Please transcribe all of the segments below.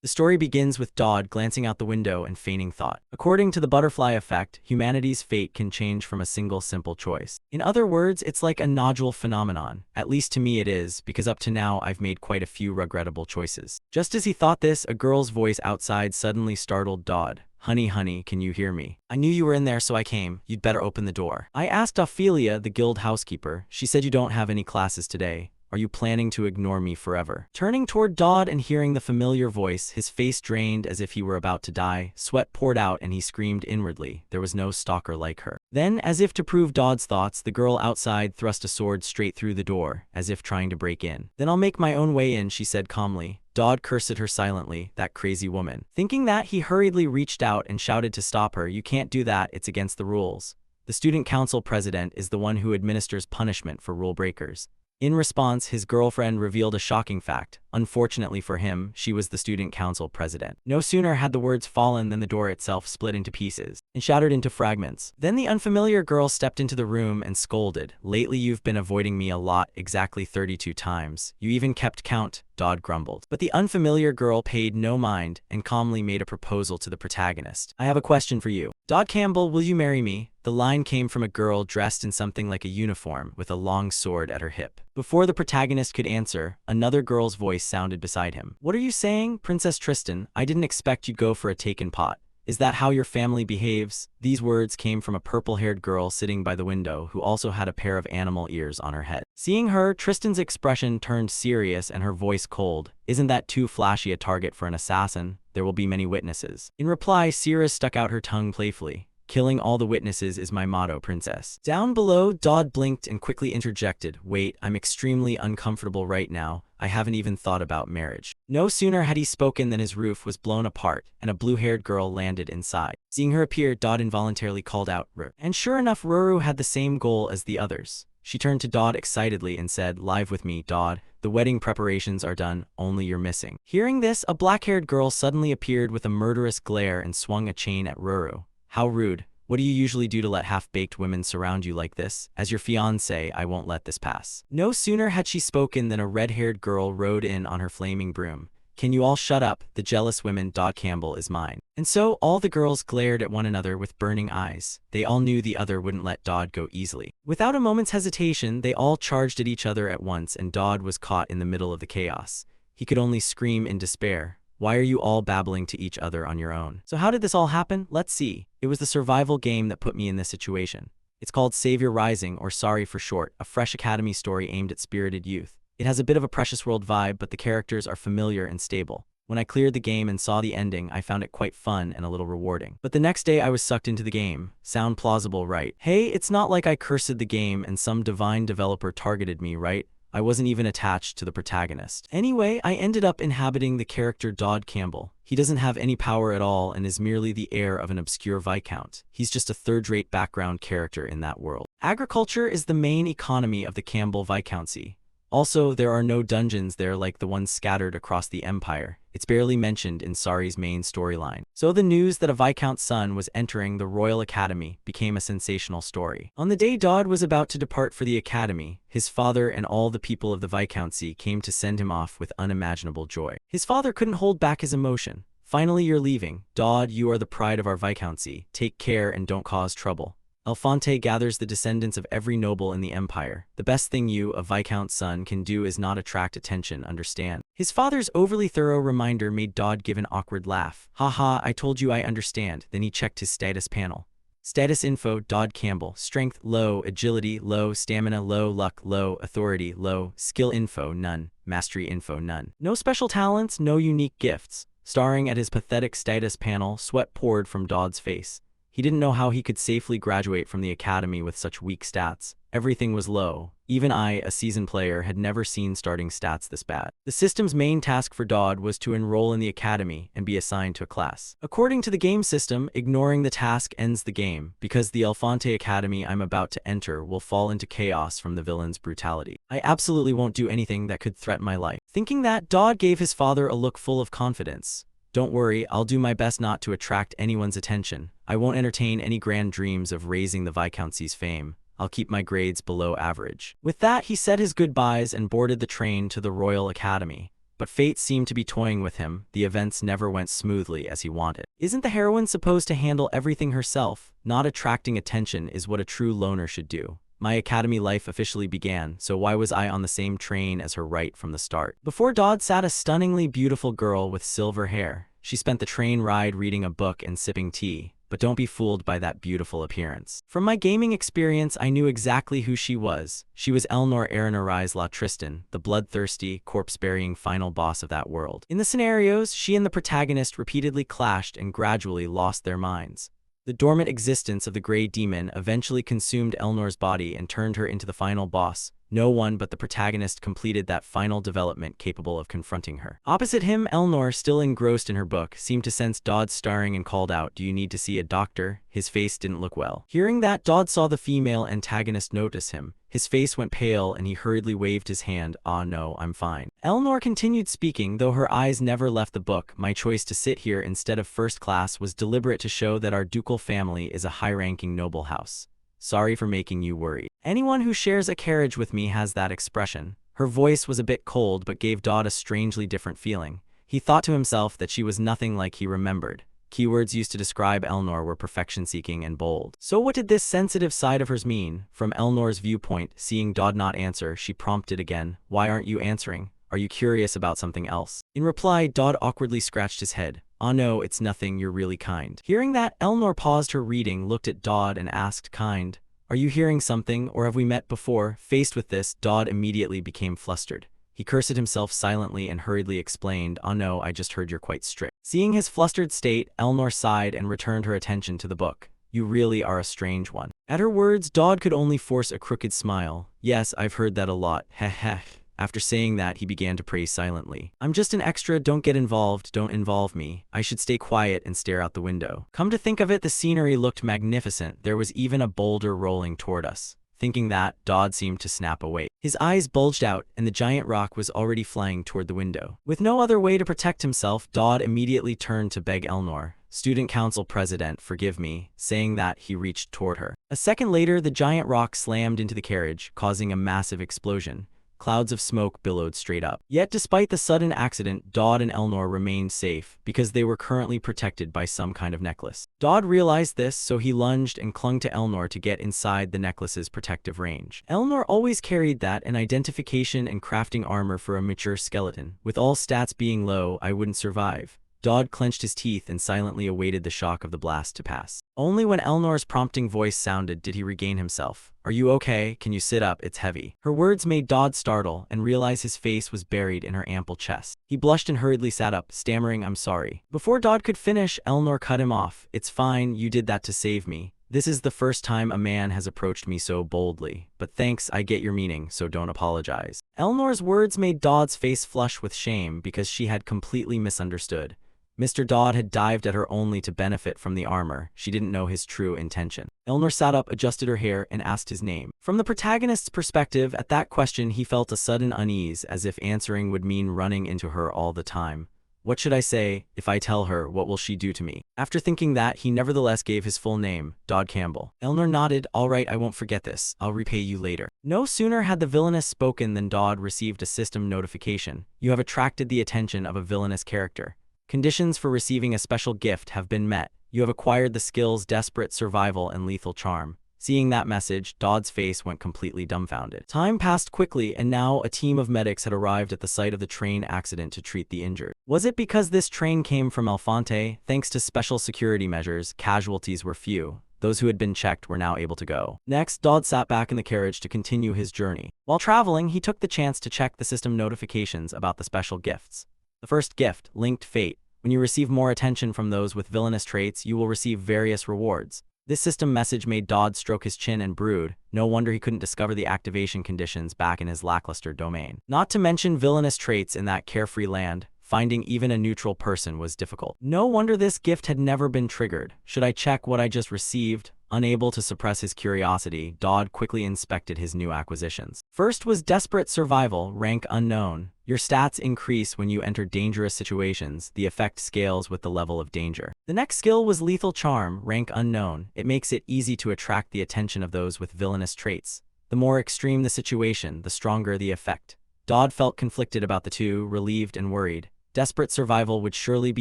The story begins with Dodd glancing out the window and feigning thought. According to the butterfly effect, humanity's fate can change from a single simple choice. In other words, it's like a nodule phenomenon. At least to me it is, because up to now I've made quite a few regrettable choices. Just as he thought this, a girl's voice outside suddenly startled Dodd. Honey, honey, can you hear me? I knew you were in there, so I came. You'd better open the door. I asked Ophelia, the guild housekeeper. She said you don't have any classes today. Are you planning to ignore me forever? Turning toward Dodd and hearing the familiar voice, his face drained as if he were about to die, sweat poured out and he screamed inwardly. There was no stalker like her. Then, as if to prove Dodd's thoughts, the girl outside thrust a sword straight through the door, as if trying to break in. Then I'll make my own way in, she said calmly. Dodd cursed her silently, that crazy woman. Thinking that, he hurriedly reached out and shouted to stop her. You can't do that, it's against the rules. The student council president is the one who administers punishment for rule breakers. In response, his girlfriend revealed a shocking fact. Unfortunately for him, she was the student council president. No sooner had the words fallen than the door itself split into pieces and shattered into fragments. Then the unfamiliar girl stepped into the room and scolded. Lately you've been avoiding me a lot, exactly 32 times. You even kept count, Dodd grumbled. But the unfamiliar girl paid no mind and calmly made a proposal to the protagonist. I have a question for you. Dodd Campbell, will you marry me? The line came from a girl dressed in something like a uniform with a long sword at her hip. Before the protagonist could answer, another girl's voice sounded beside him. What are you saying, Princess Tristan? I didn't expect you'd go for a taken pot. Is that how your family behaves? These words came from a purple-haired girl sitting by the window who also had a pair of animal ears on her head. Seeing her, Tristan's expression turned serious and her voice cold. Isn't that too flashy a target for an assassin? There will be many witnesses. In reply, Sierra stuck out her tongue playfully. Killing all the witnesses is my motto, princess. Down below, Dodd blinked and quickly interjected. Wait, I'm extremely uncomfortable right now. I haven't even thought about marriage. No sooner had he spoken than his roof was blown apart, and a blue-haired girl landed inside. Seeing her appear, Dodd involuntarily called out, Rur. And sure enough, Ruru had the same goal as the others. She turned to Dodd excitedly and said, Live with me, Dodd. The wedding preparations are done, only you're missing. Hearing this, a black-haired girl suddenly appeared with a murderous glare and swung a chain at Ruru. How rude. What do you usually do to let half-baked women surround you like this? As your fiancé, I won't let this pass. No sooner had she spoken than a red-haired girl rode in on her flaming broom. Can you all shut up? The jealous woman, Dodd Campbell, is mine. And so all the girls glared at one another with burning eyes. They all knew the other wouldn't let Dodd go easily. Without a moment's hesitation, they all charged at each other at once, and Dodd was caught in the middle of the chaos. He could only scream in despair. Why are you all babbling to each other on your own? So how did this all happen? Let's see. It was the survival game that put me in this situation. It's called Savior Rising, or Sorry for short, a fresh academy story aimed at spirited youth. It has a bit of a Precious World vibe, but the characters are familiar and stable. When I cleared the game and saw the ending, I found it quite fun and a little rewarding. But the next day I was sucked into the game. Sound plausible, right? Hey, it's not like I cursed the game and some divine developer targeted me, right? I wasn't even attached to the protagonist. Anyway, I ended up inhabiting the character Dodd Campbell. He doesn't have any power at all and is merely the heir of an obscure viscount. He's just a third-rate background character in that world. Agriculture is the main economy of the Campbell Viscountcy. Also, there are no dungeons there like the ones scattered across the empire. It's barely mentioned in Sari's main storyline. So the news that a Viscount's son was entering the Royal Academy became a sensational story. On the day Dodd was about to depart for the academy, his father and all the people of the Viscountcy came to send him off with unimaginable joy. His father couldn't hold back his emotion. Finally, you're leaving. Dodd, you are the pride of our Viscountcy. Take care and don't cause trouble. Alphonte gathers the descendants of every noble in the empire. The best thing you, a Viscount's son, can do is not attract attention, understand? His father's overly thorough reminder made Dodd give an awkward laugh. Haha, I told you I understand. Then he checked his status panel. Status info, Dodd Campbell. Strength, low. Agility, low. Stamina, low. Luck, low. Authority, low. Skill info, none. Mastery info, none. No special talents, no unique gifts. Staring at his pathetic status panel, sweat poured from Dodd's face. He didn't know how he could safely graduate from the academy with such weak stats. Everything was low. Even I, a seasoned player, had never seen starting stats this bad. The system's main task for Dodd was to enroll in the academy and be assigned to a class. According to the game system, ignoring the task ends the game, because the Alphonte Academy I'm about to enter will fall into chaos from the villain's brutality. I absolutely won't do anything that could threaten my life. Thinking that, Dodd gave his father a look full of confidence. Don't worry, I'll do my best not to attract anyone's attention. I won't entertain any grand dreams of raising the Viscountcy's fame. I'll keep my grades below average. With that, he said his goodbyes and boarded the train to the Royal Academy. but fate seemed to be toying with him. The events never went smoothly as he wanted. Isn't the heroine supposed to handle everything herself? Not attracting attention is what a true loner should do. My academy life officially began, so why was I on the same train as her right from the start? Before Dodd sat a stunningly beautiful girl with silver hair. She spent the train ride reading a book and sipping tea, but don't be fooled by that beautiful appearance. From my gaming experience, I knew exactly who she was. She was Elnor Aranari's La Tristan, the bloodthirsty, corpse-burying final boss of that world. In the scenarios, she and the protagonist repeatedly clashed and gradually lost their minds. The dormant existence of the Grey Demon eventually consumed Elnor's body and turned her into the final boss. No one but the protagonist completed that final development capable of confronting her. Opposite him, Elnor, still engrossed in her book, seemed to sense Dodd starring and called out, "Do you need to see a doctor?" His face didn't look well. Hearing that, Dodd saw the female antagonist notice him. His face went pale and he hurriedly waved his hand. "Ah, no, I'm fine." Elnor continued speaking, though her eyes never left the book. "My choice to sit here instead of first class was deliberate to show that our ducal family is a high-ranking noble house. Sorry for making you worried. Anyone who shares a carriage with me has that expression." Her voice was a bit cold but gave Dodd a strangely different feeling. He thought to himself that she was nothing like he remembered. Keywords used to describe Elnor were perfection-seeking and bold. So what did this sensitive side of hers mean? From Elnor's viewpoint, seeing Dodd not answer, she prompted again, "Why aren't you answering? Are you curious about something else?" In reply, Dodd awkwardly scratched his head. "Ah, no, it's nothing, you're really kind." Hearing that, Elnor paused her reading, looked at Dodd and asked, "Kind? Are you hearing something, or have we met before?" Faced with this, Dodd immediately became flustered. He cursed himself silently and hurriedly explained, "Ah, no, I just heard you're quite strict." Seeing his flustered state, Elnor sighed and returned her attention to the book. "You really are a strange one." At her words, Dodd could only force a crooked smile. "Yes, I've heard that a lot, heh heh." After saying that, he began to pray silently. "I'm just an extra, don't get involved, don't involve me. I should stay quiet and stare out the window." Come to think of it, the scenery looked magnificent. There was even a boulder rolling toward us. Thinking that, Dodd seemed to snap awake. His eyes bulged out, and the giant rock was already flying toward the window. With no other way to protect himself, Dodd immediately turned to beg Elnor, "Student Council President, forgive me." Saying that, he reached toward her. A second later, the giant rock slammed into the carriage, causing a massive explosion. Clouds of smoke billowed straight up. Yet despite the sudden accident, Dodd and Elnor remained safe, because they were currently protected by some kind of necklace. Dodd realized this, so he lunged and clung to Elnor to get inside the necklace's protective range. Elnor always carried that, an identification and crafting armor for a mature skeleton. With all stats being low, I wouldn't survive. Dodd clenched his teeth and silently awaited the shock of the blast to pass. Only when Elnor's prompting voice sounded did he regain himself. "Are you okay? Can you sit up? It's heavy." Her words made Dodd startle and realize his face was buried in her ample chest. He blushed and hurriedly sat up, stammering, "I'm sorry." Before Dodd could finish, Elnor cut him off. "It's fine, you did that to save me. This is the first time a man has approached me so boldly. But thanks, I get your meaning, so don't apologize." Elnor's words made Dodd's face flush with shame because she had completely misunderstood. Mr. Dodd had dived at her only to benefit from the armor. She didn't know his true intention. Elnor sat up, adjusted her hair, and asked his name. From the protagonist's perspective, at that question he felt a sudden unease, as if answering would mean running into her all the time. What should I say? If I tell her, what will she do to me? After thinking that, he nevertheless gave his full name, Dodd Campbell. Elnor nodded. "All right, I won't forget this. I'll repay you later." No sooner had the villainess spoken than Dodd received a system notification. "You have attracted the attention of a villainous character. Conditions for receiving a special gift have been met. You have acquired the skills Desperate Survival and Lethal Charm." Seeing that message, Dodd's face went completely dumbfounded. Time passed quickly, and now a team of medics had arrived at the site of the train accident to treat the injured. Was it because this train came from Alphonte? Thanks to special security measures, casualties were few. Those who had been checked were now able to go. Next, Dodd sat back in the carriage to continue his journey. While traveling, he took the chance to check the system notifications about the special gifts. The first gift, Linked Fate. When you receive more attention from those with villainous traits, you will receive various rewards. This system message made Dodd stroke his chin and brood. No wonder he couldn't discover the activation conditions back in his lackluster domain. Not to mention villainous traits in that carefree land. Finding even a neutral person was difficult. No wonder this gift had never been triggered. Should I check what I just received? Unable to suppress his curiosity, Dodd quickly inspected his new acquisitions. First was Desperate Survival, rank unknown. Your stats increase when you enter dangerous situations. The effect scales with the level of danger. The next skill was Lethal Charm, rank unknown. It makes it easy to attract the attention of those with villainous traits. The more extreme the situation, the stronger the effect. Dodd felt conflicted about the two, relieved and worried. Desperate survival would surely be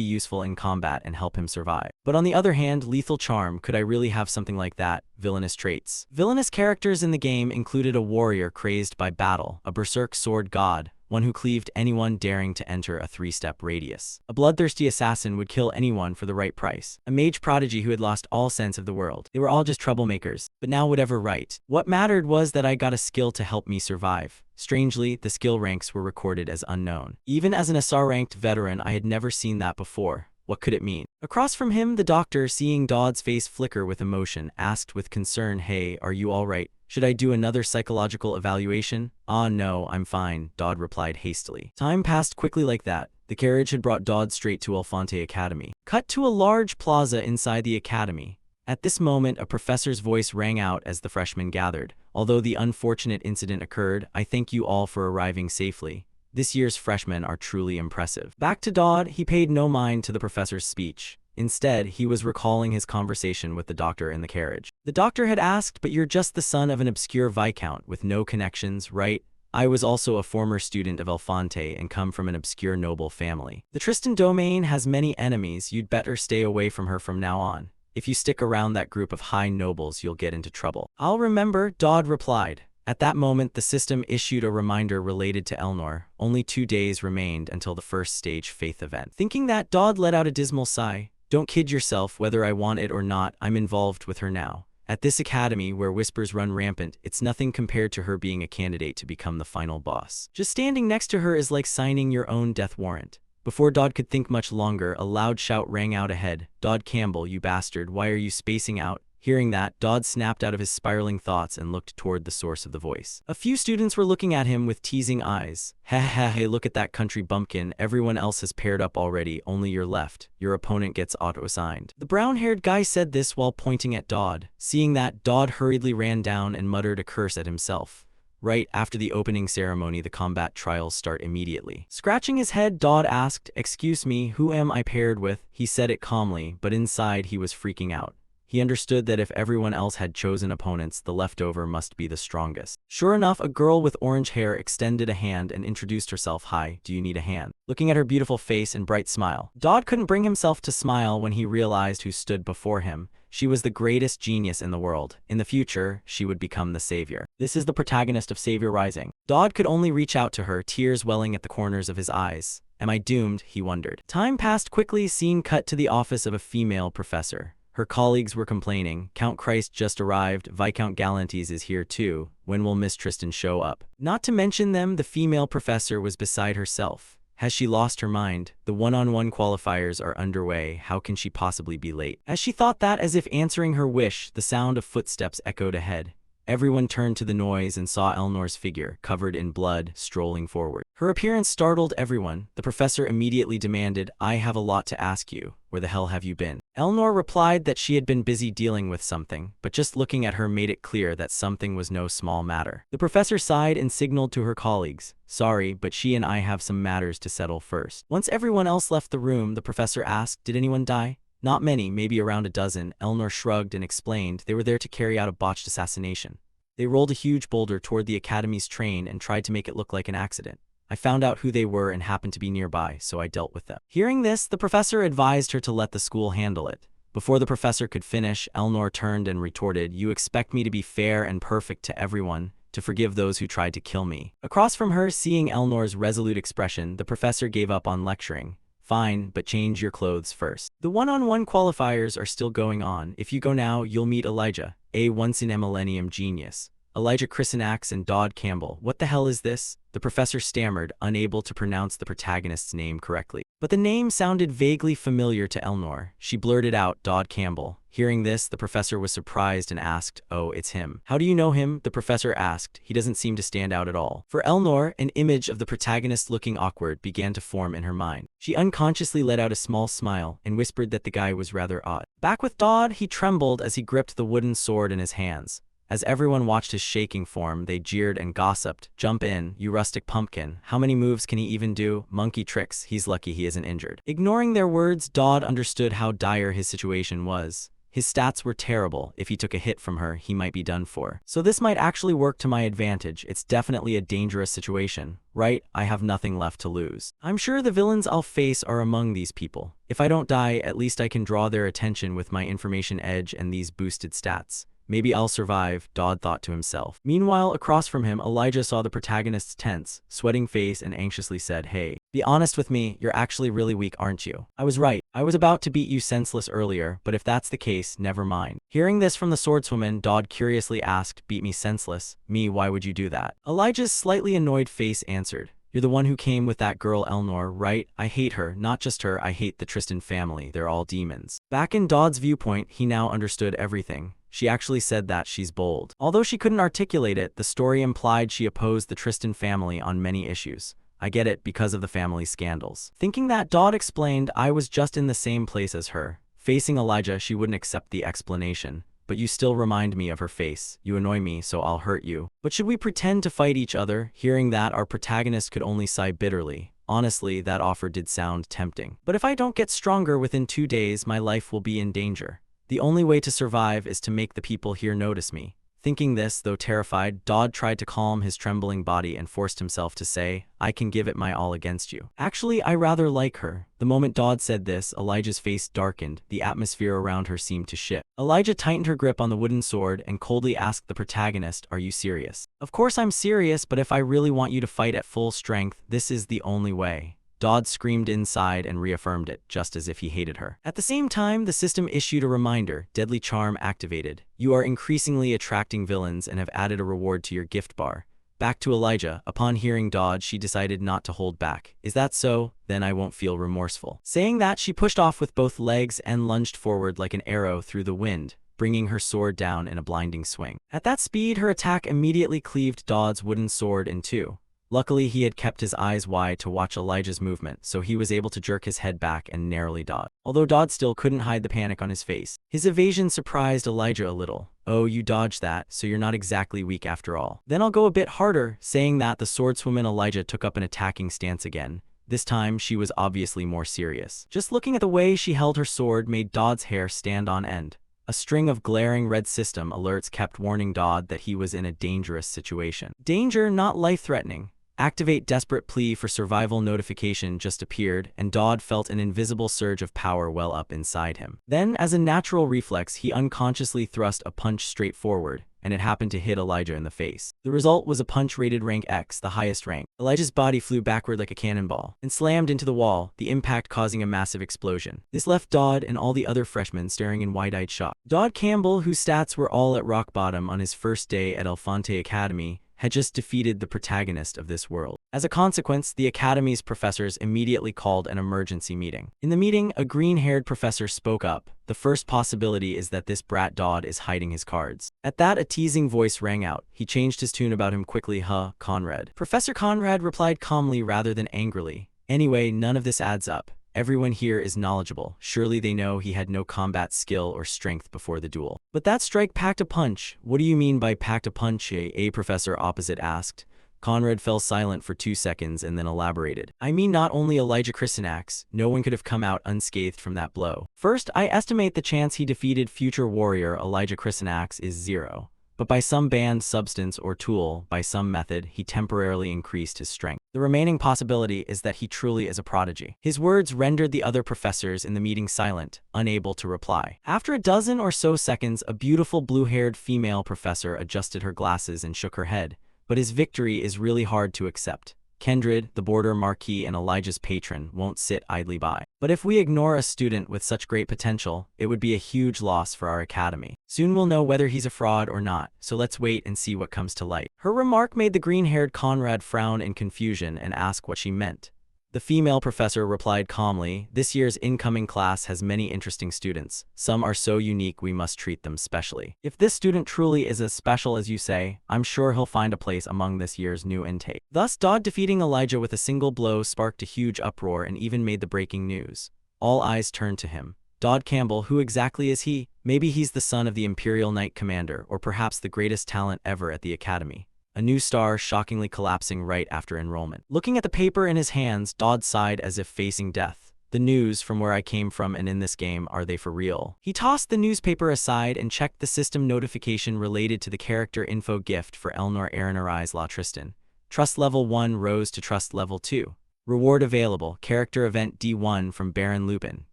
useful in combat and help him survive. But on the other hand, lethal charm, could I really have something like that? Villainous traits. Villainous characters in the game included a warrior crazed by battle, a berserk sword god, one who cleaved anyone daring to enter a 3-step radius. A bloodthirsty assassin would kill anyone for the right price. A mage prodigy who had lost all sense of the world. They were all just troublemakers, but now whatever right. What mattered was that I got a skill to help me survive. Strangely, the skill ranks were recorded as unknown. Even as an SR-ranked veteran, I had never seen that before. What could it mean? Across from him, the doctor, seeing Dodd's face flicker with emotion, asked with concern, "Hey, are you all right? Should I do another psychological evaluation?" "Ah, no, I'm fine," Dodd replied hastily. Time passed quickly like that. The carriage had brought Dodd straight to Elefante Academy. Cut to a large plaza inside the academy. At this moment, a professor's voice rang out as the freshmen gathered. "Although the unfortunate incident occurred, I thank you all for arriving safely. This year's freshmen are truly impressive." Back to Dodd, he paid no mind to the professor's speech. Instead, he was recalling his conversation with the doctor in the carriage. The doctor had asked, "But you're just the son of an obscure viscount with no connections, right?" "I was also a former student of Elefante and come from an obscure noble family. The Tristan domain has many enemies. You'd better stay away from her from now on. If you stick around that group of high nobles, you'll get into trouble." "I'll remember," Dodd replied. At that moment, the system issued a reminder related to Elnor. Only 2 days remained until the first stage faith event. Thinking that, Dodd let out a dismal sigh. "Don't kid yourself, whether I want it or not, I'm involved with her now. At this academy, where whispers run rampant, it's nothing compared to her being a candidate to become the final boss. Just standing next to her is like signing your own death warrant." Before Dodd could think much longer, a loud shout rang out ahead. "Dodd Campbell, you bastard, why are you spacing out?" Hearing that, Dodd snapped out of his spiraling thoughts and looked toward the source of the voice. A few students were looking at him with teasing eyes. Hey, look at that country bumpkin. Everyone else has paired up already, only you're left. Your opponent gets auto-assigned." The brown-haired guy said this while pointing at Dodd. Seeing that, Dodd hurriedly ran down and muttered a curse at himself. Right after the opening ceremony, the combat trials start immediately. Scratching his head, Dodd asked, "Excuse me, who am I paired with?" He said it calmly, but inside he was freaking out. He understood that if everyone else had chosen opponents, the leftover must be the strongest. Sure enough, a girl with orange hair extended a hand and introduced herself. "Hi, do you need a hand?" Looking at her beautiful face and bright smile, Dodd couldn't bring himself to smile when he realized who stood before him. She was the greatest genius in the world. In the future, she would become the savior. This is the protagonist of Savior Rising. Dodd could only reach out to her, tears welling at the corners of his eyes. Am I doomed? He wondered. Time passed quickly. Scene cut to the office of a female professor. Her colleagues were complaining. "Count Christ just arrived. Viscount Galantes is here too. When will Miss Tristan show up?" Not to mention them, the female professor was beside herself. Has she lost her mind? The one-on-one qualifiers are underway. How can she possibly be late? As she thought that, as if answering her wish, the sound of footsteps echoed ahead. Everyone turned to the noise and saw Elnor's figure, covered in blood, strolling forward. Her appearance startled everyone. The professor immediately demanded, "I have a lot to ask you. Where the hell have you been?" Elnor replied that she had been busy dealing with something, but just looking at her made it clear that something was no small matter. The professor sighed and signaled to her colleagues, "Sorry, but she and I have some matters to settle first." Once everyone else left the room, the professor asked, "Did anyone die?" "Not many, maybe around a dozen." Elnor shrugged and explained they were there to carry out a botched assassination. They rolled a huge boulder toward the academy's train and tried to make it look like an accident. I found out who they were and happened to be nearby, so I dealt with them. Hearing this, the professor advised her to let the school handle it. Before the professor could finish, Elnor turned and retorted, "You expect me to be fair and perfect to everyone, to forgive those who tried to kill me." Across from her, seeing Elnor's resolute expression, the professor gave up on lecturing. "Fine, but change your clothes first. The one-on-one qualifiers are still going on. If you go now, you'll meet Elijah, a once-in-a-millennium genius. Elijah Christenax and Dodd Campbell." "What the hell is this?" The professor stammered, unable to pronounce the protagonist's name correctly. But the name sounded vaguely familiar to Elnor. She blurted out, "Dodd Campbell." Hearing this, the professor was surprised and asked, "Oh, it's him. How do you know him?" The professor asked. "He doesn't seem to stand out at all." For Elnor, an image of the protagonist looking awkward began to form in her mind. She unconsciously let out a small smile and whispered that the guy was rather odd. Back with Dodd, he trembled as he gripped the wooden sword in his hands. As everyone watched his shaking form, they jeered and gossiped. "Jump in, you rustic pumpkin. How many moves can he even do? Monkey tricks. He's lucky he isn't injured." Ignoring their words, Dodd understood how dire his situation was. His stats were terrible. If he took a hit from her, he might be done for. So this might actually work to my advantage. It's definitely a dangerous situation, right? I have nothing left to lose. I'm sure the villains I'll face are among these people. If I don't die, at least I can draw their attention with my information edge and these boosted stats. Maybe I'll survive, Dodd thought to himself. Meanwhile, across from him, Elijah saw the protagonist's tense, sweating face and anxiously said, "Hey, be honest with me, you're actually really weak, aren't you?" "I was right. I was about to beat you senseless earlier, but if that's the case, never mind." Hearing this from the swordswoman, Dodd curiously asked, "Beat me senseless? Me, why would you do that?" Elijah's slightly annoyed face answered, "You're the one who came with that girl Elnor, right? I hate her. Not just her, I hate the Tristan family. They're all demons." Back in Dodd's viewpoint, he now understood everything. She actually said that she's bold. Although she couldn't articulate it, the story implied she opposed the Tristan family on many issues. I get it, because of the family scandals. Thinking that, Dodd explained, "I was just in the same place as her." Facing Elijah, she wouldn't accept the explanation. "But you still remind me of her face. You annoy me, so I'll hurt you. But should we pretend to fight each other?" Hearing that, our protagonist could only sigh bitterly. Honestly, that offer did sound tempting. "But if I don't get stronger within 2 days, my life will be in danger. The only way to survive is to make the people here notice me." Thinking this, though terrified, Dodd tried to calm his trembling body and forced himself to say, "I can give it my all against you. Actually, I rather like her." The moment Dodd said this, Elijah's face darkened. The atmosphere around her seemed to shift. Elijah tightened her grip on the wooden sword and coldly asked the protagonist, "Are you serious?" "Of course I'm serious, but if I really want you to fight at full strength, this is the only way." Dodd screamed inside and reaffirmed it, just as if he hated her. At the same time, the system issued a reminder, "Deadly Charm activated. You are increasingly attracting villains and have added a reward to your gift bar." Back to Elijah. Upon hearing Dodd, she decided not to hold back. "Is that so? Then I won't feel remorseful." Saying that, she pushed off with both legs and lunged forward like an arrow through the wind, bringing her sword down in a blinding swing. At that speed, her attack immediately cleaved Dodd's wooden sword in two. Luckily, he had kept his eyes wide to watch Elijah's movement, so he was able to jerk his head back and narrowly dodge. Although Dodd still couldn't hide the panic on his face. His evasion surprised Elijah a little. "Oh, you dodged that, so you're not exactly weak after all. Then I'll go a bit harder." Saying that, the swordswoman Elijah took up an attacking stance again. This time, she was obviously more serious. Just looking at the way she held her sword made Dodd's hair stand on end. A string of glaring red system alerts kept warning Dodd that he was in a dangerous situation. Danger, not life-threatening. Activate desperate plea for survival notification just appeared, and Dodd felt an invisible surge of power well up inside him. Then, as a natural reflex, he unconsciously thrust a punch straight forward, and it happened to hit Elijah in the face. The result was a punch rated rank X, the highest rank. Elijah's body flew backward like a cannonball, and slammed into the wall, the impact causing a massive explosion. This left Dodd and all the other freshmen staring in wide-eyed shock. Dodd Campbell, whose stats were all at rock bottom on his first day at Elefante Academy, had just defeated the protagonist of this world. As a consequence, the Academy's professors immediately called an emergency meeting. In the meeting, a green-haired professor spoke up. "The first possibility is that this brat Dodd is hiding his cards." At that, a teasing voice rang out. He changed his tune about him quickly. Conrad." Professor Conrad replied calmly rather than angrily. "Anyway, none of this adds up. Everyone here is knowledgeable. Surely they know he had no combat skill or strength before the duel." "But that strike packed a punch." "What do you mean by packed a punch?" a professor opposite asked. Conrad fell silent for 2 seconds and then elaborated. "I mean not only Elijah Christinax, no one could have come out unscathed from that blow. First, I estimate the chance he defeated future warrior Elijah Christinax is 0. But by some banned substance or tool, by some method, he temporarily increased his strength. The remaining possibility is that he truly is a prodigy." His words rendered the other professors in the meeting silent, unable to reply. After a dozen or so seconds, a beautiful blue-haired female professor adjusted her glasses and shook her head. "But his victory is really hard to accept. Kindred, the border marquis and Elijah's patron, won't sit idly by. But if we ignore a student with such great potential, it would be a huge loss for our academy. Soon we'll know whether he's a fraud or not, so let's wait and see what comes to light." Her remark made the green-haired Conrad frown in confusion and ask what she meant. The female professor replied calmly, "This year's incoming class has many interesting students. Some are so unique we must treat them specially. If this student truly is as special as you say, I'm sure he'll find a place among this year's new intake." Thus, Dodd defeating Elijah with a single blow sparked a huge uproar and even made the breaking news. All eyes turned to him. Dodd Campbell, who exactly is he? Maybe he's the son of the Imperial Knight Commander, or perhaps the greatest talent ever at the Academy. A new star shockingly collapsing right after enrollment. Looking at the paper in his hands, Dodd sighed as if facing death. The news from where I came from and in this game, are they for real? He tossed the newspaper aside and checked the system notification related to the character info gift for Elnor Aranari's La Tristan. Trust level 1 rose to trust level 2. Reward available, character event D1 from Baron Lupin,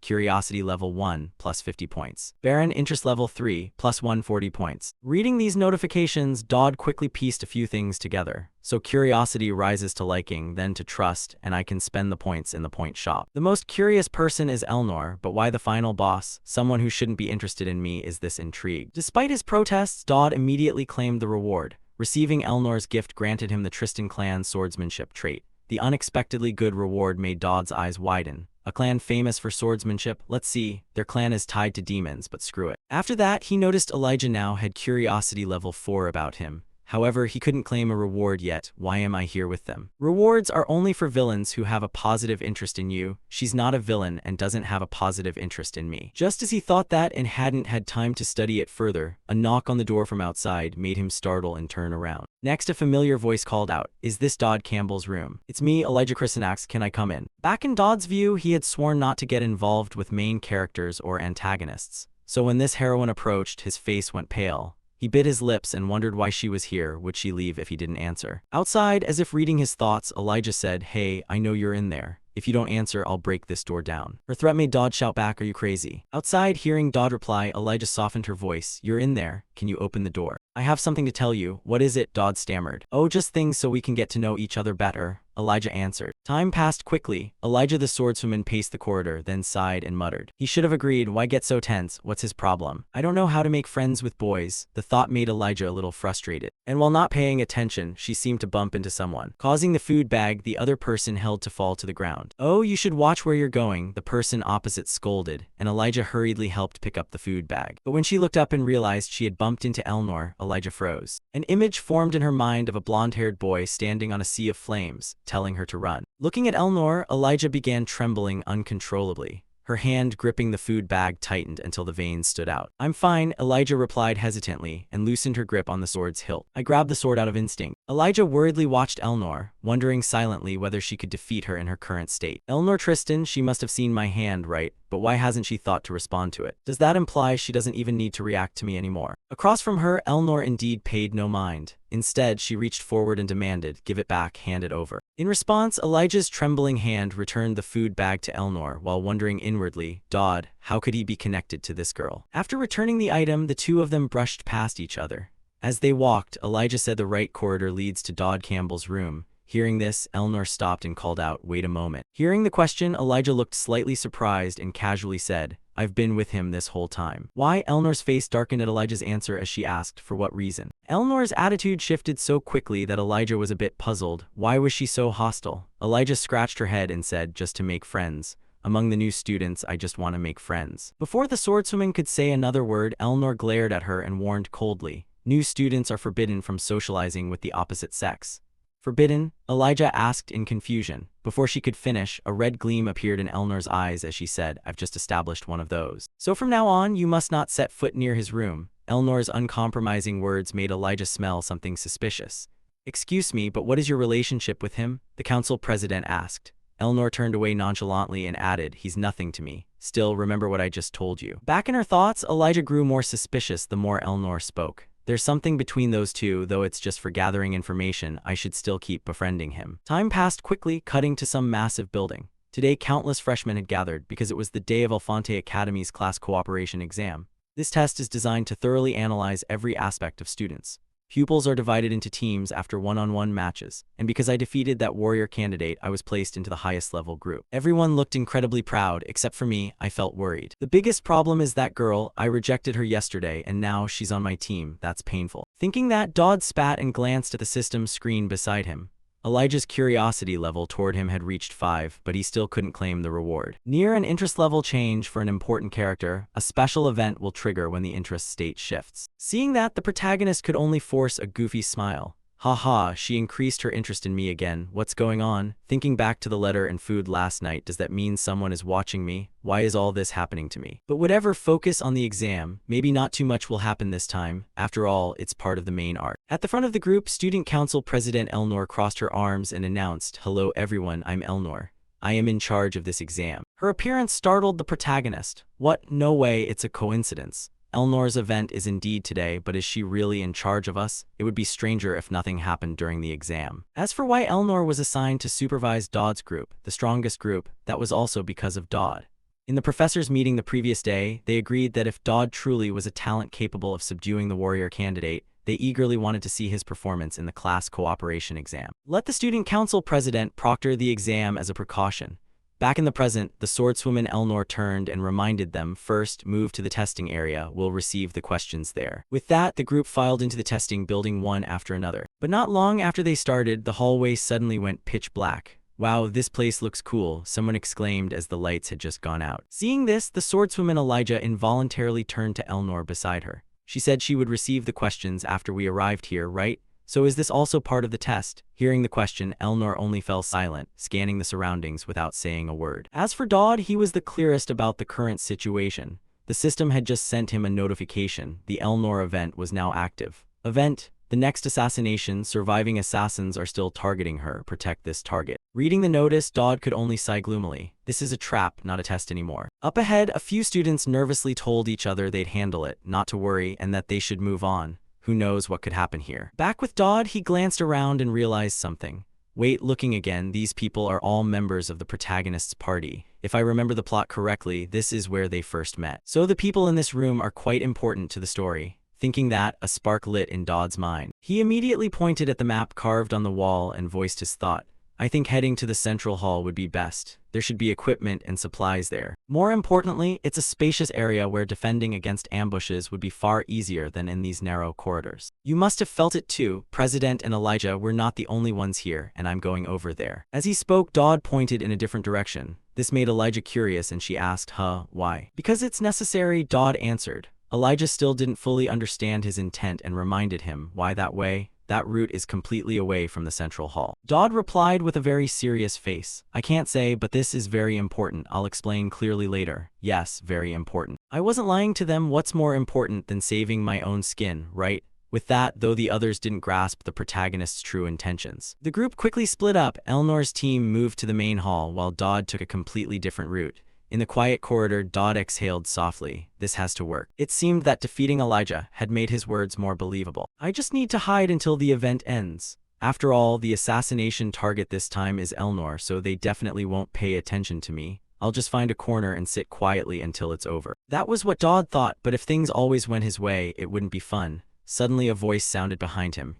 curiosity level 1, plus 50 points. Baron interest level 3, plus 140 points. Reading these notifications, Dodd quickly pieced a few things together. So curiosity rises to liking, then to trust, and I can spend the points in the point shop. The most curious person is Elnor, but why the final boss, someone who shouldn't be interested in me, is this intrigue? Despite his protests, Dodd immediately claimed the reward. Receiving Elnor's gift granted him the Tristan clan swordsmanship trait. The unexpectedly good reward made Dodd's eyes widen. A clan famous for swordsmanship? Let's see. Their clan is tied to demons, but screw it. After that, he noticed Elijah now had curiosity level 4 about him. However, he couldn't claim a reward yet. Why am I here with them? Rewards are only for villains who have a positive interest in you. She's not a villain and doesn't have a positive interest in me. Just as he thought that and hadn't had time to study it further, a knock on the door from outside made him startle and turn around. Next, a familiar voice called out, "Is this Dodd Campbell's room?" "It's me, Elijah Christenax. Can I come in?" Back in Dodd's view, he had sworn not to get involved with main characters or antagonists. So when this heroine approached, his face went pale. He bit his lips and wondered why she was here. Would she leave if he didn't answer? Outside, as if reading his thoughts, Elijah said, "Hey, I know you're in there. If you don't answer, I'll break this door down." Her threat made Dodd shout back, "Are you crazy?" Outside, hearing Dodd reply, Elijah softened her voice. "You're in there. Can you open the door?" "I have something to tell you." "What is it?" Dodd stammered. "Oh, just things so we can get to know each other better," Elijah answered. Time passed quickly. Elijah the swordswoman paced the corridor, then sighed and muttered. He should have agreed. Why get so tense? What's his problem? "I don't know how to make friends with boys." The thought made Elijah a little frustrated. And while not paying attention, she seemed to bump into someone, causing the food bag the other person held to fall to the ground. "Oh, you should watch where you're going," the person opposite scolded, and Elijah hurriedly helped pick up the food bag. But when she looked up and realized she had bumped into Elnor, Elijah froze. An image formed in her mind of a blonde-haired boy standing on a sea of flames, telling her to run. Looking at Elnor, Elijah began trembling uncontrollably. Her hand gripping the food bag tightened until the veins stood out. "I'm fine," Elijah replied hesitantly, and loosened her grip on the sword's hilt. "I grabbed the sword out of instinct." Elijah worriedly watched Elnor, wondering silently whether she could defeat her in her current state. "Elnor Tristan, she must have seen my hand, right? But why hasn't she thought to respond to it? Does that imply she doesn't even need to react to me anymore?" Across from her, Elnor indeed paid no mind. Instead, she reached forward and demanded, "Give it back, hand it over." In response, Elijah's trembling hand returned the food bag to Elnor while wondering inwardly, Dodd, how could he be connected to this girl? After returning the item, the two of them brushed past each other. As they walked, Elijah said the right corridor leads to Dodd Campbell's room. Hearing this, Elnor stopped and called out, "Wait a moment." Hearing the question, Elijah looked slightly surprised and casually said, "I've been with him this whole time." "Why?" Elnor's face darkened at Elijah's answer as she asked, "For what reason?" Elnor's attitude shifted so quickly that Elijah was a bit puzzled. Why was she so hostile? Elijah scratched her head and said, "Just to make friends. Among the new students, I just want to make friends." Before the swordswoman could say another word, Elnor glared at her and warned coldly, "New students are forbidden from socializing with the opposite sex." "Forbidden?" Elijah asked in confusion. Before she could finish, a red gleam appeared in Elnor's eyes as she said, "I've just established one of those. So from now on, you must not set foot near his room." Elnor's uncompromising words made Elijah smell something suspicious. "Excuse me, but what is your relationship with him?" the council president asked. Elnor turned away nonchalantly and added, "He's nothing to me. Still, remember what I just told you." Back in her thoughts, Elijah grew more suspicious the more Elnor spoke. There's something between those two, though it's just for gathering information. I should still keep befriending him. Time passed quickly, cutting to some massive building. Today, countless freshmen had gathered because it was the day of Alfonte Academy's class cooperation exam. This test is designed to thoroughly analyze every aspect of students. Pupils are divided into teams after one-on-one matches, and because I defeated that warrior candidate, I was placed into the highest level group. Everyone looked incredibly proud, except for me. I felt worried. The biggest problem is that girl. I rejected her yesterday, and now she's on my team. That's painful. Thinking that, Dodd spat and glanced at the system screen beside him. Elijah's curiosity level toward him had reached 5, but he still couldn't claim the reward. Near an interest level change for an important character, a special event will trigger when the interest state shifts. Seeing that, the protagonist could only force a goofy smile. Haha, she increased her interest in me again. What's going on? Thinking back to the letter and food last night, does that mean someone is watching me? Why is all this happening to me? But whatever, focus on the exam. Maybe not too much will happen this time. After all, it's part of the main art. At the front of the group, Student Council President Elnor crossed her arms and announced, "Hello everyone, I'm Elnor. I am in charge of this exam. Her appearance startled the protagonist. What? No way, it's a coincidence. Elnor's event is indeed today, but is she really in charge of us? It would be stranger if nothing happened during the exam. As for why Elnor was assigned to supervise Dodd's group, the strongest group, that was also because of Dodd. In the professors' meeting the previous day, they agreed that if Dodd truly was a talent capable of subduing the warrior candidate, they eagerly wanted to see his performance in the class cooperation exam. Let the student council president proctor the exam as a precaution. Back in the present, the swordswoman Elnor turned and reminded them, first, move to the testing area, we'll receive the questions there. With that, the group filed into the testing building one after another. But not long after they started, the hallway suddenly went pitch black. Wow, this place looks cool, someone exclaimed as the lights had just gone out. Seeing this, the swordswoman Elijah involuntarily turned to Elnor beside her. She said she would receive the questions after we arrived here, right? So is this also part of the test? Hearing the question, Elnor only fell silent, scanning the surroundings without saying a word. As for Dodd, he was the clearest about the current situation. The system had just sent him a notification. The Elnor event was now active. Event: the next assassination, surviving assassins are still targeting her. Protect this target. Reading the notice, Dodd could only sigh gloomily. This is a trap, not a test anymore. Up ahead, a few students nervously told each other they'd handle it, not to worry, and that they should move on. Who knows what could happen here? Back with Dodd, he glanced around and realized something. Wait, looking again, these people are all members of the protagonist's party. If I remember the plot correctly, this is where they first met. So the people in this room are quite important to the story. Thinking that, a spark lit in Dodd's mind. He immediately pointed at the map carved on the wall and voiced his thought. I think heading to the central hall would be best. There should be equipment and supplies there. More importantly, it's a spacious area where defending against ambushes would be far easier than in these narrow corridors. You must have felt it too. President and Elijah were not the only ones here, and I'm going over there. As he spoke, Dodd pointed in a different direction. This made Elijah curious, and she asked, why? Because it's necessary, Dodd answered. Elijah still didn't fully understand his intent and reminded him, why that way? That route is completely away from the central hall. Dodd replied with a very serious face. I can't say, but this is very important. I'll explain clearly later. Yes, very important. I wasn't lying to them. What's more important than saving my own skin, right? With that, though the others didn't grasp the protagonist's true intentions. The group quickly split up. Elnor's team moved to the main hall, while Dodd took a completely different route. In the quiet corridor, Dodd exhaled softly. This has to work. It seemed that defeating Elijah had made his words more believable. I just need to hide until the event ends. After all, the assassination target this time is Elnor, so they definitely won't pay attention to me. I'll just find a corner and sit quietly until it's over. That was what Dodd thought, but if things always went his way, it wouldn't be fun. Suddenly a voice sounded behind him.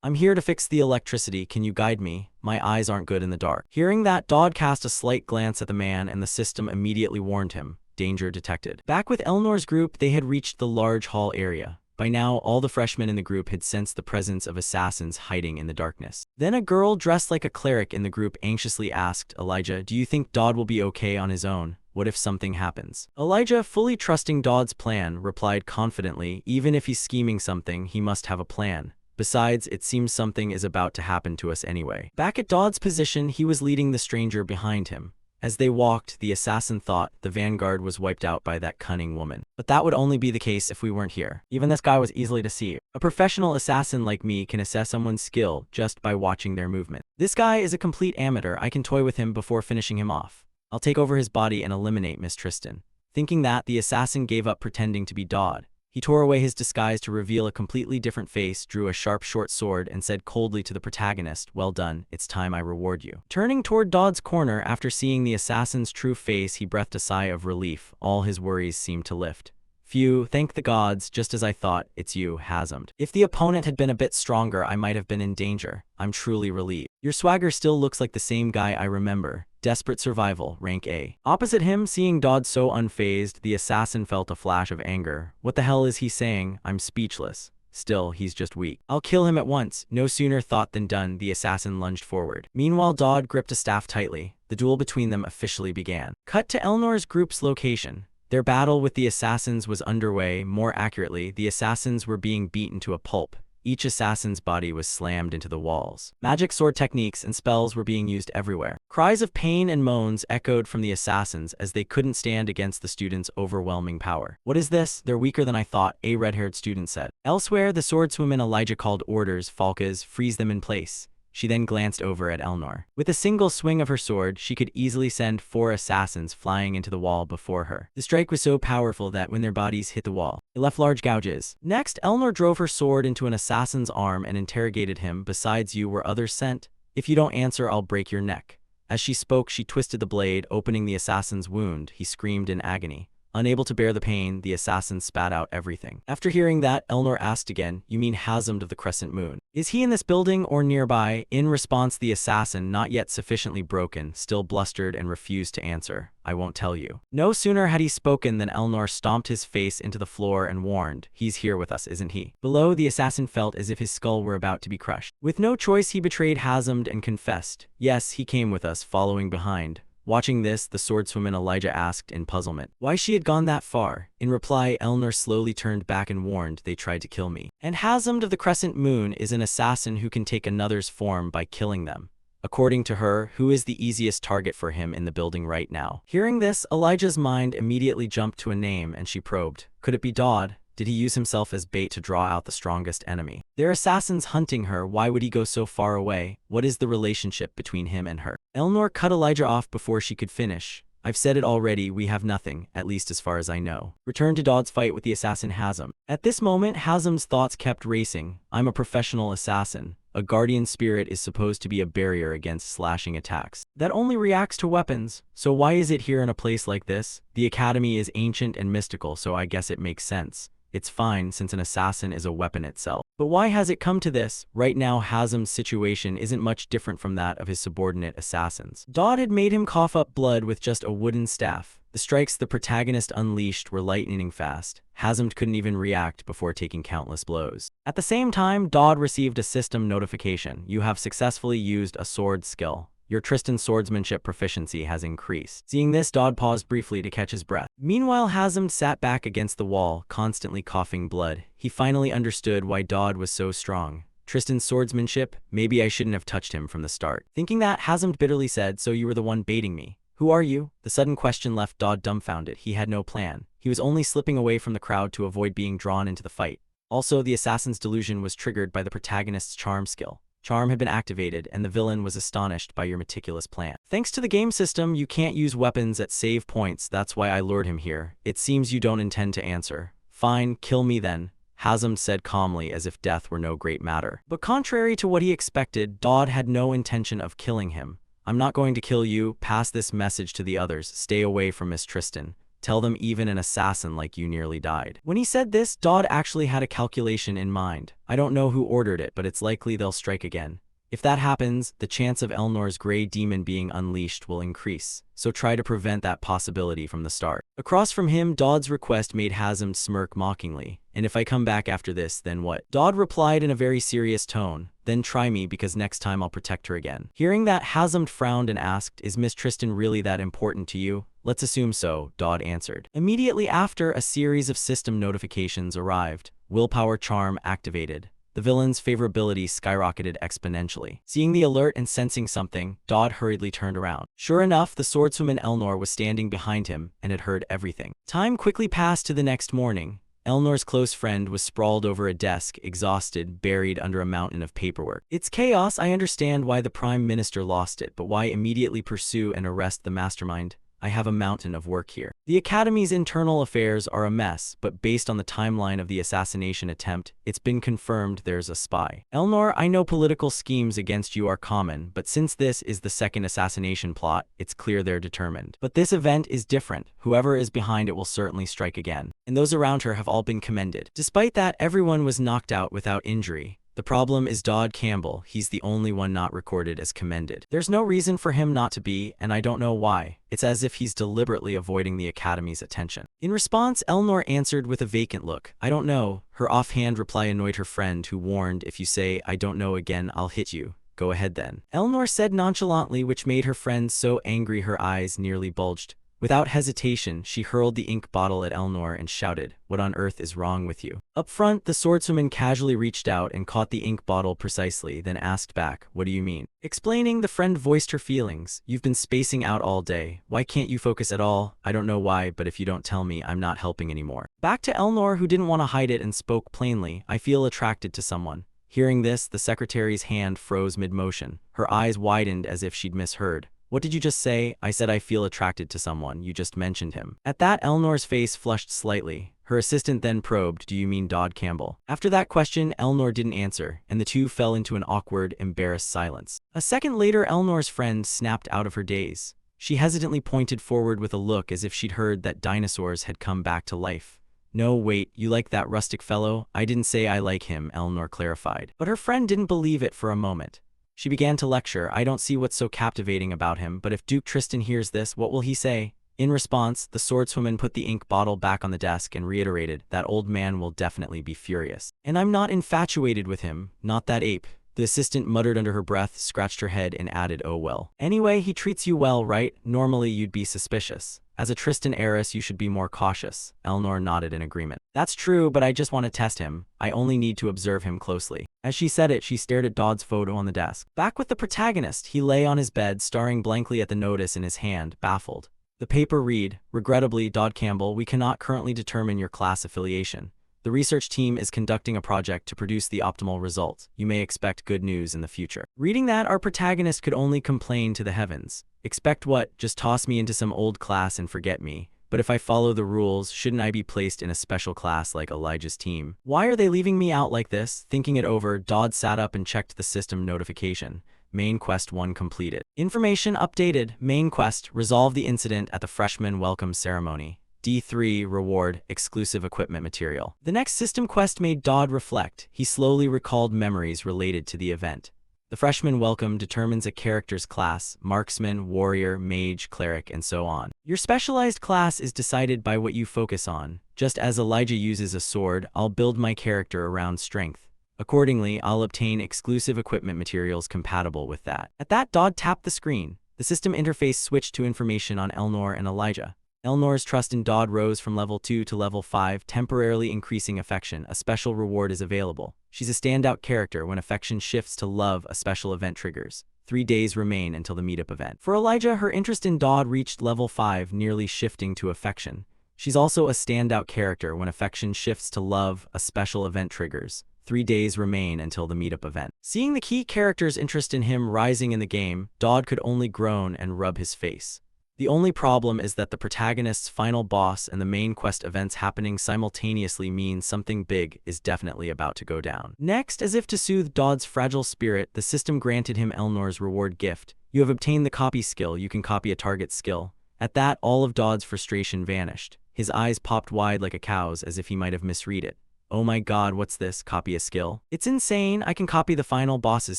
I'm here to fix the electricity, can you guide me? My eyes aren't good in the dark. Hearing that, Dodd cast a slight glance at the man and the system immediately warned him. Danger detected. Back with Elnor's group, they had reached the large hall area. By now, all the freshmen in the group had sensed the presence of assassins hiding in the darkness. Then a girl dressed like a cleric in the group anxiously asked, Elijah, do you think Dodd will be okay on his own? What if something happens? Elijah, fully trusting Dodd's plan, replied confidently, even if he's scheming something, he must have a plan. Besides, it seems something is about to happen to us anyway. Back at Dodd's position, he was leading the stranger behind him. As they walked, the assassin thought the vanguard was wiped out by that cunning woman. But that would only be the case if we weren't here. Even this guy was easily deceived. A professional assassin like me can assess someone's skill just by watching their movement. This guy is a complete amateur. I can toy with him before finishing him off. I'll take over his body and eliminate Miss Tristan. Thinking that, the assassin gave up pretending to be Dodd. He tore away his disguise to reveal a completely different face, drew a sharp short sword, and said coldly to the protagonist, well done, it's time I reward you. Turning toward Dodd's corner, after seeing the assassin's true face, he breathed a sigh of relief. All his worries seemed to lift. Phew, thank the gods, just as I thought, it's you, Hazmed. If the opponent had been a bit stronger, I might have been in danger. I'm truly relieved. Your swagger still looks like the same guy I remember. Desperate survival, rank A. Opposite him, seeing Dodd so unfazed, the assassin felt a flash of anger. What the hell is he saying? I'm speechless. Still, he's just weak. I'll kill him at once. No sooner thought than done, the assassin lunged forward. Meanwhile, Dodd gripped a staff tightly. The duel between them officially began. Cut to Elnor's group's location. Their battle with the assassins was underway. More accurately, the assassins were being beaten to a pulp. Each assassin's body was slammed into the walls. Magic sword techniques and spells were being used everywhere. Cries of pain and moans echoed from the assassins as they couldn't stand against the students' overwhelming power. What is this? They're weaker than I thought, a red-haired student said. Elsewhere, the swordswoman Elijah called orders, Falkas, freeze them in place. She then glanced over at Elnor. With a single swing of her sword, she could easily send 4 assassins flying into the wall before her. The strike was so powerful that when their bodies hit the wall, it left large gouges. Next, Elnor drove her sword into an assassin's arm and interrogated him. Besides you, were others sent? If you don't answer, I'll break your neck. As she spoke, she twisted the blade, opening the assassin's wound. He screamed in agony. Unable to bear the pain, the assassin spat out everything. After hearing that, Elnor asked again, "You mean Hazmed of the Crescent Moon? Is he in this building or nearby?" In response, the assassin, not yet sufficiently broken, still blustered and refused to answer. "I won't tell you." No sooner had he spoken than Elnor stomped his face into the floor and warned, "He's here with us, isn't he?" Below, the assassin felt as if his skull were about to be crushed. With no choice, he betrayed Hazmed and confessed, "Yes, he came with us, following behind." Watching this, the swordswoman Elijah asked in puzzlement why she had gone that far. In reply, Elnor slowly turned back and warned, "They tried to kill me. And Hazmed of the Crescent Moon is an assassin who can take another's form by killing them. According to her, who is the easiest target for him in the building right now?" Hearing this, Elijah's mind immediately jumped to a name and she probed. Could it be Dodd? Did he use himself as bait to draw out the strongest enemy? There are assassins hunting her. Why would he go so far away? What is the relationship between him and her? Elnor cut Elijah off before she could finish. "I've said it already, we have nothing, at least as far as I know. Return to Dodd's fight with the assassin Hazem." At this moment, Hazem's thoughts kept racing. "I'm a professional assassin. A guardian spirit is supposed to be a barrier against slashing attacks. That only reacts to weapons. So why is it here in a place like this? The academy is ancient and mystical, so I guess it makes sense. It's fine since an assassin is a weapon itself. But why has it come to this? Right now, Hazem's situation isn't much different from that of his subordinate assassins. Dodd had made him cough up blood with just a wooden staff. The strikes the protagonist unleashed were lightning fast. Hazem couldn't even react before taking countless blows. At the same time, Dodd received a system notification. "You have successfully used a sword skill. Your Tristan swordsmanship proficiency has increased." Seeing this, Dodd paused briefly to catch his breath. Meanwhile, Hazem sat back against the wall, constantly coughing blood. He finally understood why Dodd was so strong. Tristan's swordsmanship? Maybe I shouldn't have touched him from the start. Thinking that, Hazem bitterly said, "So you were the one baiting me. Who are you?" The sudden question left Dodd dumbfounded. He had no plan. He was only slipping away from the crowd to avoid being drawn into the fight. Also, the assassin's delusion was triggered by the protagonist's charm skill. Charm had been activated, and the villain was astonished by your meticulous plan. "Thanks to the game system, you can't use weapons at save points. That's why I lured him here. It seems you don't intend to answer. Fine, kill me then," Hazem said calmly, as if death were no great matter. But contrary to what he expected, Dodd had no intention of killing him. "I'm not going to kill you. Pass this message to the others. Stay away from Miss Tristan. Tell them even an assassin like you nearly died." When he said this, Dodd actually had a calculation in mind. "I don't know who ordered it, but it's likely they'll strike again. If that happens, the chance of Elnor's gray demon being unleashed will increase, so try to prevent that possibility from the start." Across from him, Dodd's request made Hazem smirk mockingly. "And if I come back after this, then what?" Dodd replied in a very serious tone. "Then try me, because next time I'll protect her again." Hearing that, Hazem frowned and asked, "Is Miss Tristan really that important to you?" "Let's assume so," Dodd answered. Immediately after, a series of system notifications arrived. Willpower charm activated. The villain's favorability skyrocketed exponentially. Seeing the alert and sensing something, Dodd hurriedly turned around. Sure enough, the swordswoman Elnor was standing behind him and had heard everything. Time quickly passed to the next morning. Elnor's close friend was sprawled over a desk, exhausted, buried under a mountain of paperwork. "It's chaos. I understand why the Prime Minister lost it, but why immediately pursue and arrest the mastermind? I have a mountain of work here. The Academy's internal affairs are a mess, but based on the timeline of the assassination attempt, it's been confirmed there's a spy. Elnor, I know political schemes against you are common, but since this is the second assassination plot, it's clear they're determined. But this event is different. Whoever is behind it will certainly strike again. And those around her have all been commended. Despite that, everyone was knocked out without injury. The problem is Dodd Campbell. He's the only one not recorded as commended. There's no reason for him not to be, and I don't know why. It's as if he's deliberately avoiding the Academy's attention." In response, Elnor answered with a vacant look. "I don't know." Her offhand reply annoyed her friend, who warned, "If you say, 'I don't know' again, I'll hit you. Go ahead then." Elnor said nonchalantly, which made her friend so angry her eyes nearly bulged. Without hesitation, she hurled the ink bottle at Elnor and shouted, "What on earth is wrong with you?" Up front, the swordswoman casually reached out and caught the ink bottle precisely, then asked back, "What do you mean?" Explaining, the friend voiced her feelings. "You've been spacing out all day. Why can't you focus at all? I don't know why, but if you don't tell me, I'm not helping anymore." Back to Elnor, who didn't want to hide it and spoke plainly. "I feel attracted to someone. Hearing this, the secretary's hand froze mid-motion. Her eyes widened as if she'd misheard. What did you just say? I said I feel attracted to someone. You just mentioned him. At that, Elnor's face flushed slightly. Her assistant then probed, do you mean Dodd Campbell? After that question, Elnor didn't answer, and the two fell into an awkward, embarrassed silence. A second later, Elnor's friend snapped out of her daze. She hesitantly pointed forward with a look as if she'd heard that dinosaurs had come back to life. No, wait, you like that rustic fellow? I didn't say I like him, Elnor clarified. But her friend didn't believe it for a moment. She began to lecture, I don't see what's so captivating about him, but if Duke Tristan hears this, what will he say? In response, the swordswoman put the ink bottle back on the desk and reiterated, that old man will definitely be furious. And I'm not infatuated with him, not that ape. The assistant muttered under her breath, scratched her head, and added, oh well. Anyway, he treats you well, right? Normally you'd be suspicious. As a Tristan heiress, you should be more cautious. Elnor nodded in agreement. That's true, but I just want to test him. I only need to observe him closely. As she said it, she stared at Dodd's photo on the desk. Back with the protagonist, he lay on his bed, staring blankly at the notice in his hand, baffled. The paper read, regrettably, Dodd Campbell, we cannot currently determine your class affiliation. The research team is conducting a project to produce the optimal result. You may expect good news in the future. Reading that, our protagonist could only complain to the heavens. Expect what? Just toss me into some old class and forget me. But if I follow the rules, shouldn't I be placed in a special class like Elijah's team? Why are they leaving me out like this? Thinking it over, Dodd sat up and checked the system notification. Main Quest 1 completed. Information updated. Main Quest, resolve the incident at the freshman welcome ceremony. D3, reward, exclusive equipment material. The next system quest made Dodd reflect. He slowly recalled memories related to the event. The freshman welcome determines a character's class, marksman, warrior, mage, cleric, and so on. Your specialized class is decided by what you focus on. Just as Elijah uses a sword, I'll build my character around strength. Accordingly, I'll obtain exclusive equipment materials compatible with that. At that, Dodd tapped the screen. The system interface switched to information on Elnor and Elijah. Elnor's trust in Dodd rose from level 2 to level 5, temporarily increasing affection. A special reward is available. She's a standout character. When affection shifts to love, a special event triggers. 3 days remain until the meetup event. For Elijah, her interest in Dodd reached level 5, nearly shifting to affection. She's also a standout character. When affection shifts to love, a special event triggers. 3 days remain until the meetup event. Seeing the key character's interest in him rising in the game, Dodd could only groan and rub his face. The only problem is that the protagonist's final boss and the main quest events happening simultaneously means something big is definitely about to go down. Next, as if to soothe Dodd's fragile spirit, the system granted him Elnor's reward gift. You have obtained the copy skill. You can copy a target skill. At that, all of Dodd's frustration vanished. His eyes popped wide like a cow's as if he might have misread it. Oh my god, what's this? Copy a skill? It's insane. I can copy the final boss's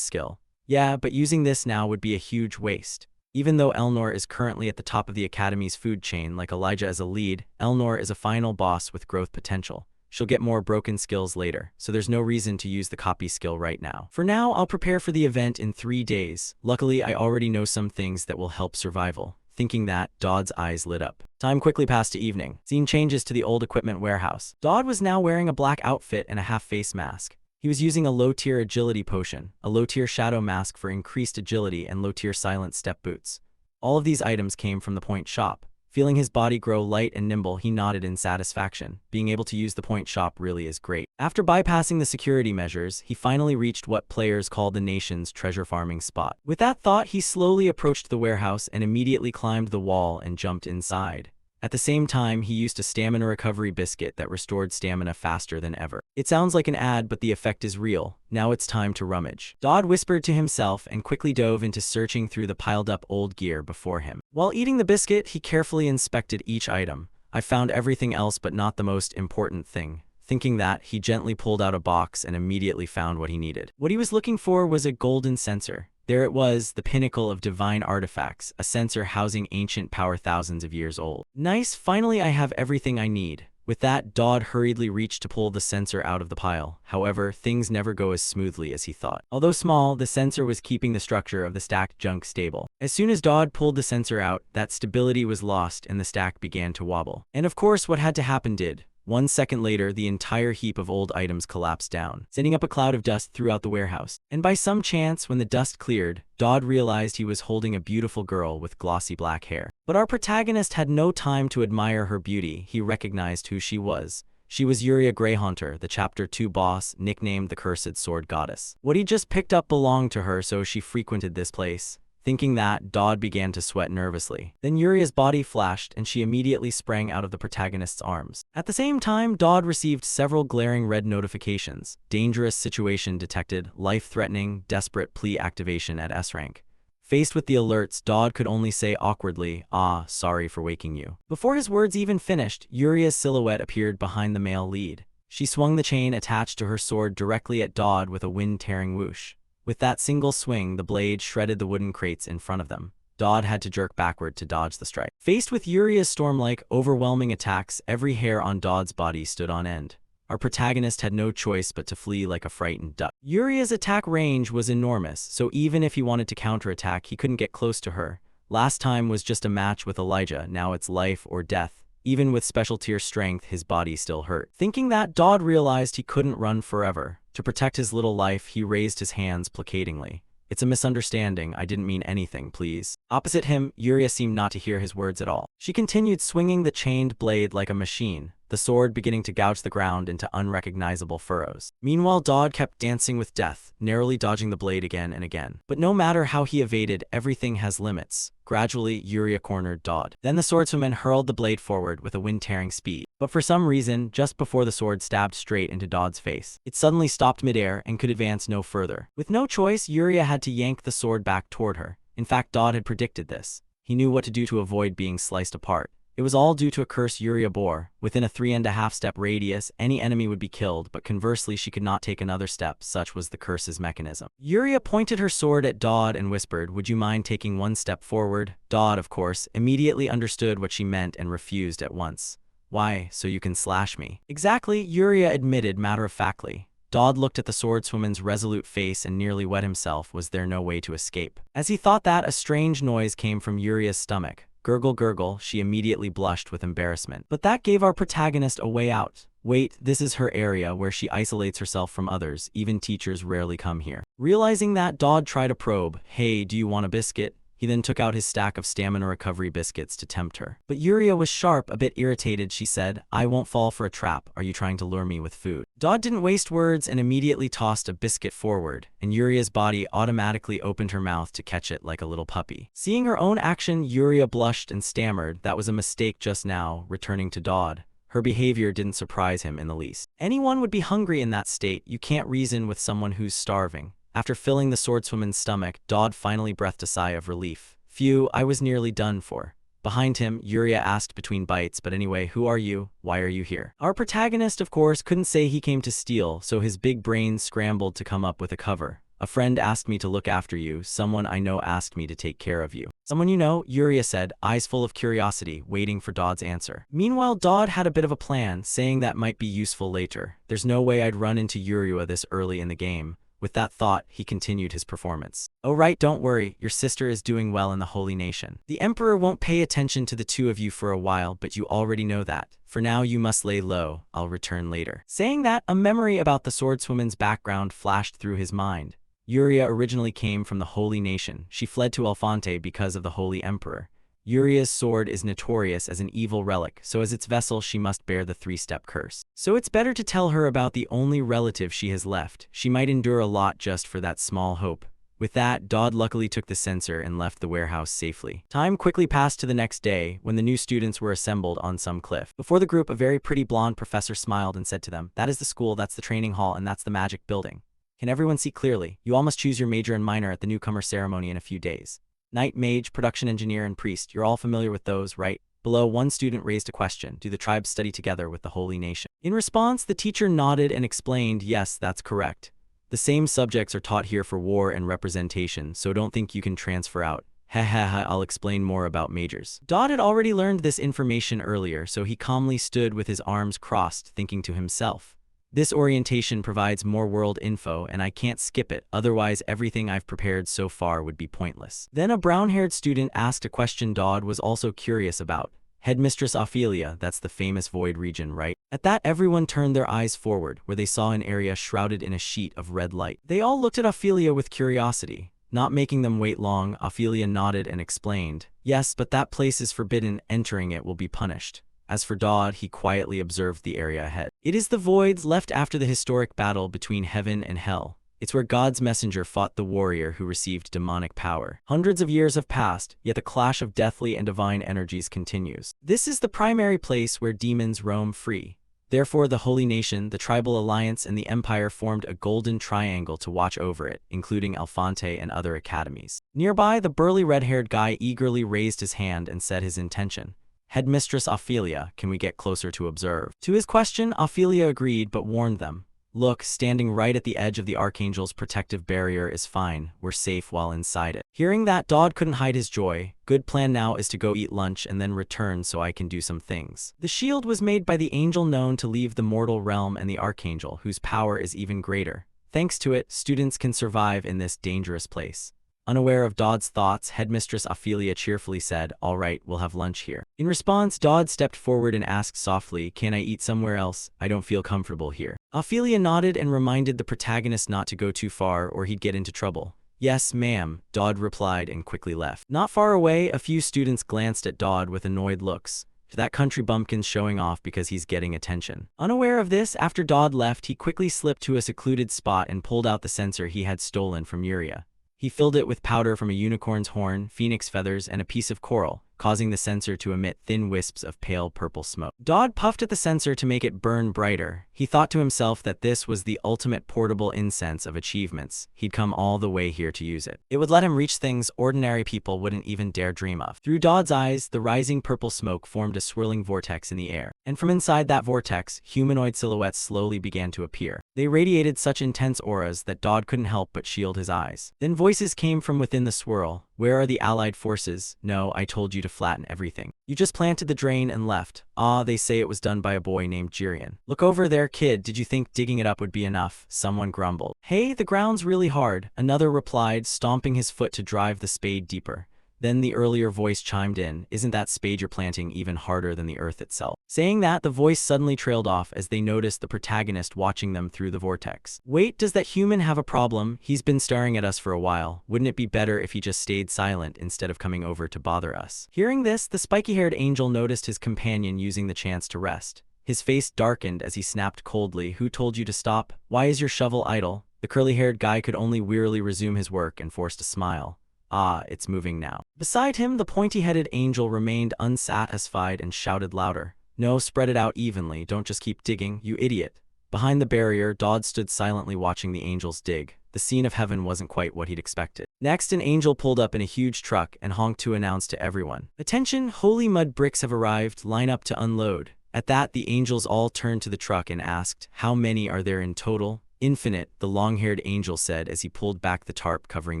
skill. Yeah, but using this now would be a huge waste. Even though Elnor is currently at the top of the Academy's food chain, like Elijah as a lead, Elnor is a final boss with growth potential. She'll get more broken skills later, so there's no reason to use the copy skill right now. For now, I'll prepare for the event in 3 days. Luckily, I already know some things that will help survival. Thinking that, Dodd's eyes lit up. Time quickly passed to evening. Scene changes to the old equipment warehouse. Dodd was now wearing a black outfit and a half-face mask. He was using a low-tier agility potion, a low-tier shadow mask for increased agility, and low-tier silent step boots. All of these items came from the point shop. Feeling his body grow light and nimble, he nodded in satisfaction. Being able to use the point shop really is great. After bypassing the security measures, he finally reached what players call the nation's treasure farming spot. With that thought, he slowly approached the warehouse and immediately climbed the wall and jumped inside. At the same time, he used a stamina recovery biscuit that restored stamina faster than ever. It sounds like an ad, but the effect is real. Now it's time to rummage. Dodd whispered to himself and quickly dove into searching through the piled-up old gear before him. While eating the biscuit, he carefully inspected each item. I found everything else but not the most important thing. Thinking that, he gently pulled out a box and immediately found what he needed. What he was looking for was a golden censer. There it was, the pinnacle of divine artifacts, a censer housing ancient power thousands of years old. Nice, finally I have everything I need. With that, Dodd hurriedly reached to pull the censer out of the pile. However, things never go as smoothly as he thought. Although small, the censer was keeping the structure of the stacked junk stable. As soon as Dodd pulled the censer out, that stability was lost and the stack began to wobble. And of course, what had to happen did. 1 second later, the entire heap of old items collapsed down, sending up a cloud of dust throughout the warehouse. And by some chance, when the dust cleared, Dodd realized he was holding a beautiful girl with glossy black hair. But our protagonist had no time to admire her beauty. He recognized who she was. She was Yuria Greyhaunter, the Chapter 2 boss, nicknamed the Cursed Sword Goddess. What he just picked up belonged to her, so she frequented this place. Thinking that, Dodd began to sweat nervously. Then Yuria's body flashed, and she immediately sprang out of the protagonist's arms. At the same time, Dodd received several glaring red notifications. Dangerous situation detected, life-threatening, desperate plea activation at S rank. Faced with the alerts, Dodd could only say awkwardly, "Ah, sorry for waking you." Before his words even finished, Yuria's silhouette appeared behind the male lead. She swung the chain attached to her sword directly at Dodd with a wind-tearing whoosh. With that single swing, the blade shredded the wooden crates in front of them. Dodd had to jerk backward to dodge the strike. Faced with Yuria's storm-like, overwhelming attacks, every hair on Dodd's body stood on end. Our protagonist had no choice but to flee like a frightened duck. Yuria's attack range was enormous, so even if he wanted to counterattack, he couldn't get close to her. Last time was just a match with Elijah, now it's life or death. Even with special tier strength, his body still hurt. Thinking that, Dodd realized he couldn't run forever. To protect his little life, he raised his hands placatingly. "It's a misunderstanding, I didn't mean anything, please." Opposite him, Yuria seemed not to hear his words at all. She continued swinging the chained blade like a machine, the sword beginning to gouge the ground into unrecognizable furrows. Meanwhile, Dodd kept dancing with death, narrowly dodging the blade again and again. But no matter how he evaded, everything has limits. Gradually, Yuria cornered Dodd. Then the swordswoman hurled the blade forward with a wind-tearing speed. But for some reason, just before the sword stabbed straight into Dodd's face, it suddenly stopped midair and could advance no further. With no choice, Yuria had to yank the sword back toward her. In fact, Dodd had predicted this. He knew what to do to avoid being sliced apart. It was all due to a curse Yuria bore. Within a 3.5-step radius, any enemy would be killed, but conversely she could not take another step, such was the curse's mechanism. Yuria pointed her sword at Dodd and whispered, "Would you mind taking one step forward?" Dodd, of course, immediately understood what she meant and refused at once. "Why, so you can slash me?" "Exactly," Yuria admitted matter-of-factly. Dodd looked at the swordswoman's resolute face and nearly wet himself. Was there no way to escape? As he thought that, a strange noise came from Yuria's stomach. Gurgle, gurgle, she immediately blushed with embarrassment. But that gave our protagonist a way out. Wait, this is her area where she isolates herself from others. Even teachers rarely come here. Realizing that, Dodd tried a probe. "Hey, do you want a biscuit?" He then took out his stack of stamina recovery biscuits to tempt her. But Yuria was sharp, a bit irritated. She said, "I won't fall for a trap. Are you trying to lure me with food?" Dodd didn't waste words and immediately tossed a biscuit forward, and Yuria's body automatically opened her mouth to catch it like a little puppy. Seeing her own action, Yuria blushed and stammered, "That was a mistake just now," returning to Dodd. Her behavior didn't surprise him in the least. Anyone would be hungry in that state. You can't reason with someone who's starving. After filling the swordswoman's stomach, Dodd finally breathed a sigh of relief. "Phew, I was nearly done for." Behind him, Yuria asked between bites, "But anyway, who are you? Why are you here?" Our protagonist, of course, couldn't say he came to steal, so his big brain scrambled to come up with a cover. "A friend asked me to look after you. Someone I know asked me to take care of you." "Someone you know?" Yuria said, eyes full of curiosity, waiting for Dodd's answer. Meanwhile, Dodd had a bit of a plan, saying that might be useful later. "There's no way I'd run into Yuria this early in the game." With that thought, he continued his performance. "Oh right, don't worry, your sister is doing well in the Holy Nation. The Emperor won't pay attention to the two of you for a while, but you already know that. For now you must lay low, I'll return later." Saying that, a memory about the swordswoman's background flashed through his mind. Yuria originally came from the Holy Nation. She fled to Elefante because of the Holy Emperor. Yuria's sword is notorious as an evil relic, so as its vessel she must bear the 3-step curse. So it's better to tell her about the only relative she has left. She might endure a lot just for that small hope. With that, Dodd luckily took the sensor and left the warehouse safely. Time quickly passed to the next day, when the new students were assembled on some cliff. Before the group, a very pretty blonde professor smiled and said to them, "That is the school, that's the training hall, and that's the magic building. Can everyone see clearly? You all must choose your major and minor at the newcomer ceremony in a few days. Knight, mage, production engineer, and priest. You're all familiar with those, right?" Below, one student raised a question. "Do the tribes study together with the Holy Nation?" In response, the teacher nodded and explained, "Yes, that's correct. The same subjects are taught here for war and representation, so don't think you can transfer out. I'll explain more about majors." Dodd had already learned this information earlier, so he calmly stood with his arms crossed, thinking to himself, "This orientation provides more world info, and I can't skip it, otherwise everything I've prepared so far would be pointless." Then a brown-haired student asked a question Dodd was also curious about. "Headmistress Ophelia, that's the famous void region, right?" At that, everyone turned their eyes forward, where they saw an area shrouded in a sheet of red light. They all looked at Ophelia with curiosity. Not making them wait long, Ophelia nodded and explained, "Yes, but that place is forbidden. Entering it will be punished." As for Dodd, he quietly observed the area ahead. It is the voids left after the historic battle between heaven and hell. It's where God's messenger fought the warrior who received demonic power. Hundreds of years have passed, yet the clash of deathly and divine energies continues. This is the primary place where demons roam free. Therefore, the Holy Nation, the Tribal Alliance, and the Empire formed a golden triangle to watch over it, including Alphonte and other academies. Nearby, the burly red-haired guy eagerly raised his hand and said his intention. Headmistress Ophelia, can we get closer to observe? To his question, Ophelia agreed but warned them. Look, standing right at the edge of the Archangel's protective barrier is fine. We're safe while inside it. Hearing that, Dodd couldn't hide his joy. Good plan now is to go eat lunch and then return so I can do some things. The shield was made by the angel known to leave the mortal realm and the Archangel, whose power is even greater. Thanks to it, students can survive in this dangerous place. Unaware of Dodd's thoughts, Headmistress Ophelia cheerfully said, "All right, we'll have lunch here." In response, Dodd stepped forward and asked softly, "Can I eat somewhere else? I don't feel comfortable here." Ophelia nodded and reminded the protagonist not to go too far or he'd get into trouble. "Yes, ma'am," Dodd replied and quickly left. Not far away, a few students glanced at Dodd with annoyed looks. That country bumpkin's showing off because he's getting attention. Unaware of this, after Dodd left, he quickly slipped to a secluded spot and pulled out the censer he had stolen from Yuria. He filled it with powder from a unicorn's horn, phoenix feathers, and a piece of coral, causing the censer to emit thin wisps of pale purple smoke. Dodd puffed at the censer to make it burn brighter. He thought to himself that this was the ultimate portable incense of achievements. He'd come all the way here to use it. It would let him reach things ordinary people wouldn't even dare dream of. Through Dodd's eyes, the rising purple smoke formed a swirling vortex in the air. And from inside that vortex, humanoid silhouettes slowly began to appear. They radiated such intense auras that Dodd couldn't help but shield his eyes. Then voices came from within the swirl. "Where are the allied forces? No, I told you to flatten everything. You just planted the drain and left. Ah, they say it was done by a boy named Jirian. Look over there, kid. Did you think digging it up would be enough?" Someone grumbled. "Hey, the ground's really hard," another replied, stomping his foot to drive the spade deeper. Then the earlier voice chimed in, "Isn't that spade you're planting even harder than the earth itself?" Saying that, the voice suddenly trailed off as they noticed the protagonist watching them through the vortex. "Wait, does that human have a problem? He's been staring at us for a while. Wouldn't it be better if he just stayed silent instead of coming over to bother us?" Hearing this, the spiky-haired angel noticed his companion using the chance to rest. His face darkened as he snapped coldly, "Who told you to stop? Why is your shovel idle?" The curly-haired guy could only wearily resume his work and forced a smile. "Ah, it's moving now." Beside him, the pointy-headed angel remained unsatisfied and shouted louder. "No, spread it out evenly, don't just keep digging, you idiot." Behind the barrier, Dodd stood silently watching the angels dig. The scene of heaven wasn't quite what he'd expected. Next, an angel pulled up in a huge truck and honked to announce to everyone, "Attention, holy mud bricks have arrived, line up to unload." At that, the angels all turned to the truck and asked, "How many are there in total?" "Infinite," the long-haired angel said as he pulled back the tarp covering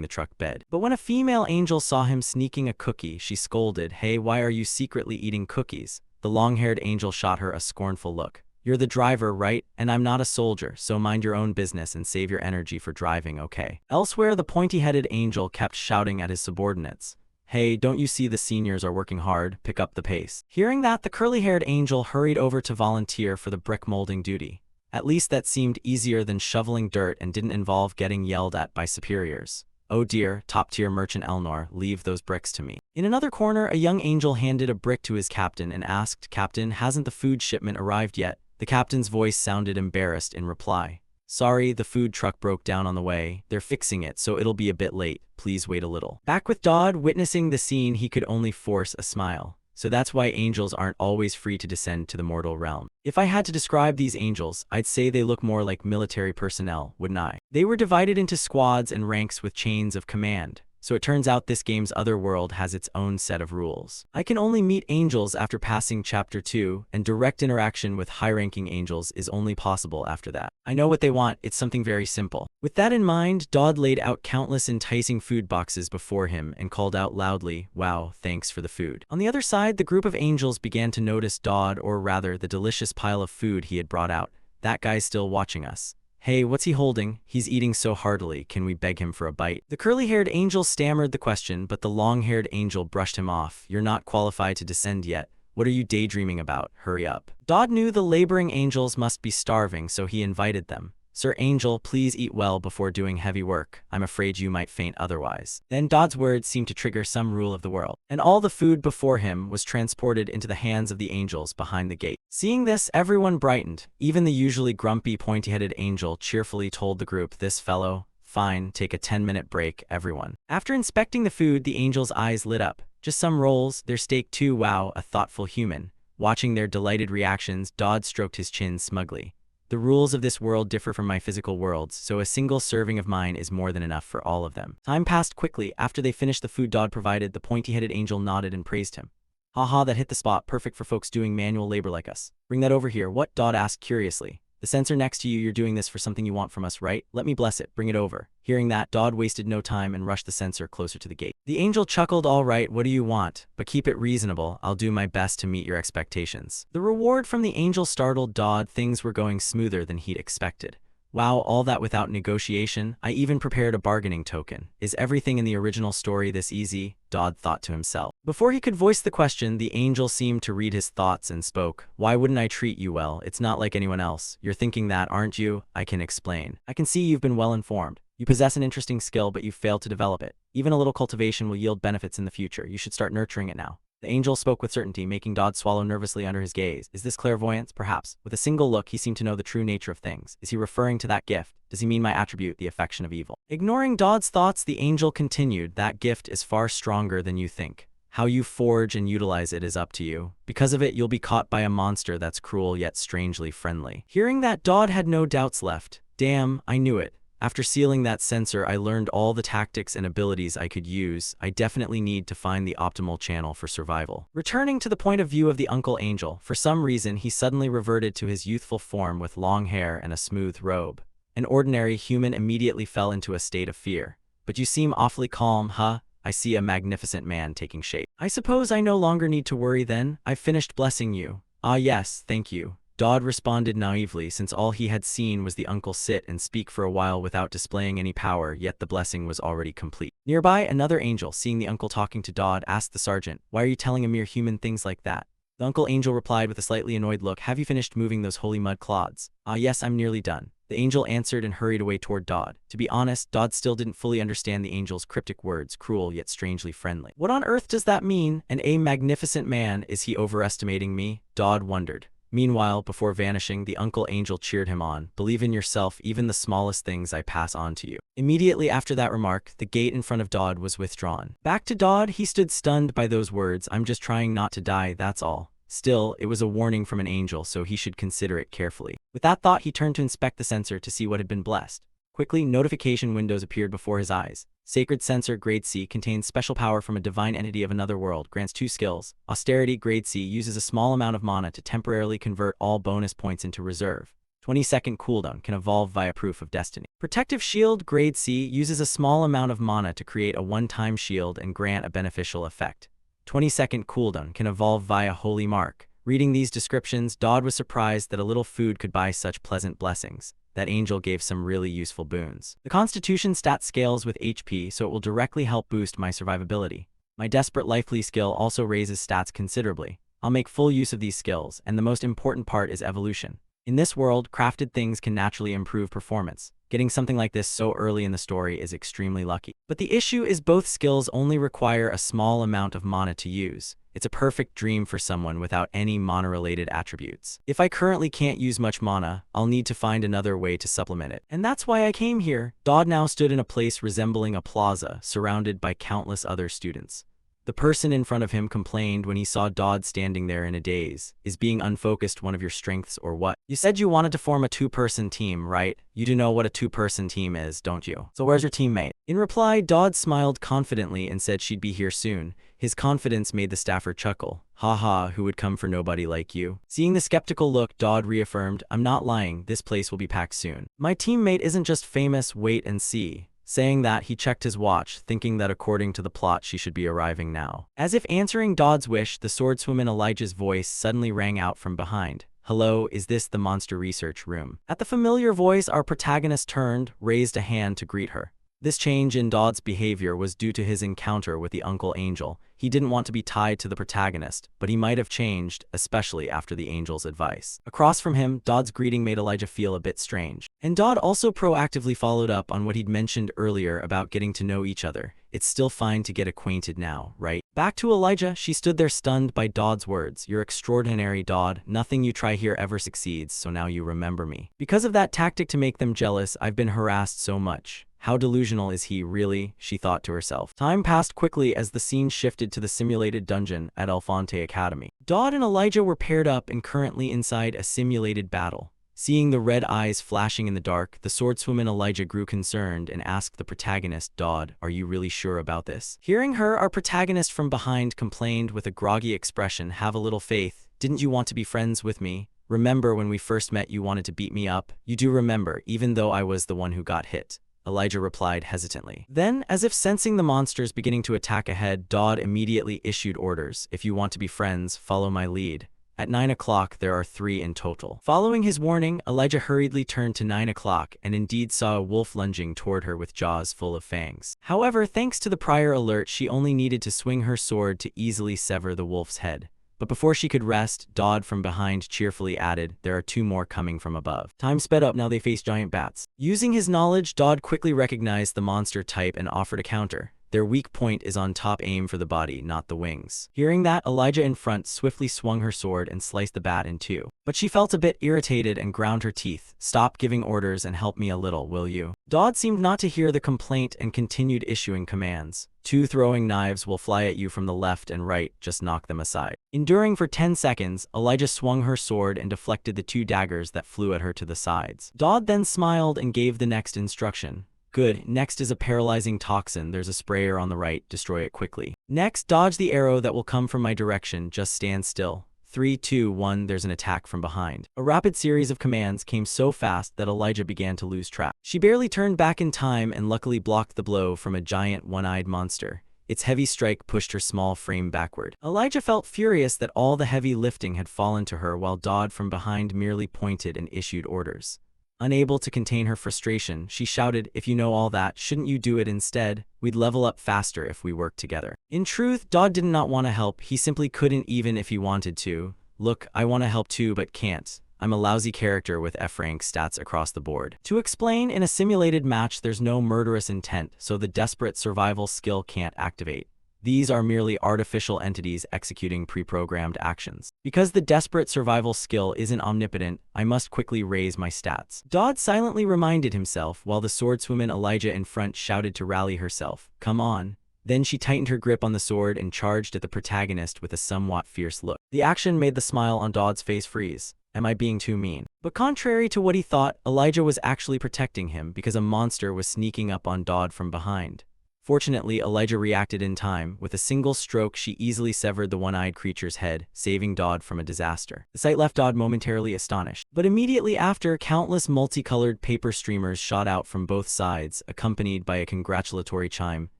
the truck bed. But when a female angel saw him sneaking a cookie, she scolded, "Hey, why are you secretly eating cookies?" The long-haired angel shot her a scornful look. "You're the driver, right? And I'm not a soldier, so mind your own business and save your energy for driving, okay?" Elsewhere, the pointy-headed angel kept shouting at his subordinates, "Hey, don't you see the seniors are working hard? Pick up the pace." Hearing that, the curly-haired angel hurried over to volunteer for the brick molding duty. At least that seemed easier than shoveling dirt and didn't involve getting yelled at by superiors. "Oh dear, top-tier merchant Elnor, leave those bricks to me." In another corner, a young angel handed a brick to his captain and asked, "Captain, hasn't the food shipment arrived yet?" The captain's voice sounded embarrassed in reply. "Sorry, the food truck broke down on the way. They're fixing it, so it'll be a bit late. Please wait a little." Back with Dodd, witnessing the scene, he could only force a smile. So that's why angels aren't always free to descend to the mortal realm. If I had to describe these angels, I'd say they look more like military personnel, wouldn't I? They were divided into squads and ranks with chains of command. So it turns out this game's other world has its own set of rules. I can only meet angels after passing Chapter 2, and direct interaction with high-ranking angels is only possible after that. I know what they want, it's something very simple. With that in mind, Dodd laid out countless enticing food boxes before him and called out loudly, "Wow, thanks for the food." On the other side, the group of angels began to notice Dodd, or rather the delicious pile of food he had brought out. "That guy's still watching us. Hey, what's he holding? He's eating so heartily, can we beg him for a bite?" The curly-haired angel stammered the question, but the long-haired angel brushed him off. "You're not qualified to descend yet. What are you daydreaming about? Hurry up." Dodd knew the laboring angels must be starving, so he invited them. "Sir Angel, please eat well before doing heavy work. I'm afraid you might faint otherwise." Then Dodd's words seemed to trigger some rule of the world, and all the food before him was transported into the hands of the angels behind the gate. Seeing this, everyone brightened. Even the usually grumpy, pointy-headed angel cheerfully told the group, "This fellow, fine, take a 10-minute break, everyone." After inspecting the food, the angels' eyes lit up. "Just some rolls, their steak too, wow, a thoughtful human." Watching their delighted reactions, Dodd stroked his chin smugly. "The rules of this world differ from my physical worlds, so a single serving of mine is more than enough for all of them." Time passed quickly. After they finished the food Dodd provided, the pointy-headed angel nodded and praised him. "Haha, that hit the spot, perfect for folks doing manual labor like us." "Bring that over here." "What?" Dodd asked curiously. "The sensor next to you, you're doing this for something you want from us, right? Let me bless it, bring it over." Hearing that, Dodd wasted no time and rushed the sensor closer to the gate. The angel chuckled, "All right, what do you want? But keep it reasonable, I'll do my best to meet your expectations." The reward from the angel startled Dodd. Things were going smoother than he'd expected. "Wow, all that without negotiation? I even prepared a bargaining token. Is everything in the original story this easy?" Dodd thought to himself. Before he could voice the question, the angel seemed to read his thoughts and spoke. "Why wouldn't I treat you well? It's not like anyone else. You're thinking that, aren't you? I can explain. I can see you've been well informed. You possess an interesting skill, but you've failed to develop it. Even a little cultivation will yield benefits in the future. You should start nurturing it now." The angel spoke with certainty, making Dodd swallow nervously under his gaze. Is this clairvoyance? Perhaps. With a single look, he seemed to know the true nature of things. Is he referring to that gift? Does he mean my attribute, the affection of evil? Ignoring Dodd's thoughts, the angel continued, "That gift is far stronger than you think. How you forge and utilize it is up to you. Because of it, you'll be caught by a monster that's cruel yet strangely friendly." Hearing that, Dodd had no doubts left. "Damn, I knew it. After sealing that sensor, I learned all the tactics and abilities I could use. I definitely need to find the optimal channel for survival." Returning to the point of view of the Uncle Angel, for some reason he suddenly reverted to his youthful form with long hair and a smooth robe. An ordinary human immediately fell into a state of fear. "But you seem awfully calm, huh? I see a magnificent man taking shape. I suppose I no longer need to worry then? I've finished blessing you." "Ah yes, thank you." Dodd responded naively, since all he had seen was the uncle sit and speak for a while without displaying any power, yet the blessing was already complete. Nearby, another angel, seeing the uncle talking to Dodd, asked the sergeant, "Why are you telling a mere human things like that?" The Uncle Angel replied with a slightly annoyed look, "Have you finished moving those holy mud clods?" "Ah yes, I'm nearly done." The angel answered and hurried away toward Dodd. To be honest, Dodd still didn't fully understand the angel's cryptic words, cruel yet strangely friendly. What on earth does that mean? And a magnificent man, is he overestimating me? Dodd wondered. Meanwhile, before vanishing, the Uncle Angel cheered him on. "Believe in yourself, even the smallest things I pass on to you." Immediately after that remark, the gate in front of Dodd was withdrawn. Back to Dodd, he stood stunned by those words. "I'm just trying not to die, that's all." Still, it was a warning from an angel, so he should consider it carefully. With that thought, he turned to inspect the sensor to see what had been blessed. Quickly, notification windows appeared before his eyes. Sacred Sensor Grade C contains special power from a divine entity of another world, grants 2 skills. Austerity Grade C uses a small amount of mana to temporarily convert all bonus points into reserve. 20-second cooldown, can evolve via Proof of Destiny. Protective Shield Grade C uses a small amount of mana to create a one-time shield and grant a beneficial effect. 20-second cooldown, can evolve via Holy Mark. Reading these descriptions, Dodd was surprised that a little food could buy such pleasant blessings. That angel gave some really useful boons. The Constitution stat scales with HP, so it will directly help boost my survivability. My Desperate Lively skill also raises stats considerably. I'll make full use of these skills, and the most important part is evolution. In this world, crafted things can naturally improve performance. Getting something like this so early in the story is extremely lucky. But the issue is both skills only require a small amount of mana to use. It's a perfect dream for someone without any mana-related attributes. If I currently can't use much mana, I'll need to find another way to supplement it. And that's why I came here. Dodd now stood in a place resembling a plaza, surrounded by countless other students. The person in front of him complained when he saw Dodd standing there in a daze. "Is being unfocused one of your strengths or what? You said you wanted to form a 2-person team, right? You do know what a 2-person team is, don't you? So where's your teammate?" In reply, Dodd smiled confidently and said she'd be here soon. His confidence made the staffer chuckle. "Haha, who would come for nobody like you?" Seeing the skeptical look, Dodd reaffirmed, "I'm not lying, this place will be packed soon. My teammate isn't just famous, wait and see." Saying that, he checked his watch, thinking that according to the plot she should be arriving now. As if answering Dodd's wish, the swordswoman Elijah's voice suddenly rang out from behind. "Hello, is this the monster research room?" At the familiar voice, our protagonist turned, raised a hand to greet her. This change in Dodd's behavior was due to his encounter with the Uncle Angel. He didn't want to be tied to the protagonist, but he might have changed, especially after the Angel's advice. Across from him, Dodd's greeting made Elijah feel a bit strange. And Dodd also proactively followed up on what he'd mentioned earlier about getting to know each other. It's still fine to get acquainted now, right? Back to Elijah, she stood there stunned by Dodd's words. You're extraordinary, Dodd. Nothing you try here ever succeeds, so now you remember me. Because of that tactic to make them jealous, I've been harassed so much. How delusional is he, really? She thought to herself. Time passed quickly as the scene shifted to the simulated dungeon at Alfonte Academy. Dodd and Elijah were paired up and currently inside a simulated battle. Seeing the red eyes flashing in the dark, the swordswoman Elijah grew concerned and asked the protagonist, Dodd, are you really sure about this? Hearing her, our protagonist from behind complained with a groggy expression, have a little faith. Didn't you want to be friends with me? Remember when we first met you wanted to beat me up? You do remember, even though I was the one who got hit. Elijah replied hesitantly. Then, as if sensing the monsters beginning to attack ahead, Dodd immediately issued orders. If you want to be friends, follow my lead. At 9 o'clock, there are 3 in total. Following his warning, Elijah hurriedly turned to 9 o'clock and indeed saw a wolf lunging toward her with jaws full of fangs. However, thanks to the prior alert, she only needed to swing her sword to easily sever the wolf's head. But before she could rest, Dodd from behind cheerfully added, there are 2 more coming from above. Time sped up, now they face giant bats. Using his knowledge, Dodd quickly recognized the monster type and offered a counter. Their weak point is on top, aim for the body, not the wings. Hearing that, Elijah in front swiftly swung her sword and sliced the bat in 2. But she felt a bit irritated and ground her teeth. Stop giving orders and help me a little, will you? Dodd seemed not to hear the complaint and continued issuing commands. 2 throwing knives will fly at you from the left and right, just knock them aside. Enduring for 10 seconds, Elijah swung her sword and deflected the 2 daggers that flew at her to the sides. Dodd then smiled and gave the next instruction. Good, next is a paralyzing toxin, there's a sprayer on the right, destroy it quickly. Next, dodge the arrow that will come from my direction, just stand still. 3, 2, 1, there's an attack from behind. A rapid series of commands came so fast that Elijah began to lose track. She barely turned back in time and luckily blocked the blow from a giant one-eyed monster. Its heavy strike pushed her small frame backward. Elijah felt furious that all the heavy lifting had fallen to her while Dodd from behind merely pointed and issued orders. Unable to contain her frustration, she shouted, if you know all that, shouldn't you do it instead? We'd level up faster if we worked together. In truth, Dodd did not want to help, he simply couldn't even if he wanted to. Look, I want to help too but can't. I'm a lousy character with F-rank stats across the board. To explain, in a simulated match there's no murderous intent, so the desperate survival skill can't activate. These are merely artificial entities executing pre-programmed actions. Because the desperate survival skill isn't omnipotent, I must quickly raise my stats. Dodd silently reminded himself while the swordswoman Elijah in front shouted to rally herself. Come on. Then she tightened her grip on the sword and charged at the protagonist with a somewhat fierce look. The action made the smile on Dodd's face freeze. Am I being too mean? But contrary to what he thought, Elijah was actually protecting him because a monster was sneaking up on Dodd from behind. Fortunately, Elijah reacted in time. With a single stroke, she easily severed the one-eyed creature's head, saving Dodd from a disaster. The sight left Dodd momentarily astonished. But immediately after, countless multicolored paper streamers shot out from both sides, accompanied by a congratulatory chime.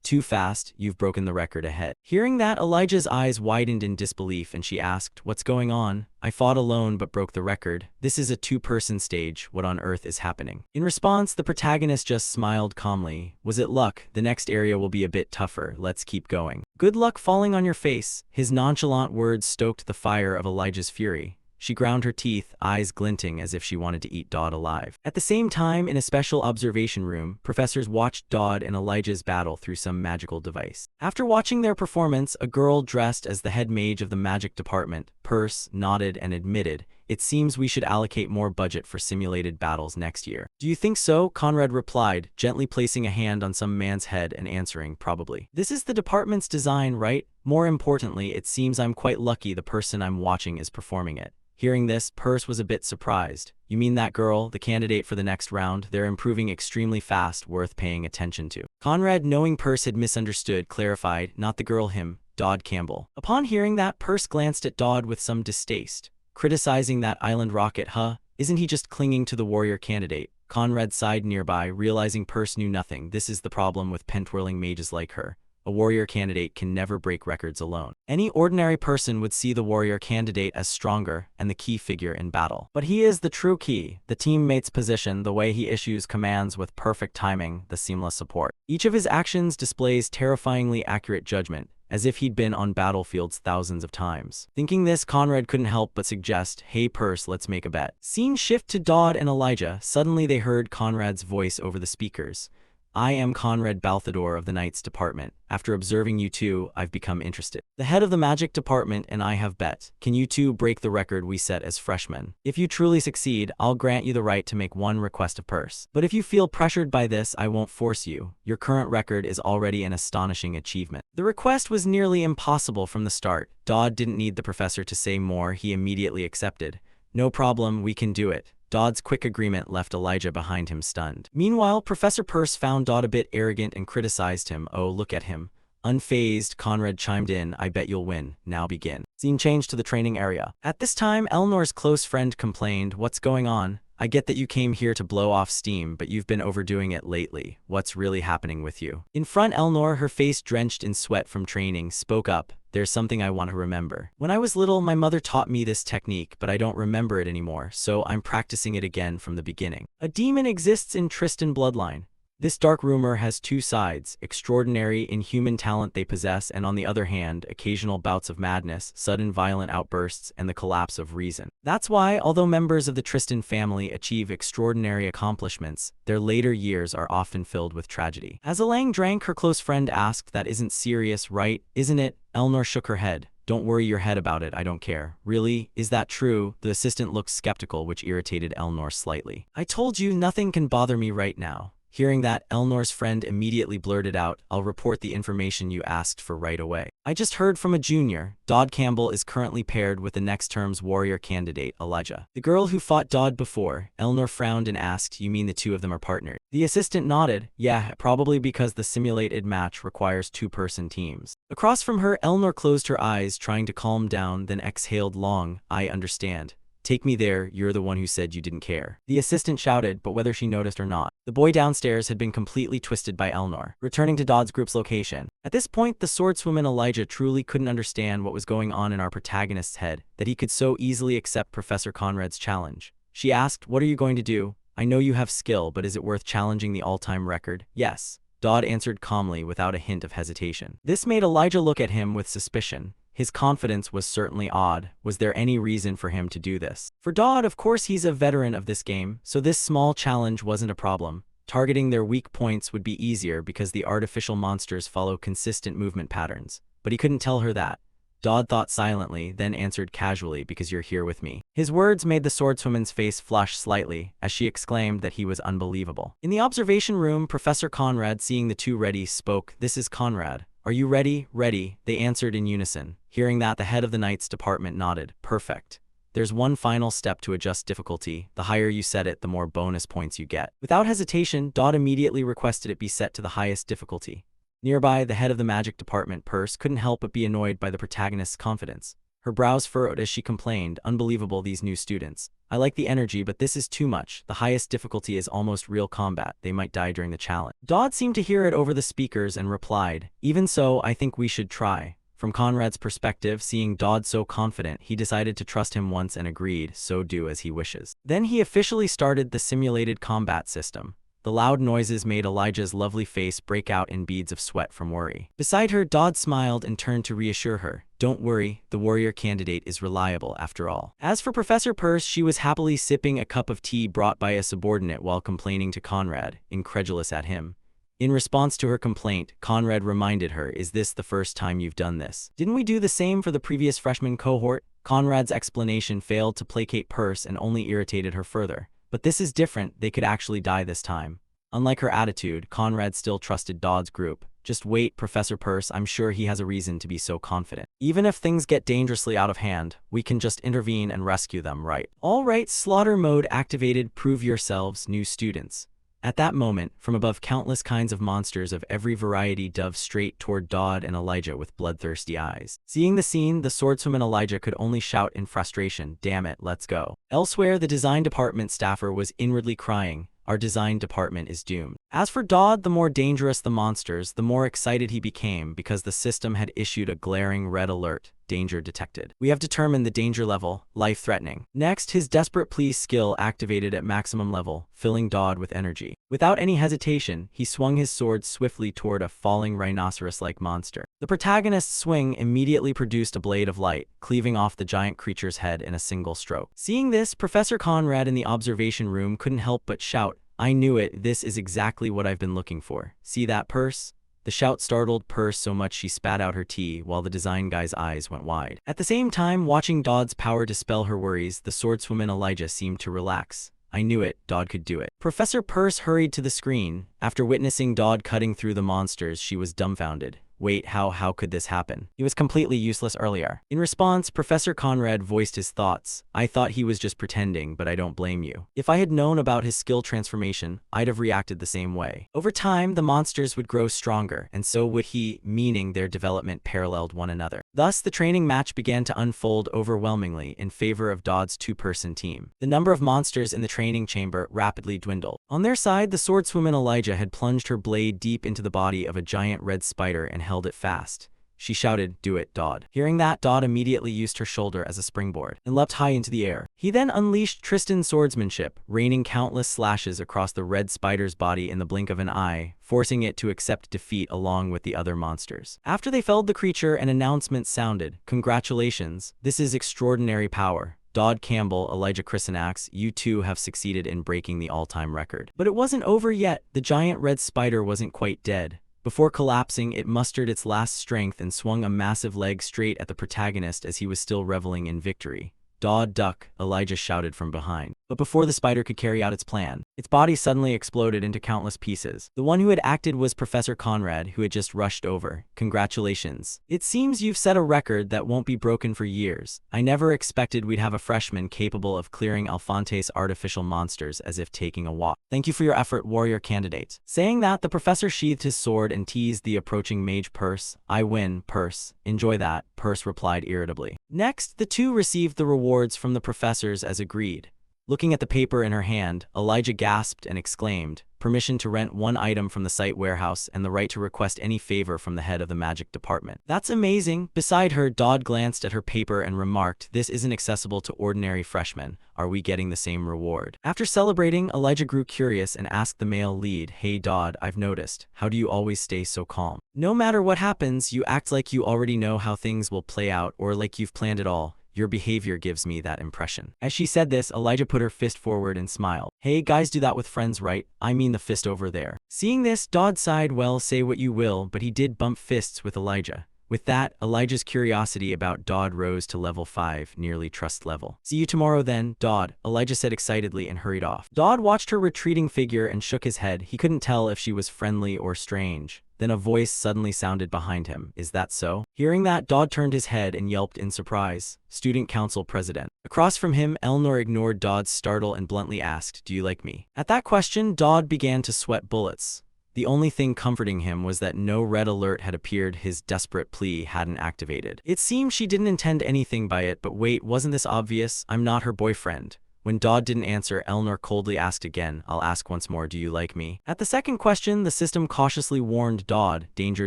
Too fast, you've broken the record ahead. Hearing that, Elijah's eyes widened in disbelief and she asked, what's going on? I fought alone but broke the record. This is a 2-person stage, what on earth is happening? In response, the protagonist just smiled calmly. Was it luck? The next area will be a bit tougher, let's keep going. Good luck falling on your face. His nonchalant words stoked the fire of Elijah's fury. She ground her teeth, eyes glinting as if she wanted to eat Dodd alive. At the same time, in a special observation room, professors watched Dodd and Elijah's battle through some magical device. After watching their performance, a girl dressed as the head mage of the magic department, Purse, nodded and admitted, it seems we should allocate more budget for simulated battles next year. Do you think so? Conrad replied, gently placing a hand on some man's head and answering, probably. This is the department's design, right? More importantly, it seems I'm quite lucky the person I'm watching is performing it. Hearing this, Purse was a bit surprised. You mean that girl, the candidate for the next round? They're improving extremely fast, worth paying attention to. Conrad, knowing Purse had misunderstood, clarified, not the girl, him, Dodd Campbell. Upon hearing that, Purse glanced at Dodd with some distaste, criticizing that island rocket, huh? Isn't he just clinging to the warrior candidate? Conrad sighed nearby, realizing Purse knew nothing. This is the problem with pen-twirling mages like her. A warrior candidate can never break records alone. Any ordinary person would see the warrior candidate as stronger and the key figure in battle. But he is the true key, the teammate's position, the way he issues commands with perfect timing, the seamless support. Each of his actions displays terrifyingly accurate judgment, as if he'd been on battlefields thousands of times. Thinking this, Conrad couldn't help but suggest, "Hey Perse, let's make a bet." Scene shift to Dodd and Elijah. Suddenly they heard Conrad's voice over the speakers. "I am Conrad Balthador of the Knights Department. After observing you two, I've become interested. The head of the Magic Department and I have bet. Can you two break the record we set as freshmen? If you truly succeed, I'll grant you the right to make one request of Perse. But if you feel pressured by this, I won't force you. Your current record is already an astonishing achievement." The request was nearly impossible from the start. Dodd didn't need the professor to say more, he immediately accepted. "No problem, we can do it." Dodd's quick agreement left Elijah behind him stunned. Meanwhile, Professor Perse found Dodd a bit arrogant and criticized him. "Oh, look at him." Unfazed, Conrad chimed in, "I bet you'll win. Now begin." Scene changed to the training area. At this time, Elnor's close friend complained, "What's going on? I get that you came here to blow off steam, but you've been overdoing it lately. What's really happening with you?" In front, Elnor, her face drenched in sweat from training, spoke up. "There's something I want to remember. When I was little, my mother taught me this technique, but I don't remember it anymore, so I'm practicing it again from the beginning. A demon exists in Tristan bloodline. This dark rumor has two sides, extraordinary inhuman talent they possess, and on the other hand, occasional bouts of madness, sudden violent outbursts, and the collapse of reason. That's why, although members of the Tristan family achieve extraordinary accomplishments, their later years are often filled with tragedy." As Alang drank, her close friend asked, "That isn't serious, right? Isn't it?" Elnor shook her head. "Don't worry your head about it, I don't care." "Really? Is that true?" The assistant looked skeptical, which irritated Elnor slightly. "I told you nothing can bother me right now." Hearing that, Elnor's friend immediately blurted out, "I'll report the information you asked for right away. I just heard from a junior. Dodd Campbell is currently paired with the next term's warrior candidate, Elijah. The girl who fought Dodd before." Elnor frowned and asked, "You mean the two of them are partnered?" The assistant nodded. "Yeah, probably because the simulated match requires two-person teams." Across from her, Elnor closed her eyes, trying to calm down, then exhaled long. "I understand. Take me there, you're the one who said you didn't care." The assistant shouted, but whether she noticed or not, the boy downstairs had been completely twisted by Elnor. Returning to Dodd's group's location. At this point, the swordswoman Elijah truly couldn't understand what was going on in our protagonist's head, that he could so easily accept Professor Conrad's challenge. She asked, "What are you going to do? I know you have skill, but is it worth challenging the all-time record?" "Yes," Dodd answered calmly without a hint of hesitation. This made Elijah look at him with suspicion. His confidence was certainly odd. Was there any reason for him to do this? For Dodd, of course he's a veteran of this game, so this small challenge wasn't a problem. Targeting their weak points would be easier because the artificial monsters follow consistent movement patterns. But he couldn't tell her that. Dodd thought silently, then answered casually, "Because you're here with me." His words made the swordswoman's face flush slightly, as she exclaimed that he was unbelievable. In the observation room, Professor Conrad, seeing the two ready, spoke. "This is Conrad. Are you ready?" "Ready," they answered in unison. Hearing that, the head of the Knights Department nodded. "Perfect. There's one final step to adjust difficulty. The higher you set it, the more bonus points you get." Without hesitation, Dodd immediately requested it be set to the highest difficulty. Nearby, the head of the Magic Department, Perse, couldn't help but be annoyed by the protagonist's confidence. Her brows furrowed as she complained, "Unbelievable, these new students. I like the energy, but this is too much. The highest difficulty is almost real combat. They might die during the challenge." Dodd seemed to hear it over the speakers and replied, "Even so, I think we should try." From Conrad's perspective, seeing Dodd so confident, he decided to trust him once and agreed, "So do as he wishes." Then he officially started the simulated combat system. The loud noises made Elijah's lovely face break out in beads of sweat from worry. Beside her, Dodd smiled and turned to reassure her. "Don't worry, the warrior candidate is reliable after all." As for Professor Perse, she was happily sipping a cup of tea brought by a subordinate while complaining to Conrad, incredulous at him. In response to her complaint, Conrad reminded her, "Is this the first time you've done this? Didn't we do the same for the previous freshman cohort?" Conrad's explanation failed to placate Perse and only irritated her further. But this is different, they could actually die this time. Unlike her attitude, Conrad still trusted Dodd's group. "Just wait, Professor Perse, I'm sure he has a reason to be so confident. Even if things get dangerously out of hand, we can just intervene and rescue them, right?" "All right, slaughter mode activated, prove yourselves, new students." At that moment, from above, countless kinds of monsters of every variety dove straight toward Dodd and Elijah with bloodthirsty eyes. Seeing the scene, the swordswoman Elijah could only shout in frustration, "Damn it, let's go." Elsewhere, the design department staffer was inwardly crying, "Our design department is doomed." As for Dodd, the more dangerous the monsters, the more excited he became because the system had issued a glaring red alert. Danger detected. We have determined the danger level, life-threatening. Next, his desperate plea skill activated at maximum level, filling Dodd with energy. Without any hesitation, he swung his sword swiftly toward a falling rhinoceros-like monster. The protagonist's swing immediately produced a blade of light, cleaving off the giant creature's head in a single stroke. Seeing this, Professor Conrad in the observation room couldn't help but shout, "I knew it, this is exactly what I've been looking for. See that purse?" The shout startled Purse so much she spat out her tea while the design guy's eyes went wide. At the same time, watching Dodd's power dispel her worries, the swordswoman Elijah seemed to relax. I knew it, Dodd could do it. Professor Purse hurried to the screen. After witnessing Dodd cutting through the monsters, she was dumbfounded. Wait, how could this happen? He was completely useless earlier. In response, Professor Conrad voiced his thoughts. I thought he was just pretending, but I don't blame you. If I had known about his skill transformation, I'd have reacted the same way. Over time, the monsters would grow stronger, and so would he, meaning their development paralleled one another. Thus, the training match began to unfold overwhelmingly in favor of Dodd's two-person team. The number of monsters in the training chamber rapidly dwindled. On their side, the swordswoman Elijah had plunged her blade deep into the body of a giant red spider and held it fast. She shouted, "Do it, Dodd." Hearing that, Dodd immediately used her shoulder as a springboard and leapt high into the air. He then unleashed Tristan's swordsmanship, raining countless slashes across the red spider's body in the blink of an eye, forcing it to accept defeat along with the other monsters. After they felled the creature, an announcement sounded. Congratulations, this is extraordinary power. Dodd Campbell, Elijah Christenax, you two have succeeded in breaking the all-time record. But it wasn't over yet. The giant red spider wasn't quite dead. Before collapsing, it mustered its last strength and swung a massive leg straight at the protagonist as he was still reveling in victory. Dodd, duck, Elijah shouted from behind. But before the spider could carry out its plan, its body suddenly exploded into countless pieces. The one who had acted was Professor Conrad, who had just rushed over. Congratulations. It seems you've set a record that won't be broken for years. I never expected we'd have a freshman capable of clearing Alfonte's artificial monsters as if taking a walk. Thank you for your effort, warrior candidate. Saying that, the professor sheathed his sword and teased the approaching mage Purse. I win, Purse. Enjoy that, Purse replied irritably. Next, the two received the rewards from the professors as agreed. Looking at the paper in her hand, Elijah gasped and exclaimed, permission to rent one item from the site warehouse and the right to request any favor from the head of the magic department. That's amazing. Beside her, Dodd glanced at her paper and remarked, this isn't accessible to ordinary freshmen. Are we getting the same reward? After celebrating, Elijah grew curious and asked the male lead, hey Dodd, I've noticed. How do you always stay so calm? No matter what happens, you act like you already know how things will play out or like you've planned it all. Your behavior gives me that impression. As she said this, Elijah put her fist forward and smiled. Hey, guys do that with friends, right? I mean the fist over there. Seeing this, Dodd sighed, well, say what you will, but he did bump fists with Elijah. With that, Elijah's curiosity about Dodd rose to level 5, nearly trust level. See you tomorrow then, Dodd, Elijah said excitedly and hurried off. Dodd watched her retreating figure and shook his head. He couldn't tell if she was friendly or strange. Then a voice suddenly sounded behind him. Is that so? Hearing that, Dodd turned his head and yelped in surprise. Student Council President. Across from him, Elnor ignored Dodd's startle and bluntly asked, do you like me? At that question, Dodd began to sweat bullets. The only thing comforting him was that no red alert had appeared, his desperate plea hadn't activated. It seemed she didn't intend anything by it, but wait, wasn't this obvious? I'm not her boyfriend. When Dodd didn't answer, Elnor coldly asked again, I'll ask once more, do you like me? At the second question, the system cautiously warned Dodd, danger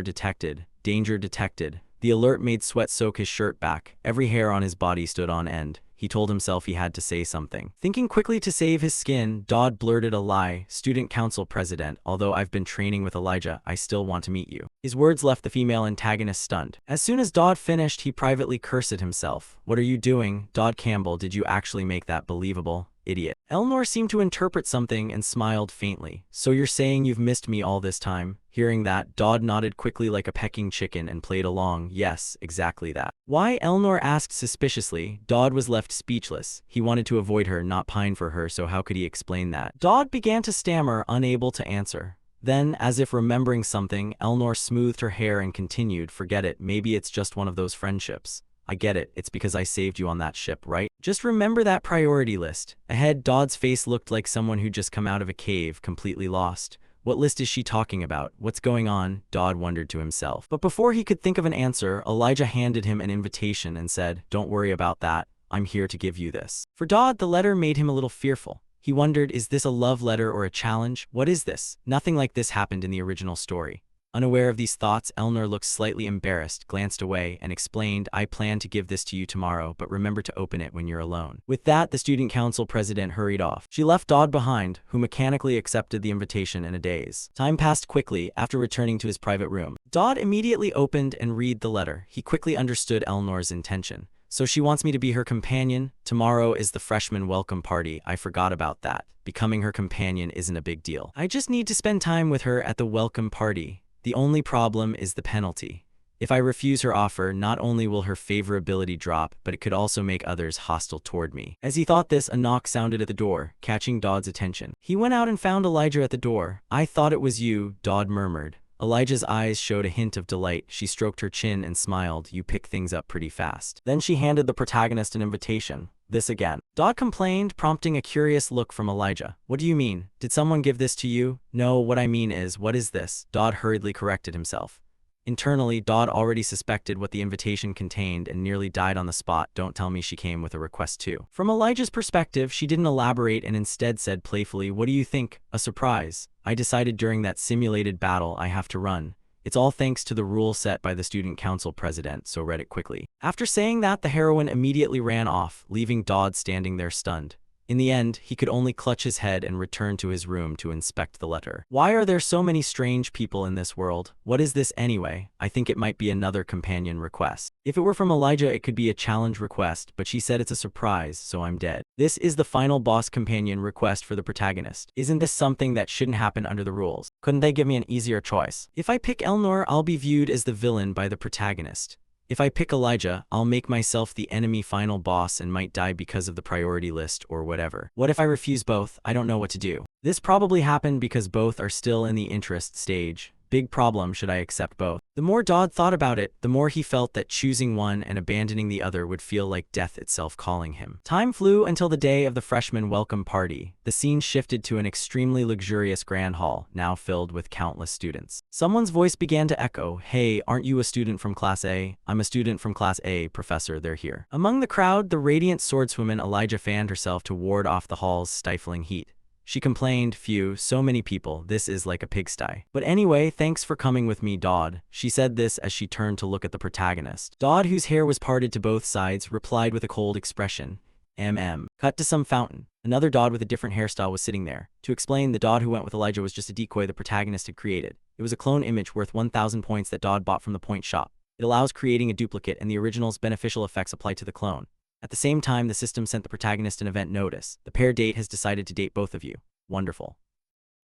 detected, danger detected. The alert made sweat soak his shirt back. Every hair on his body stood on end. He told himself he had to say something. Thinking quickly to save his skin, Dodd blurted a lie. Student Council President, although I've been training with Elijah, I still want to meet you. His words left the female antagonist stunned. As soon as Dodd finished, he privately cursed at himself. What are you doing? Dodd Campbell, did you actually make that believable? Idiot. Elnor seemed to interpret something and smiled faintly. So you're saying you've missed me all this time? Hearing that, Dodd nodded quickly like a pecking chicken and played along. Yes, exactly that. Why? Elnor asked suspiciously. Dodd was left speechless. He wanted to avoid her, not pine for her, so how could he explain that? Dodd began to stammer, unable to answer. Then, as if remembering something, Elnor smoothed her hair and continued, forget it, maybe it's just one of those friendships. I get it, it's because I saved you on that ship, right? Just remember that priority list. Ahead, Dodd's face looked like someone who'd just come out of a cave, completely lost. What list is she talking about? What's going on? Dodd wondered to himself. But before he could think of an answer, Elijah handed him an invitation and said, don't worry about that. I'm here to give you this. For Dodd, the letter made him a little fearful. He wondered, is this a love letter or a challenge? What is this? Nothing like this happened in the original story. Unaware of these thoughts, Elnor looked slightly embarrassed, glanced away, and explained, I plan to give this to you tomorrow, but remember to open it when you're alone. With that, the student council president hurried off. She left Dodd behind, who mechanically accepted the invitation in a daze. Time passed quickly. After returning to his private room, Dodd immediately opened and read the letter. He quickly understood Elnor's intention. So she wants me to be her companion? Tomorrow is the freshman welcome party. I forgot about that. Becoming her companion isn't a big deal. I just need to spend time with her at the welcome party. The only problem is the penalty. If I refuse her offer, not only will her favorability drop, but it could also make others hostile toward me. As he thought this, a knock sounded at the door, catching Dodd's attention. He went out and found Elijah at the door. I thought it was you, Dodd murmured. Elijah's eyes showed a hint of delight. She stroked her chin and smiled. You pick things up pretty fast. Then she handed the protagonist an invitation. This again. Dodd complained, prompting a curious look from Elijah. What do you mean? Did someone give this to you? No, what I mean is, what is this? Dodd hurriedly corrected himself. Internally, Dodd already suspected what the invitation contained and nearly died on the spot. Don't tell me she came with a request too. From Elijah's perspective, she didn't elaborate and instead said playfully, what do you think? A surprise. I decided during that simulated battle I have to run. It's all thanks to the rule set by the student council president, so read it quickly. After saying that, the heroine immediately ran off, leaving Dodd standing there stunned. In the end, he could only clutch his head and return to his room to inspect the letter. Why are there so many strange people in this world? What is this anyway? I think it might be another companion request. If it were from Elijah, it could be a challenge request, but she said it's a surprise, so I'm dead. This is the final boss companion request for the protagonist. Isn't this something that shouldn't happen under the rules? Couldn't they give me an easier choice? If I pick Elnor, I'll be viewed as the villain by the protagonist. If I pick Elijah, I'll make myself the enemy final boss and might die because of the priority list or whatever. What if I refuse both? I don't know what to do. This probably happened because both are still in the interest stage. Big problem, should I accept both? The more Dodd thought about it, the more he felt that choosing one and abandoning the other would feel like death itself calling him. Time flew until the day of the freshman welcome party. The scene shifted to an extremely luxurious grand hall, now filled with countless students. Someone's voice began to echo, hey, aren't you a student from Class A? I'm a student from Class A, Professor, they're here. Among the crowd, the radiant swordswoman Elijah fanned herself to ward off the hall's stifling heat. She complained, phew, so many people, this is like a pigsty. But anyway, thanks for coming with me, Dodd. She said this as she turned to look at the protagonist. Dodd, whose hair was parted to both sides, replied with a cold expression. Cut to some fountain. Another Dodd with a different hairstyle was sitting there. To explain, the Dodd who went with Elijah was just a decoy the protagonist had created. It was a clone image worth 1,000 points that Dodd bought from the point shop. It allows creating a duplicate, and the original's beneficial effects apply to the clone. At the same time, the system sent the protagonist an event notice. The pair date has decided to date both of you. Wonderful.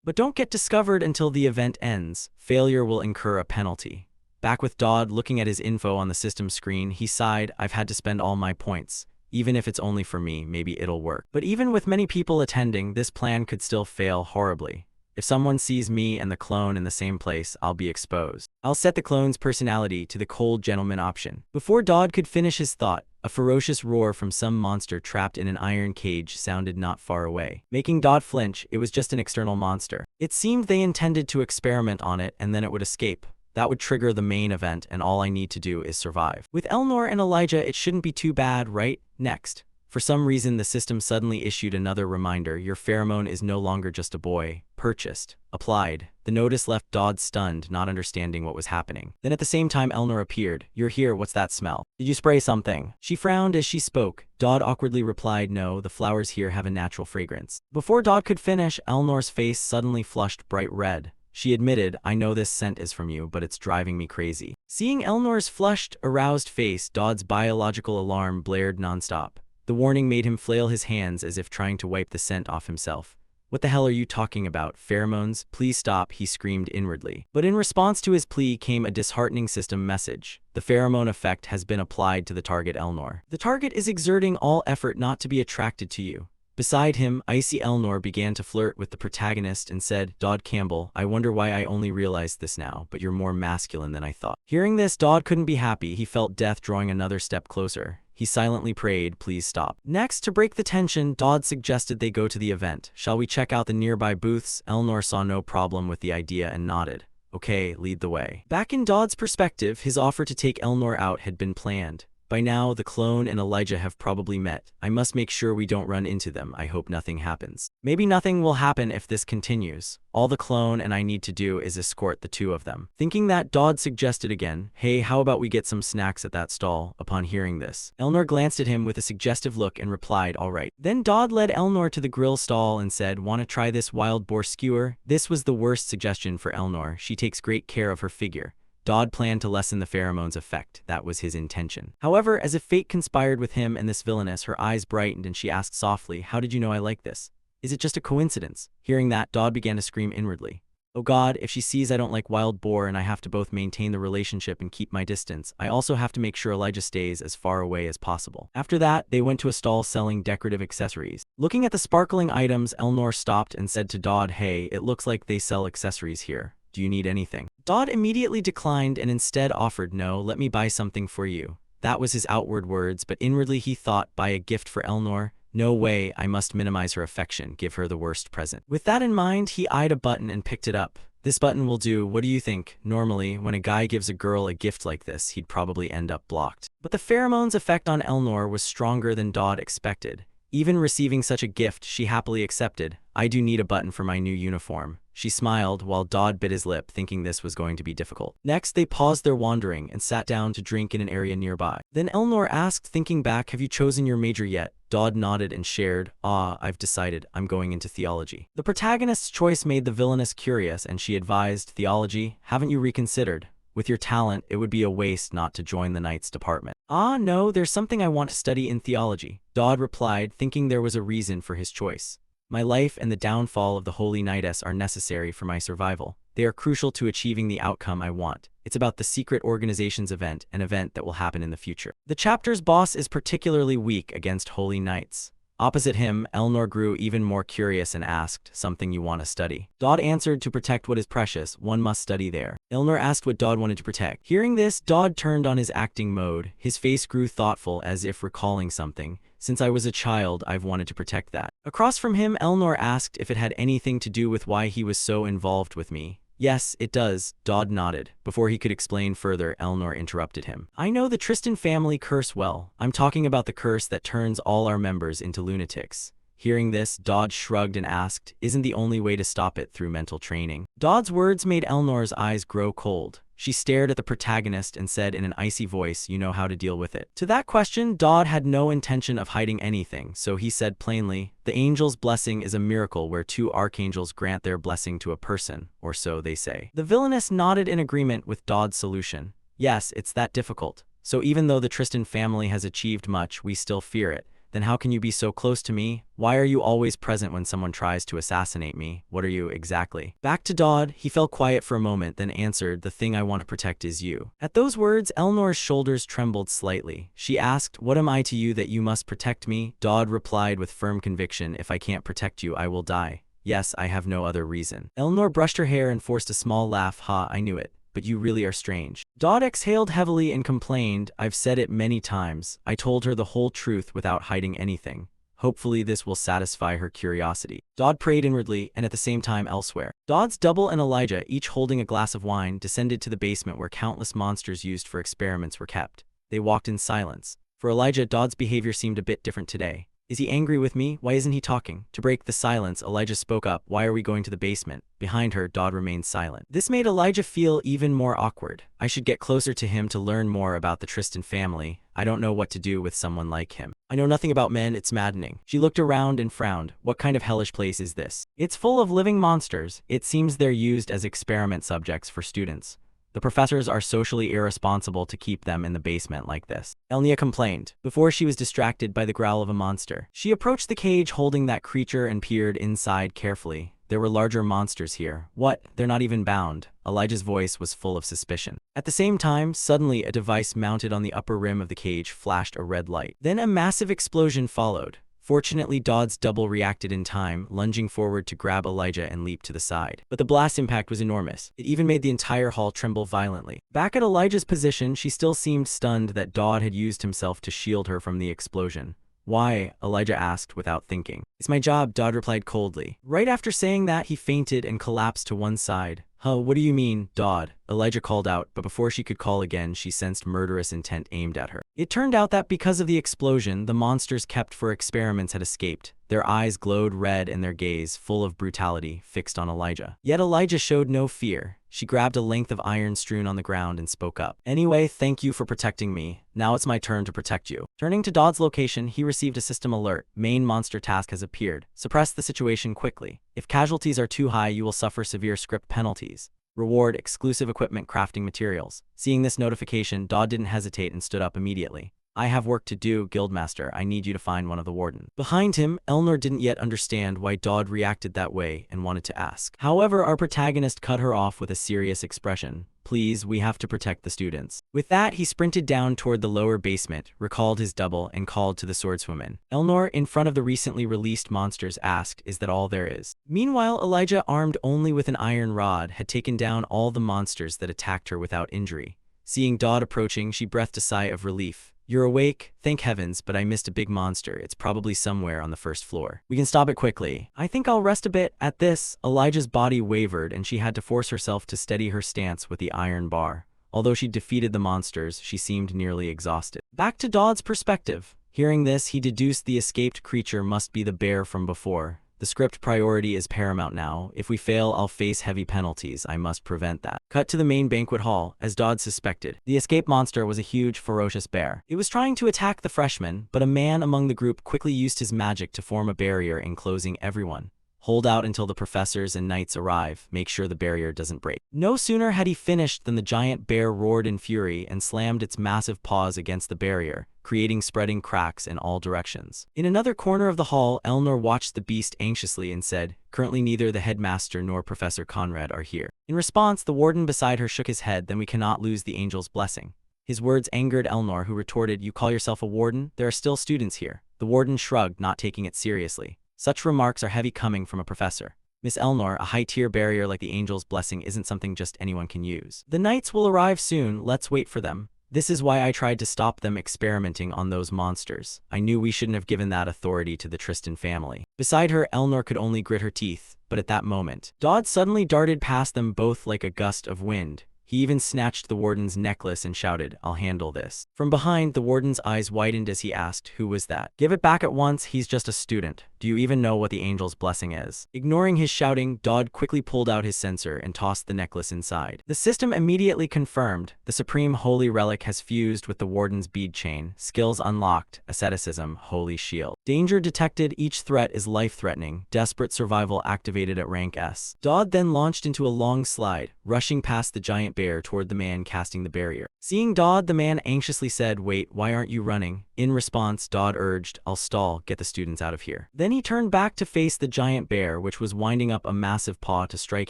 But don't get discovered until the event ends. Failure will incur a penalty. Back with Dodd looking at his info on the system screen, he sighed, I've had to spend all my points. Even if it's only for me, maybe it'll work. But even with many people attending, this plan could still fail horribly. If someone sees me and the clone in the same place, I'll be exposed. I'll set the clone's personality to the cold gentleman option. Before Dodd could finish his thought, a ferocious roar from some monster trapped in an iron cage sounded not far away. Making Dodd flinch, it was just an external monster. It seemed they intended to experiment on it and then it would escape. That would trigger the main event and all I need to do is survive. With Elnor and Elijah, it shouldn't be too bad, right? Next. For some reason, the system suddenly issued another reminder. Your pheromone is no longer just a boy. Purchased. Applied. The notice left Dodd stunned, not understanding what was happening. Then at the same time, Elnor appeared. You're here, what's that smell? Did you spray something? She frowned as she spoke. Dodd awkwardly replied, no, the flowers here have a natural fragrance. Before Dodd could finish, Elnor's face suddenly flushed bright red. She admitted, I know this scent is from you, but it's driving me crazy. Seeing Elnor's flushed, aroused face, Dodd's biological alarm blared nonstop. The warning made him flail his hands as if trying to wipe the scent off himself. What the hell are you talking about? Pheromones? Please stop, he screamed inwardly. But in response to his plea came a disheartening system message. The pheromone effect has been applied to the target Elnor. The target is exerting all effort not to be attracted to you. Beside him, icy Elnor began to flirt with the protagonist and said, Dodd Campbell, I wonder why I only realized this now, but you're more masculine than I thought. Hearing this, Dodd couldn't be happy. He felt death drawing another step closer. He silently prayed, please stop. Next, to break the tension, Dodd suggested they go to the event. Shall we check out the nearby booths? Elnor saw no problem with the idea and nodded. Okay, lead the way. Back in Dodd's perspective, his offer to take Elnor out had been planned. By now, the clone and Elijah have probably met. I must make sure we don't run into them. I hope nothing happens. Maybe nothing will happen if this continues. All the clone and I need to do is escort the two of them. Thinking that, Dodd suggested again, hey, how about we get some snacks at that stall? Upon hearing this, Elnor glanced at him with a suggestive look and replied, all right. Then Dodd led Elnor to the grill stall and said, wanna try this wild boar skewer? This was the worst suggestion for Elnor. She takes great care of her figure. Dodd planned to lessen the pheromones effect. That was his intention. However, as if fate conspired with him and this villainess, her eyes brightened and she asked softly, how did you know I like this? Is it just a coincidence? Hearing that, Dodd began to scream inwardly. Oh God, if she sees I don't like wild boar and I have to both maintain the relationship and keep my distance, I also have to make sure Elijah stays as far away as possible. After that, they went to a stall selling decorative accessories. Looking at the sparkling items, Elnor stopped and said to Dodd, hey, it looks like they sell accessories here. Do you need anything? Dodd immediately declined and instead offered, no, let me buy something for you. That was his outward words, but inwardly he thought, buy a gift for Elnor? No way, I must minimize her affection, give her the worst present. With that in mind, he eyed a button and picked it up. This button will do, what do you think? Normally, when a guy gives a girl a gift like this, he'd probably end up blocked. But the pheromones effect on Elnor was stronger than Dodd expected. Even receiving such a gift, she happily accepted. I do need a button for my new uniform. She smiled while Dodd bit his lip, thinking this was going to be difficult. Next, they paused their wandering and sat down to drink in an area nearby. Then Elnor asked, thinking back, have you chosen your major yet? Dodd nodded and shared, I've decided, I'm going into theology. The protagonist's choice made the villainess curious and she advised, theology? Haven't you reconsidered? With your talent, it would be a waste not to join the Knights department. No, there's something I want to study in theology, Dodd replied, thinking there was a reason for his choice. My life and the downfall of the Holy Knightess are necessary for my survival. They are crucial to achieving the outcome I want. It's about the secret organization's event, an event that will happen in the future. The chapter's boss is particularly weak against Holy Knights. Opposite him, Elnor grew even more curious and asked, something you want to study? Dodd answered, to protect what is precious, one must study there. Elnor asked what Dodd wanted to protect. Hearing this, Dodd turned on his acting mode. His face grew thoughtful as if recalling something. Since I was a child, I've wanted to protect that. Across from him, Elnor asked if it had anything to do with why he was so involved with me. Yes, it does, Dodd nodded. Before he could explain further, Elnor interrupted him. I know the Tristan family curse well. I'm talking about the curse that turns all our members into lunatics. Hearing this, Dodd shrugged and asked, isn't the only way to stop it through mental training? Dodd's words made Elnor's eyes grow cold. She stared at the protagonist and said in an icy voice, you know how to deal with it. To that question, Dodd had no intention of hiding anything, so he said plainly, the angel's blessing is a miracle where two archangels grant their blessing to a person, or so they say. The villainess nodded in agreement with Dodd's solution. Yes, it's that difficult. So even though the Tristan family has achieved much, we still fear it. Then how can you be so close to me? Why are you always present when someone tries to assassinate me? What are you exactly? Back to Dodd, he fell quiet for a moment, then answered, the thing I want to protect is you. At those words, Elnor's shoulders trembled slightly. She asked, what am I to you that you must protect me? Dodd replied with firm conviction, if I can't protect you, I will die. Yes, I have no other reason. Elnor brushed her hair and forced a small laugh. I knew it. But you really are strange. Dodd exhaled heavily and complained, I've said it many times. I told her the whole truth without hiding anything. Hopefully this will satisfy her curiosity. Dodd prayed inwardly and at the same time elsewhere. Dodd's double and Elijah, each holding a glass of wine, descended to the basement where countless monsters used for experiments were kept. They walked in silence. For Elijah, Dodd's behavior seemed a bit different today. Is he angry with me? Why isn't he talking? To break the silence, Elijah spoke up. Why are we going to the basement? Behind her, Dodd remained silent. This made Elijah feel even more awkward. I should get closer to him to learn more about the Tristan family. I don't know what to do with someone like him. I know nothing about men, it's maddening. She looked around and frowned. What kind of hellish place is this? It's full of living monsters. It seems they're used as experiment subjects for students. The professors are socially irresponsible to keep them in the basement like this. Elnia complained, before she was distracted by the growl of a monster. She approached the cage holding that creature and peered inside carefully. There were larger monsters here. What? They're not even bound. Elijah's voice was full of suspicion. At the same time, suddenly a device mounted on the upper rim of the cage flashed a red light. Then a massive explosion followed. Fortunately, Dodd's double reacted in time, lunging forward to grab Elijah and leap to the side. But the blast impact was enormous. It even made the entire hall tremble violently. Back at Elijah's position, she still seemed stunned that Dodd had used himself to shield her from the explosion. Why? Elijah asked without thinking. It's my job, Dodd replied coldly. Right after saying that, he fainted and collapsed to one side. Huh, what do you mean, Dodd? Elijah called out, but before she could call again, she sensed murderous intent aimed at her. It turned out that because of the explosion, the monsters kept for experiments had escaped. Their eyes glowed red and their gaze, full of brutality, fixed on Elijah. Yet Elijah showed no fear. She grabbed a length of iron strewn on the ground and spoke up. Anyway, thank you for protecting me. Now it's my turn to protect you. Turning to Dodd's location, he received a system alert. Main monster task has appeared. Suppress the situation quickly. If casualties are too high, you will suffer severe script penalties. Reward exclusive equipment crafting materials. Seeing this notification, Dodd didn't hesitate and stood up immediately. I have work to do, Guildmaster. I need you to find one of the wardens. Behind him, Elnor didn't yet understand why Dodd reacted that way and wanted to ask. However, our protagonist cut her off with a serious expression. Please, we have to protect the students. With that, he sprinted down toward the lower basement, recalled his double, and called to the swordswoman. Elnor, in front of the recently released monsters, asked, is that all there is? Meanwhile, Elijah, armed only with an iron rod, had taken down all the monsters that attacked her without injury. Seeing Dodd approaching, she breathed a sigh of relief. You're awake? Thank heavens, but I missed a big monster. It's probably somewhere on the first floor. We can stop it quickly. I think I'll rest a bit. At this, Elijah's body wavered and she had to force herself to steady her stance with the iron bar. Although she defeated the monsters, she seemed nearly exhausted. Back to Dodd's perspective. Hearing this, he deduced the escaped creature must be the bear from before. The script priority is paramount now. If we fail, I'll face heavy penalties. I must prevent that. Cut to the main banquet hall. As Dodd suspected, the escaped monster was a huge, ferocious bear. It was trying to attack the freshmen, but a man among the group quickly used his magic to form a barrier enclosing everyone. Hold out until the professors and knights arrive. Make sure the barrier doesn't break. No sooner had he finished than the giant bear roared in fury and slammed its massive paws against the barrier, creating spreading cracks in all directions. In another corner of the hall, Elnor watched the beast anxiously and said, currently neither the headmaster nor Professor Conrad are here. In response, the warden beside her shook his head. Then we cannot lose the angel's blessing. His words angered Elnor, who retorted, you call yourself a warden? There are still students here. The warden shrugged, not taking it seriously. Such remarks are heavy coming from a professor. Miss Elnor, a high-tier barrier like the angel's blessing isn't something just anyone can use. The knights will arrive soon. Let's wait for them. This is why I tried to stop them experimenting on those monsters. I knew we shouldn't have given that authority to the Tristan family. Beside her, Elnor could only grit her teeth, but at that moment, Dodd suddenly darted past them both like a gust of wind. He even snatched the warden's necklace and shouted, I'll handle this. From behind, the warden's eyes widened as he asked, who was that? Give it back at once, he's just a student. Do you even know what the angel's blessing is? Ignoring his shouting, Dodd quickly pulled out his censer and tossed the necklace inside. The system immediately confirmed. The supreme holy relic has fused with the warden's bead chain. Skills unlocked. Asceticism, holy shield. Danger detected. Each threat is life-threatening. Desperate survival activated at rank S. Dodd then launched into a long slide, rushing past the giant bear toward the man casting the barrier. Seeing Dodd, the man anxiously said, wait, why aren't you running? In response, Dodd urged, I'll stall, get the students out of here. Then he turned back to face the giant bear, which was winding up a massive paw to strike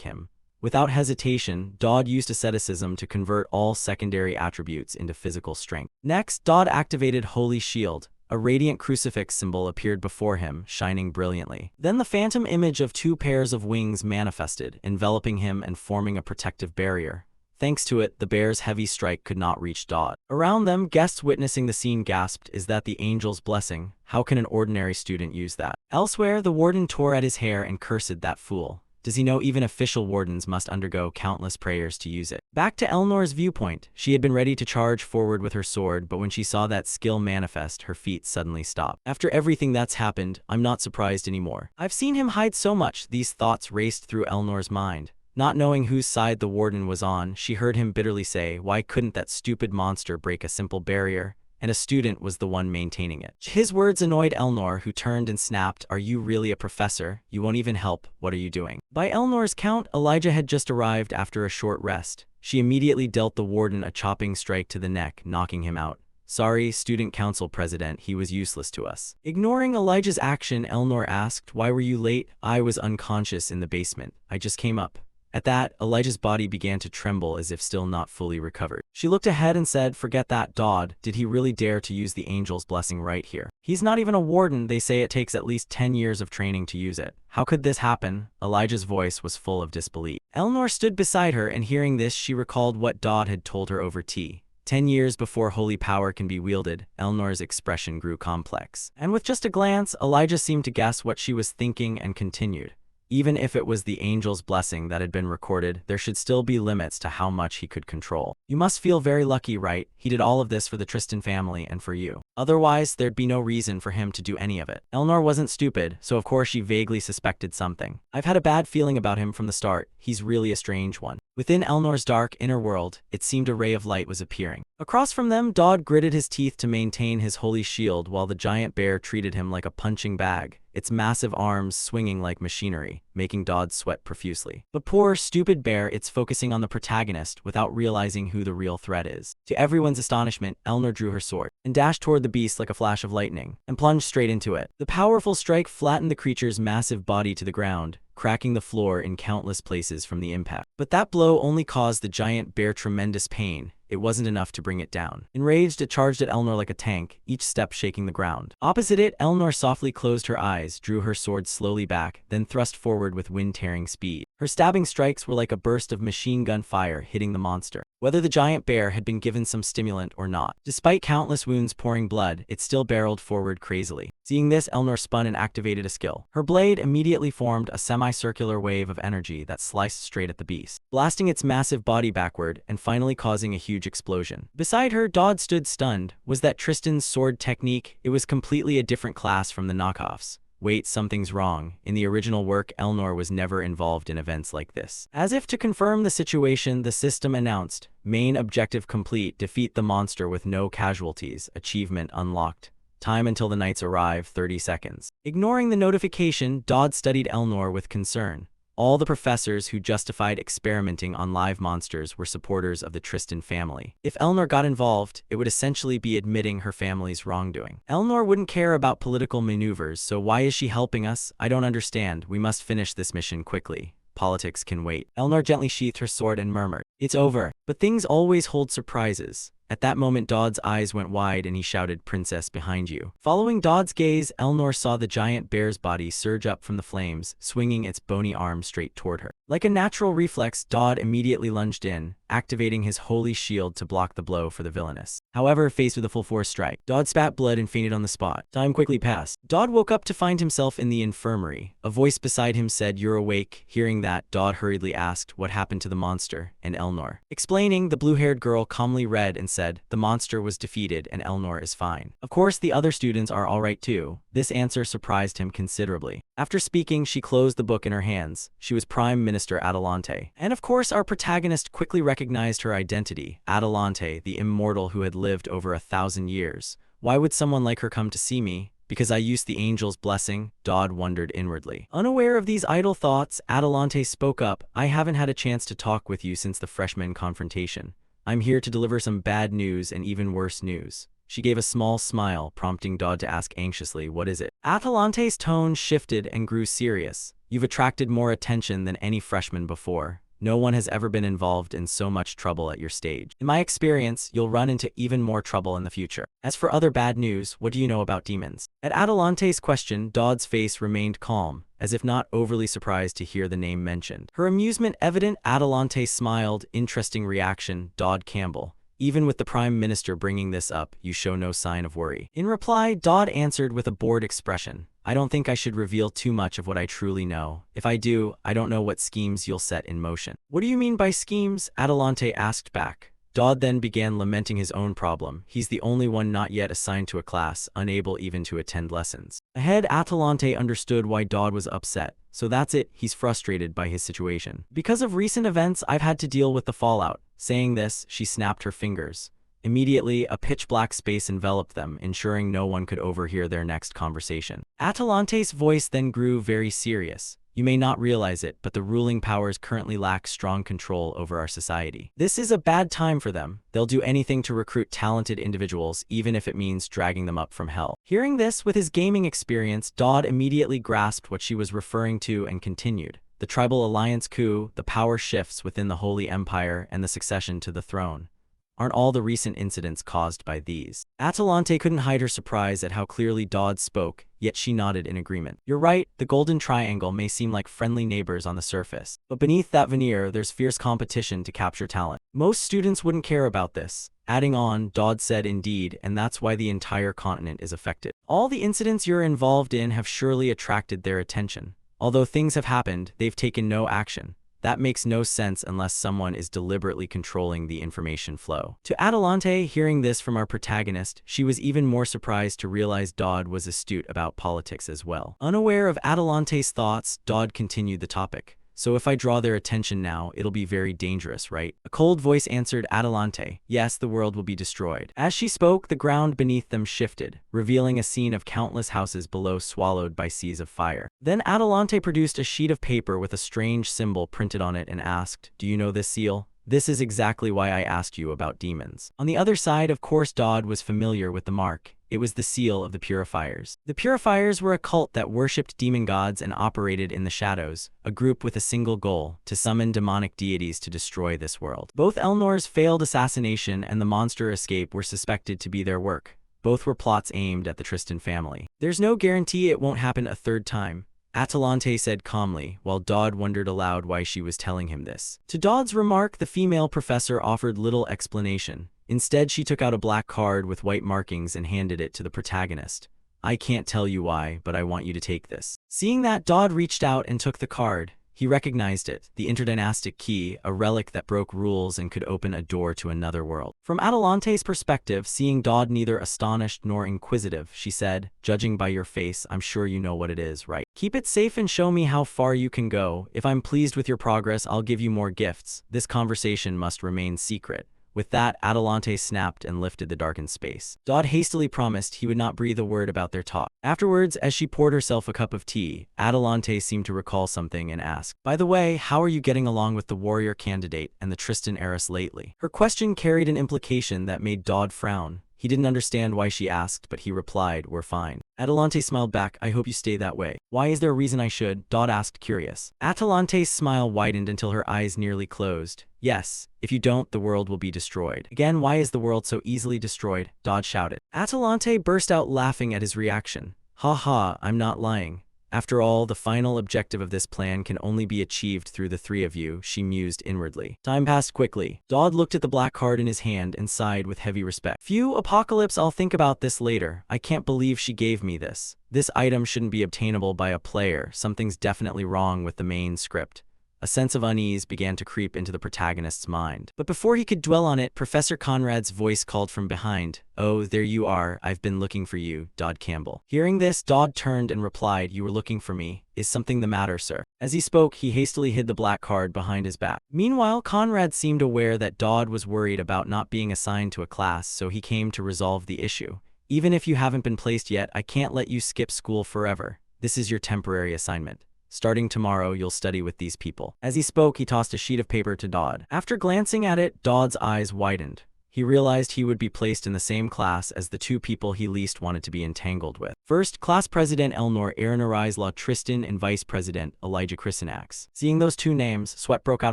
him. Without hesitation, Dodd used asceticism to convert all secondary attributes into physical strength. Next, Dodd activated Holy Shield. A radiant crucifix symbol appeared before him, shining brilliantly. Then the phantom image of two pairs of wings manifested, enveloping him and forming a protective barrier. Thanks to it, the bear's heavy strike could not reach Dodd. Around them, guests witnessing the scene gasped, is that the angel's blessing? How can an ordinary student use that? Elsewhere, the warden tore at his hair and cursed that fool. Does he know even official wardens must undergo countless prayers to use it? Back to Elnor's viewpoint, she had been ready to charge forward with her sword, but when she saw that skill manifest, her feet suddenly stopped. After everything that's happened, I'm not surprised anymore. I've seen him hide so much. These thoughts raced through Elnor's mind. Not knowing whose side the warden was on, she heard him bitterly say, why couldn't that stupid monster break a simple barrier? And a student was the one maintaining it. His words annoyed Elnor, who turned and snapped, are you really a professor? You won't even help. What are you doing? By Elnor's count, Elijah had just arrived after a short rest. She immediately dealt the warden a chopping strike to the neck, knocking him out. Sorry, student council president, he was useless to us. Ignoring Elijah's action, Elnor asked, why were you late? I was unconscious in the basement. I just came up. At that, Elijah's body began to tremble as if still not fully recovered. She looked ahead and said, forget that, Dodd. Did he really dare to use the angel's blessing right here? He's not even a warden. They say it takes at least 10 years of training to use it. How could this happen? Elijah's voice was full of disbelief. Elnor stood beside her, and hearing this, she recalled what Dodd had told her over tea. 10 years before holy power can be wielded, Elnor's expression grew complex. And with just a glance, Elijah seemed to guess what she was thinking and continued. Even if it was the angel's blessing that had been recorded, there should still be limits to how much he could control. You must feel very lucky, right? He did all of this for the Tristan family and for you. Otherwise, there'd be no reason for him to do any of it. Elnor wasn't stupid, so of course she vaguely suspected something. I've had a bad feeling about him from the start. He's really a strange one. Within Elnor's dark inner world, it seemed a ray of light was appearing. Across from them, Dodd gritted his teeth to maintain his holy shield while the giant bear treated him like a punching bag, its massive arms swinging like machinery, making Dodd sweat profusely. But poor, stupid bear, it's focusing on the protagonist without realizing who the real threat is. To everyone's astonishment, Elnor drew her sword and dashed toward the beast like a flash of lightning and plunged straight into it. The powerful strike flattened the creature's massive body to the ground, cracking the floor in countless places from the impact. But that blow only caused the giant bear tremendous pain. It wasn't enough to bring it down. Enraged, it charged at Elnor like a tank, each step shaking the ground. Opposite it, Elnor softly closed her eyes, drew her sword slowly back, then thrust forward with wind-tearing speed. Her stabbing strikes were like a burst of machine gun fire hitting the monster. Whether the giant bear had been given some stimulant or not, despite countless wounds pouring blood, it still barreled forward crazily. Seeing this, Elnor spun and activated a skill. Her blade immediately formed a semicircular wave of energy that sliced straight at the beast, blasting its massive body backward and finally causing a huge explosion. Beside her, Dodd stood stunned. Was that Tristan's sword technique? It was completely a different class from the knockoffs. Wait, something's wrong. In the original work, Elnor was never involved in events like this. As if to confirm the situation, the system announced, main objective complete, defeat the monster with no casualties, achievement unlocked. Time until the knights arrive, 30 seconds. Ignoring the notification, Dodd studied Elnor with concern. All the professors who justified experimenting on live monsters were supporters of the Tristan family. If Elnor got involved, it would essentially be admitting her family's wrongdoing. Elnor wouldn't care about political maneuvers, so why is she helping us? I don't understand. We must finish this mission quickly. Politics can wait. Elnor gently sheathed her sword and murmured, "It's over." But things always hold surprises. At that moment, Dodd's eyes went wide and he shouted, "Princess, behind you." Following Dodd's gaze, Elnor saw the giant bear's body surge up from the flames, swinging its bony arm straight toward her. Like a natural reflex, Dodd immediately lunged in, activating his holy shield to block the blow for the villainess. However, faced with a full force strike, Dodd spat blood and fainted on the spot. Time quickly passed. Dodd woke up to find himself in the infirmary. A voice beside him said, "You're awake." Hearing that, Dodd hurriedly asked what happened to the monster and Elnor. Explaining, the blue-haired girl calmly read and said, "The monster was defeated and Elnor is fine. Of course, the other students are alright too." This answer surprised him considerably. After speaking, she closed the book in her hands. She was Prime Minister Adelante. And of course, our protagonist quickly recognized her identity, Adelante, the immortal who had lived over 1,000 years. Why would someone like her come to see me? Because I used the angel's blessing? Dodd wondered inwardly. Unaware of these idle thoughts, Adelante spoke up. "I haven't had a chance to talk with you since the freshman confrontation. I'm here to deliver some bad news and even worse news." She gave a small smile, prompting Dodd to ask anxiously, "What is it?" Atalante's tone shifted and grew serious. "You've attracted more attention than any freshman before. No one has ever been involved in so much trouble at your stage. In my experience, you'll run into even more trouble in the future. As for other bad news, what do you know about demons?" At Atalante's question, Dodd's face remained calm, as if not overly surprised to hear the name mentioned. Her amusement evident, Adelante smiled. "Interesting reaction, Dodd Campbell. Even with the Prime Minister bringing this up, you show no sign of worry." In reply, Dodd answered with a bored expression, "I don't think I should reveal too much of what I truly know. If I do, I don't know what schemes you'll set in motion." "What do you mean by schemes?" Adelante asked back. Dodd then began lamenting his own problem. He's the only one not yet assigned to a class, unable even to attend lessons. Ahead, Atalante understood why Dodd was upset. So that's it, he's frustrated by his situation. "Because of recent events, I've had to deal with the fallout." Saying this, she snapped her fingers. Immediately, a pitch-black space enveloped them, ensuring no one could overhear their next conversation. Atalante's voice then grew very serious. "You may not realize it, but the ruling powers currently lack strong control over our society. This is a bad time for them. They'll do anything to recruit talented individuals, even if it means dragging them up from hell." Hearing this, with his gaming experience, Dodd immediately grasped what she was referring to and continued. "The tribal alliance coup, the power shifts within the Holy Empire, and the succession to the throne. Aren't all the recent incidents caused by these?" Atalante couldn't hide her surprise at how clearly Dodd spoke, yet she nodded in agreement. "You're right, the Golden Triangle may seem like friendly neighbors on the surface, but beneath that veneer, there's fierce competition to capture talent. Most students wouldn't care about this." Adding on, Dodd said indeed, and that's why the entire continent is affected. All the incidents you're involved in have surely attracted their attention. Although things have happened, they've taken no action. That makes no sense unless someone is deliberately controlling the information flow. To Adelante, hearing this from our protagonist, she was even more surprised to realize Dodd was astute about politics as well. Unaware of Adelante's thoughts, Dodd continued the topic. So if I draw their attention now, it'll be very dangerous, right? A cold voice answered Adelante. Yes, the world will be destroyed. As she spoke, the ground beneath them shifted, revealing a scene of countless houses below swallowed by seas of fire. Then Adelante produced a sheet of paper with a strange symbol printed on it and asked, "Do you know this seal? This is exactly why I asked you about demons." On the other side, of course, Dodd was familiar with the mark. It was the seal of the Purifiers. The Purifiers were a cult that worshipped demon gods and operated in the shadows, a group with a single goal, to summon demonic deities to destroy this world. Both Elnor's failed assassination and the monster escape were suspected to be their work. Both were plots aimed at the Tristan family. There's no guarantee it won't happen a third time, Atalante said calmly, while Dodd wondered aloud why she was telling him this. To Dodd's remark, the female professor offered little explanation. Instead, she took out a black card with white markings and handed it to the protagonist. "I can't tell you why, but I want you to take this." Seeing that, Dodd reached out and took the card. He recognized it, the interdynastic key, a relic that broke rules and could open a door to another world. From Atalante's perspective, seeing Dodd neither astonished nor inquisitive, she said, "Judging by your face, I'm sure you know what it is, right? Keep it safe and show me how far you can go. If I'm pleased with your progress, I'll give you more gifts. This conversation must remain secret." With that, Adelante snapped and lifted the darkened space. Dodd hastily promised he would not breathe a word about their talk. Afterwards, as she poured herself a cup of tea, Adelante seemed to recall something and asked, "By the way, how are you getting along with the warrior candidate and the Tristan heiress lately?" Her question carried an implication that made Dodd frown. He didn't understand why she asked, but he replied, "We're fine." Adelante smiled back. "I hope you stay that way." "Why is there a reason I should?" Dodd asked, curious. Atalante's smile widened until her eyes nearly closed. "Yes, if you don't, the world will be destroyed." "Again, why is the world so easily destroyed?" Dodd shouted. Atalante burst out laughing at his reaction. "Ha ha, I'm not lying. After all, the final objective of this plan can only be achieved through the three of you," she mused inwardly. Time passed quickly. Dodd looked at the black card in his hand and sighed with heavy respect. "Phew, Apocalypse, I'll think about this later. I can't believe she gave me this. This item shouldn't be obtainable by a player. Something's definitely wrong with the main script." A sense of unease began to creep into the protagonist's mind. But before he could dwell on it, Professor Conrad's voice called from behind. "Oh, there you are. I've been looking for you, Dodd Campbell." Hearing this, Dodd turned and replied, "You were looking for me. Is something the matter, sir?" As he spoke, he hastily hid the black card behind his back. Meanwhile, Conrad seemed aware that Dodd was worried about not being assigned to a class, so he came to resolve the issue. "Even if you haven't been placed yet, I can't let you skip school forever. This is your temporary assignment. Starting tomorrow, you'll study with these people." As he spoke, he tossed a sheet of paper to Dodd. After glancing at it, Dodd's eyes widened. He realized he would be placed in the same class as the two people he least wanted to be entangled with. First, Class President Elnor Aaron Tristan and Vice President Elijah Chrisinax. Seeing those two names, sweat broke out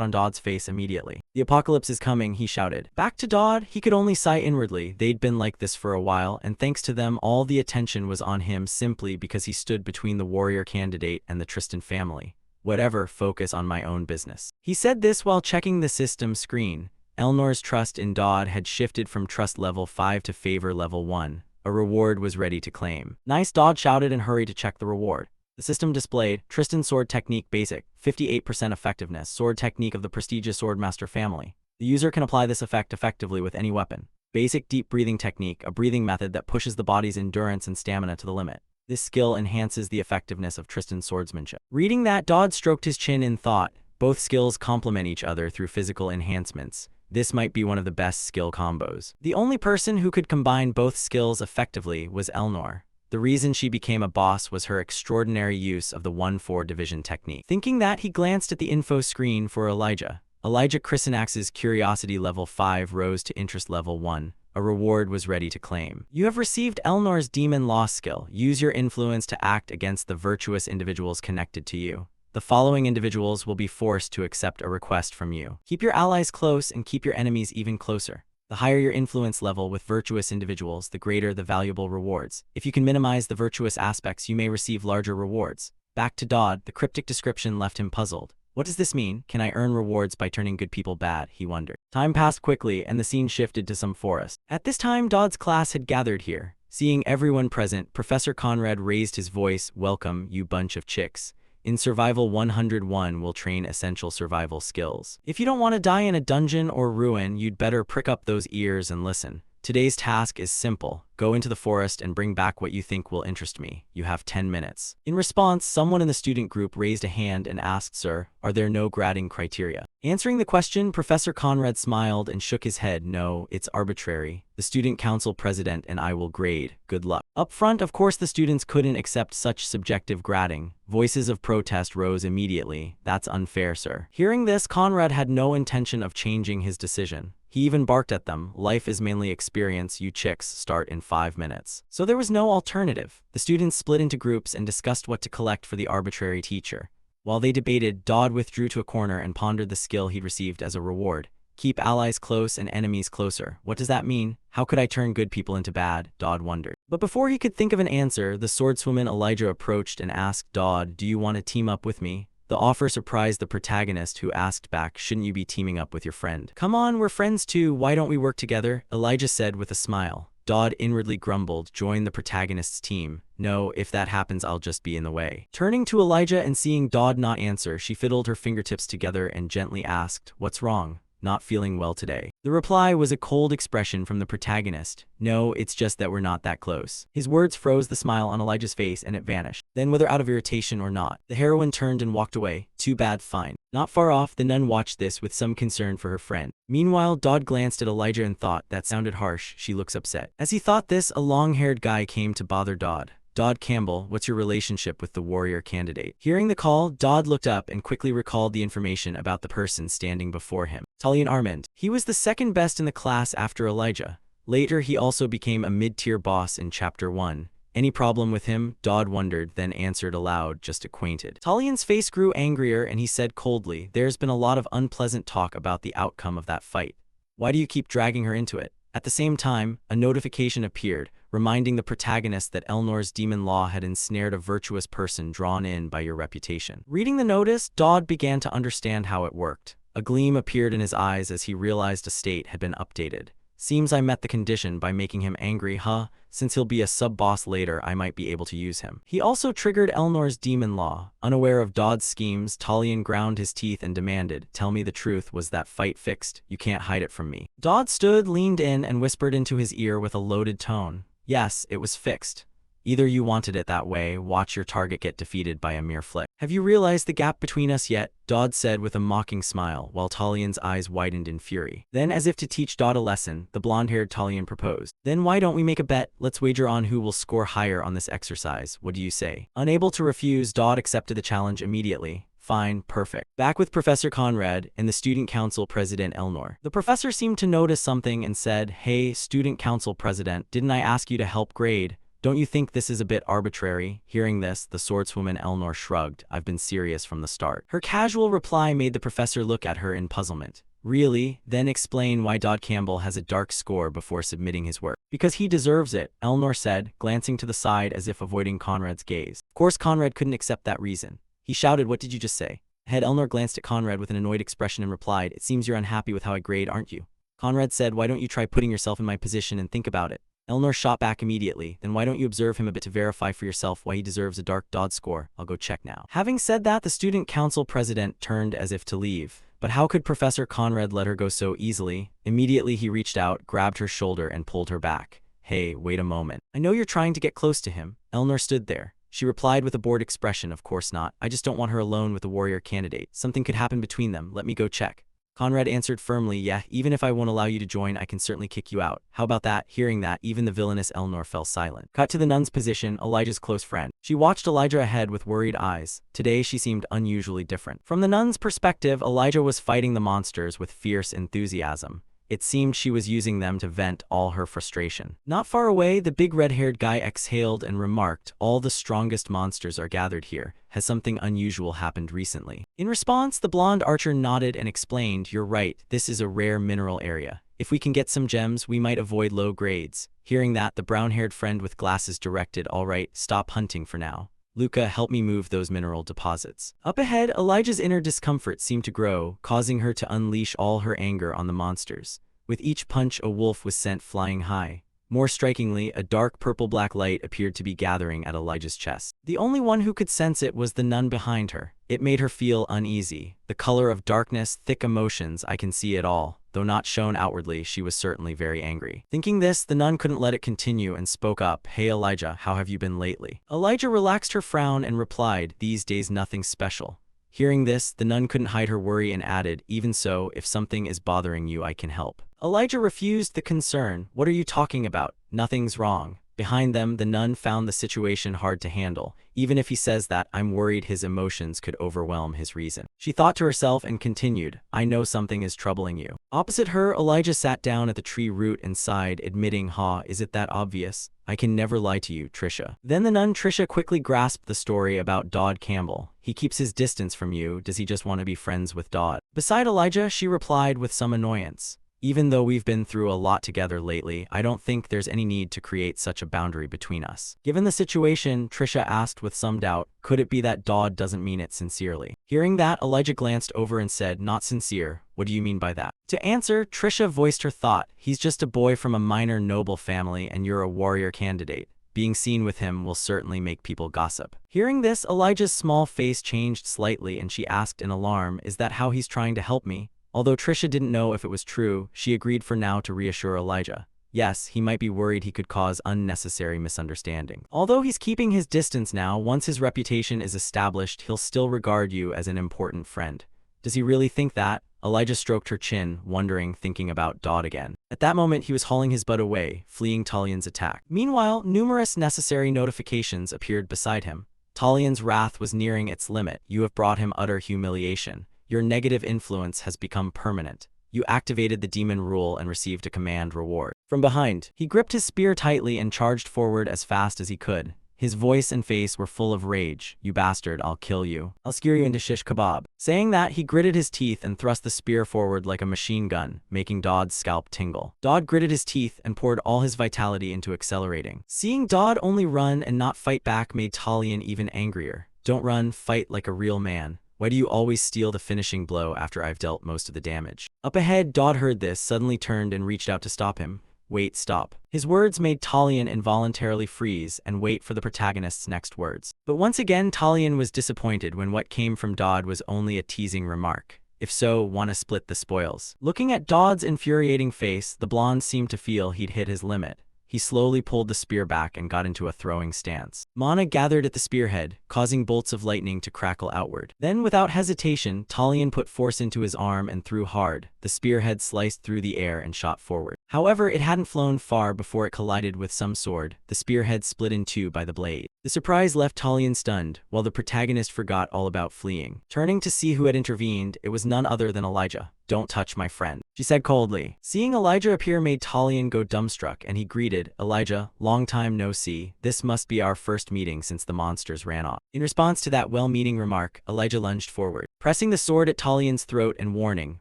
on Dodd's face immediately. "The apocalypse is coming," he shouted. Back to Dodd, he could only sigh inwardly. They'd been like this for a while, and thanks to them, all the attention was on him simply because he stood between the warrior candidate and the Tristan family. "Whatever, focus on my own business." He said this while checking the system screen. Elnor's trust in Dodd had shifted from trust level 5 to favor level 1. A reward was ready to claim. "Nice," Dodd shouted and hurried to check the reward. The system displayed, Tristan Sword Technique Basic, 58% effectiveness, sword technique of the prestigious Swordmaster family. The user can apply this effect effectively with any weapon. Basic Deep Breathing Technique, a breathing method that pushes the body's endurance and stamina to the limit. This skill enhances the effectiveness of Tristan's swordsmanship. Reading that, Dodd stroked his chin in thought. Both skills complement each other through physical enhancements. This might be one of the best skill combos. The only person who could combine both skills effectively was Elnor. The reason she became a boss was her extraordinary use of the 1-4 division technique. Thinking that, he glanced at the info screen for Elijah. Elijah Chrisinax's curiosity level 5 rose to interest level 1. A reward was ready to claim. "You have received Elnor's Demon Law skill. Use your influence to act against the virtuous individuals connected to you. The following individuals will be forced to accept a request from you. Keep your allies close and keep your enemies even closer. The higher your influence level with virtuous individuals, the greater the valuable rewards. If you can minimize the virtuous aspects, you may receive larger rewards. Back to Dodd, the cryptic description left him puzzled. What does this mean? Can I earn rewards by turning good people bad? He wondered. Time passed quickly, and the scene shifted to some forest. At this time, Dodd's class had gathered here. Seeing everyone present, Professor Conrad raised his voice. Welcome, you bunch of chicks. In Survival 101, we'll train essential survival skills. If you don't want to die in a dungeon or ruin, you'd better prick up those ears and listen. Today's task is simple. Go into the forest and bring back what you think will interest me. You have 10 minutes. In response, someone in the student group raised a hand and asked, Sir, are there no grading criteria? Answering the question, Professor Conrad smiled and shook his head. No, it's arbitrary. The student council president and I will grade. Good luck. Up front, of course, the students couldn't accept such subjective grading. Voices of protest rose immediately. That's unfair, sir. Hearing this, Conrad had no intention of changing his decision. He even barked at them. Life is mainly experience. You chicks start in 5 minutes. So there was no alternative. The students split into groups and discussed what to collect for the arbitrary teacher. While they debated, Dodd withdrew to a corner and pondered the skill he'd received as a reward. Keep allies close and enemies closer. What does that mean? How could I turn good people into bad? Dodd wondered. But before he could think of an answer, the swordswoman Elijah approached and asked Dodd, do you want to team up with me? The offer surprised the protagonist, who asked back, shouldn't you be teaming up with your friend? Come on, we're friends too, why don't we work together? Elijah said with a smile. Dodd inwardly grumbled, join the protagonist's team. No, if that happens, I'll just be in the way. Turning to Elijah and seeing Dodd not answer, she fiddled her fingertips together and gently asked, what's wrong? Not feeling well today. The reply was a cold expression from the protagonist. No, it's just that we're not that close. His words froze the smile on Elijah's face and it vanished. Then, whether out of irritation or not, the heroine turned and walked away. Too bad, fine. Not far off, the nun watched this with some concern for her friend. Meanwhile, Dodd glanced at Elijah and thought, that sounded harsh, she looks upset. As he thought this, a long-haired guy came to bother Dodd. Dodd Campbell, what's your relationship with the warrior candidate? Hearing the call, Dodd looked up and quickly recalled the information about the person standing before him. Talion Armand. He was the second best in the class after Elijah. Later, he also became a mid-tier boss in Chapter 1. Any problem with him? Dodd wondered, then answered aloud, just acquainted. Talion's face grew angrier and he said coldly, there's been a lot of unpleasant talk about the outcome of that fight. Why do you keep dragging her into it? At the same time, a notification appeared, reminding the protagonist that Elnor's demon law had ensnared a virtuous person drawn in by your reputation. Reading the notice, Dodd began to understand how it worked. A gleam appeared in his eyes as he realized a state had been updated. Seems I met the condition by making him angry, huh? Since he'll be a sub-boss later, I might be able to use him. He also triggered Elnor's demon law. Unaware of Dodd's schemes, Talion ground his teeth and demanded, tell me the truth, was that fight fixed? You can't hide it from me. Dodd stood, leaned in, and whispered into his ear with a loaded tone. Yes, it was fixed. Either you wanted it that way, watch your target get defeated by a mere flick. Have you realized the gap between us yet? Dodd said with a mocking smile, while Talion's eyes widened in fury. Then, as if to teach Dodd a lesson, the blonde-haired Talion proposed. Then why don't we make a bet? Let's wager on who will score higher on this exercise. What do you say? Unable to refuse, Dodd accepted the challenge immediately. Fine, perfect. Back with Professor Conrad and the Student Council President Elnor. The professor seemed to notice something and said, hey, Student Council President, didn't I ask you to help grade? Don't you think this is a bit arbitrary? Hearing this, the swordswoman Elnor shrugged. I've been serious from the start. Her casual reply made the professor look at her in puzzlement. Really? Then explain why Dodd Campbell has a dark score before submitting his work. Because he deserves it, Elnor said, glancing to the side as if avoiding Conrad's gaze. Of course, Conrad couldn't accept that reason. He shouted, what did you just say? Ahead, Elnor glanced at Conrad with an annoyed expression and replied, it seems you're unhappy with how I grade, aren't you? Conrad said, why don't you try putting yourself in my position and think about it? Elnor shot back immediately, then why don't you observe him a bit to verify for yourself why he deserves a dark Dodd score? I'll go check now. Having said that, the student council president turned as if to leave. But how could Professor Conrad let her go so easily? Immediately he reached out, grabbed her shoulder and pulled her back. Hey, wait a moment. I know you're trying to get close to him. Elnor stood there. She replied with a bored expression, of course not. I just don't want her alone with the warrior candidate. Something could happen between them. Let me go check. Conrad answered firmly, yeah, even if I won't allow you to join, I can certainly kick you out. How about that? Hearing that, even the villainous Elnor fell silent. Cut to the nun's position, Elijah's close friend. She watched Elijah ahead with worried eyes. Today, she seemed unusually different. From the nun's perspective, Elijah was fighting the monsters with fierce enthusiasm. It seemed she was using them to vent all her frustration. Not far away, the big red-haired guy exhaled and remarked, all the strongest monsters are gathered here. Has something unusual happened recently? In response, the blonde archer nodded and explained, you're right, this is a rare mineral area. If we can get some gems, we might avoid low grades. Hearing that, the brown-haired friend with glasses directed, all right, stop hunting for now. Luca, help me move those mineral deposits. Up ahead, Elijah's inner discomfort seemed to grow, causing her to unleash all her anger on the monsters. With each punch, a wolf was sent flying high. More strikingly, a dark purple-black light appeared to be gathering at Elijah's chest. The only one who could sense it was the nun behind her. It made her feel uneasy. The color of darkness, thick emotions, I can see it all. Though not shown outwardly, she was certainly very angry. Thinking this, the nun couldn't let it continue and spoke up. Hey Elijah, how have you been lately? Elijah relaxed her frown and replied, these days nothing special. Hearing this, the nun couldn't hide her worry and added, even so, if something is bothering you, I can help. Elijah refused the concern. What are you talking about? Nothing's wrong. Behind them, the nun found the situation hard to handle. Even if he says that, I'm worried his emotions could overwhelm his reason. She thought to herself and continued, I know something is troubling you. Opposite her, Elijah sat down at the tree root and sighed, admitting, is it that obvious? I can never lie to you, Trisha. Then the nun Trisha quickly grasped the story about Dodd Campbell. He keeps his distance from you. Does he just want to be friends with Dodd? Beside Elijah, she replied with some annoyance. Even though we've been through a lot together lately, I don't think there's any need to create such a boundary between us. Given the situation, Trisha asked with some doubt, could it be that Dodd doesn't mean it sincerely? Hearing that, Elijah glanced over and said, not sincere. What do you mean by that? To answer, Trisha voiced her thought. He's just a boy from a minor noble family and you're a warrior candidate. Being seen with him will certainly make people gossip. Hearing this, Elijah's small face changed slightly and she asked in alarm, is that how he's trying to help me? Although Trisha didn't know if it was true, she agreed for now to reassure Elijah. Yes, he might be worried he could cause unnecessary misunderstanding. Although he's keeping his distance now, once his reputation is established, he'll still regard you as an important friend. Does he really think that? Elijah stroked her chin, wondering, thinking about Dodd again. At that moment, he was hauling his butt away, fleeing Talian's attack. Meanwhile, numerous necessary notifications appeared beside him. Talian's wrath was nearing its limit. You have brought him utter humiliation. Your negative influence has become permanent. You activated the demon rule and received a command reward. From behind, he gripped his spear tightly and charged forward as fast as he could. His voice and face were full of rage. You bastard, I'll kill you. I'll skewer you into shish kebab. Saying that, he gritted his teeth and thrust the spear forward like a machine gun, making Dodd's scalp tingle. Dodd gritted his teeth and poured all his vitality into accelerating. Seeing Dodd only run and not fight back made Talian even angrier. Don't run, fight like a real man. Why do you always steal the finishing blow after I've dealt most of the damage? Up ahead, Dodd heard this, suddenly turned and reached out to stop him. Wait, stop. His words made Talian involuntarily freeze and wait for the protagonist's next words. But once again, Talian was disappointed when what came from Dodd was only a teasing remark. If so, wanna split the spoils? Looking at Dodd's infuriating face, the blonde seemed to feel he'd hit his limit. He slowly pulled the spear back and got into a throwing stance. Mana gathered at the spearhead, causing bolts of lightning to crackle outward. Then, without hesitation, Talian put force into his arm and threw hard. The spearhead sliced through the air and shot forward. However, it hadn't flown far before it collided with some sword. The spearhead split in two by the blade. The surprise left Talian stunned, while the protagonist forgot all about fleeing. Turning to see who had intervened, it was none other than Elijah. Don't touch my friend, she said coldly. Seeing Elijah appear made Talian go dumbstruck, and he greeted, Elijah, long time no see. This must be our first meeting since the monsters ran off. In response to that well-meaning remark, Elijah lunged forward, pressing the sword at Talian's throat and warning,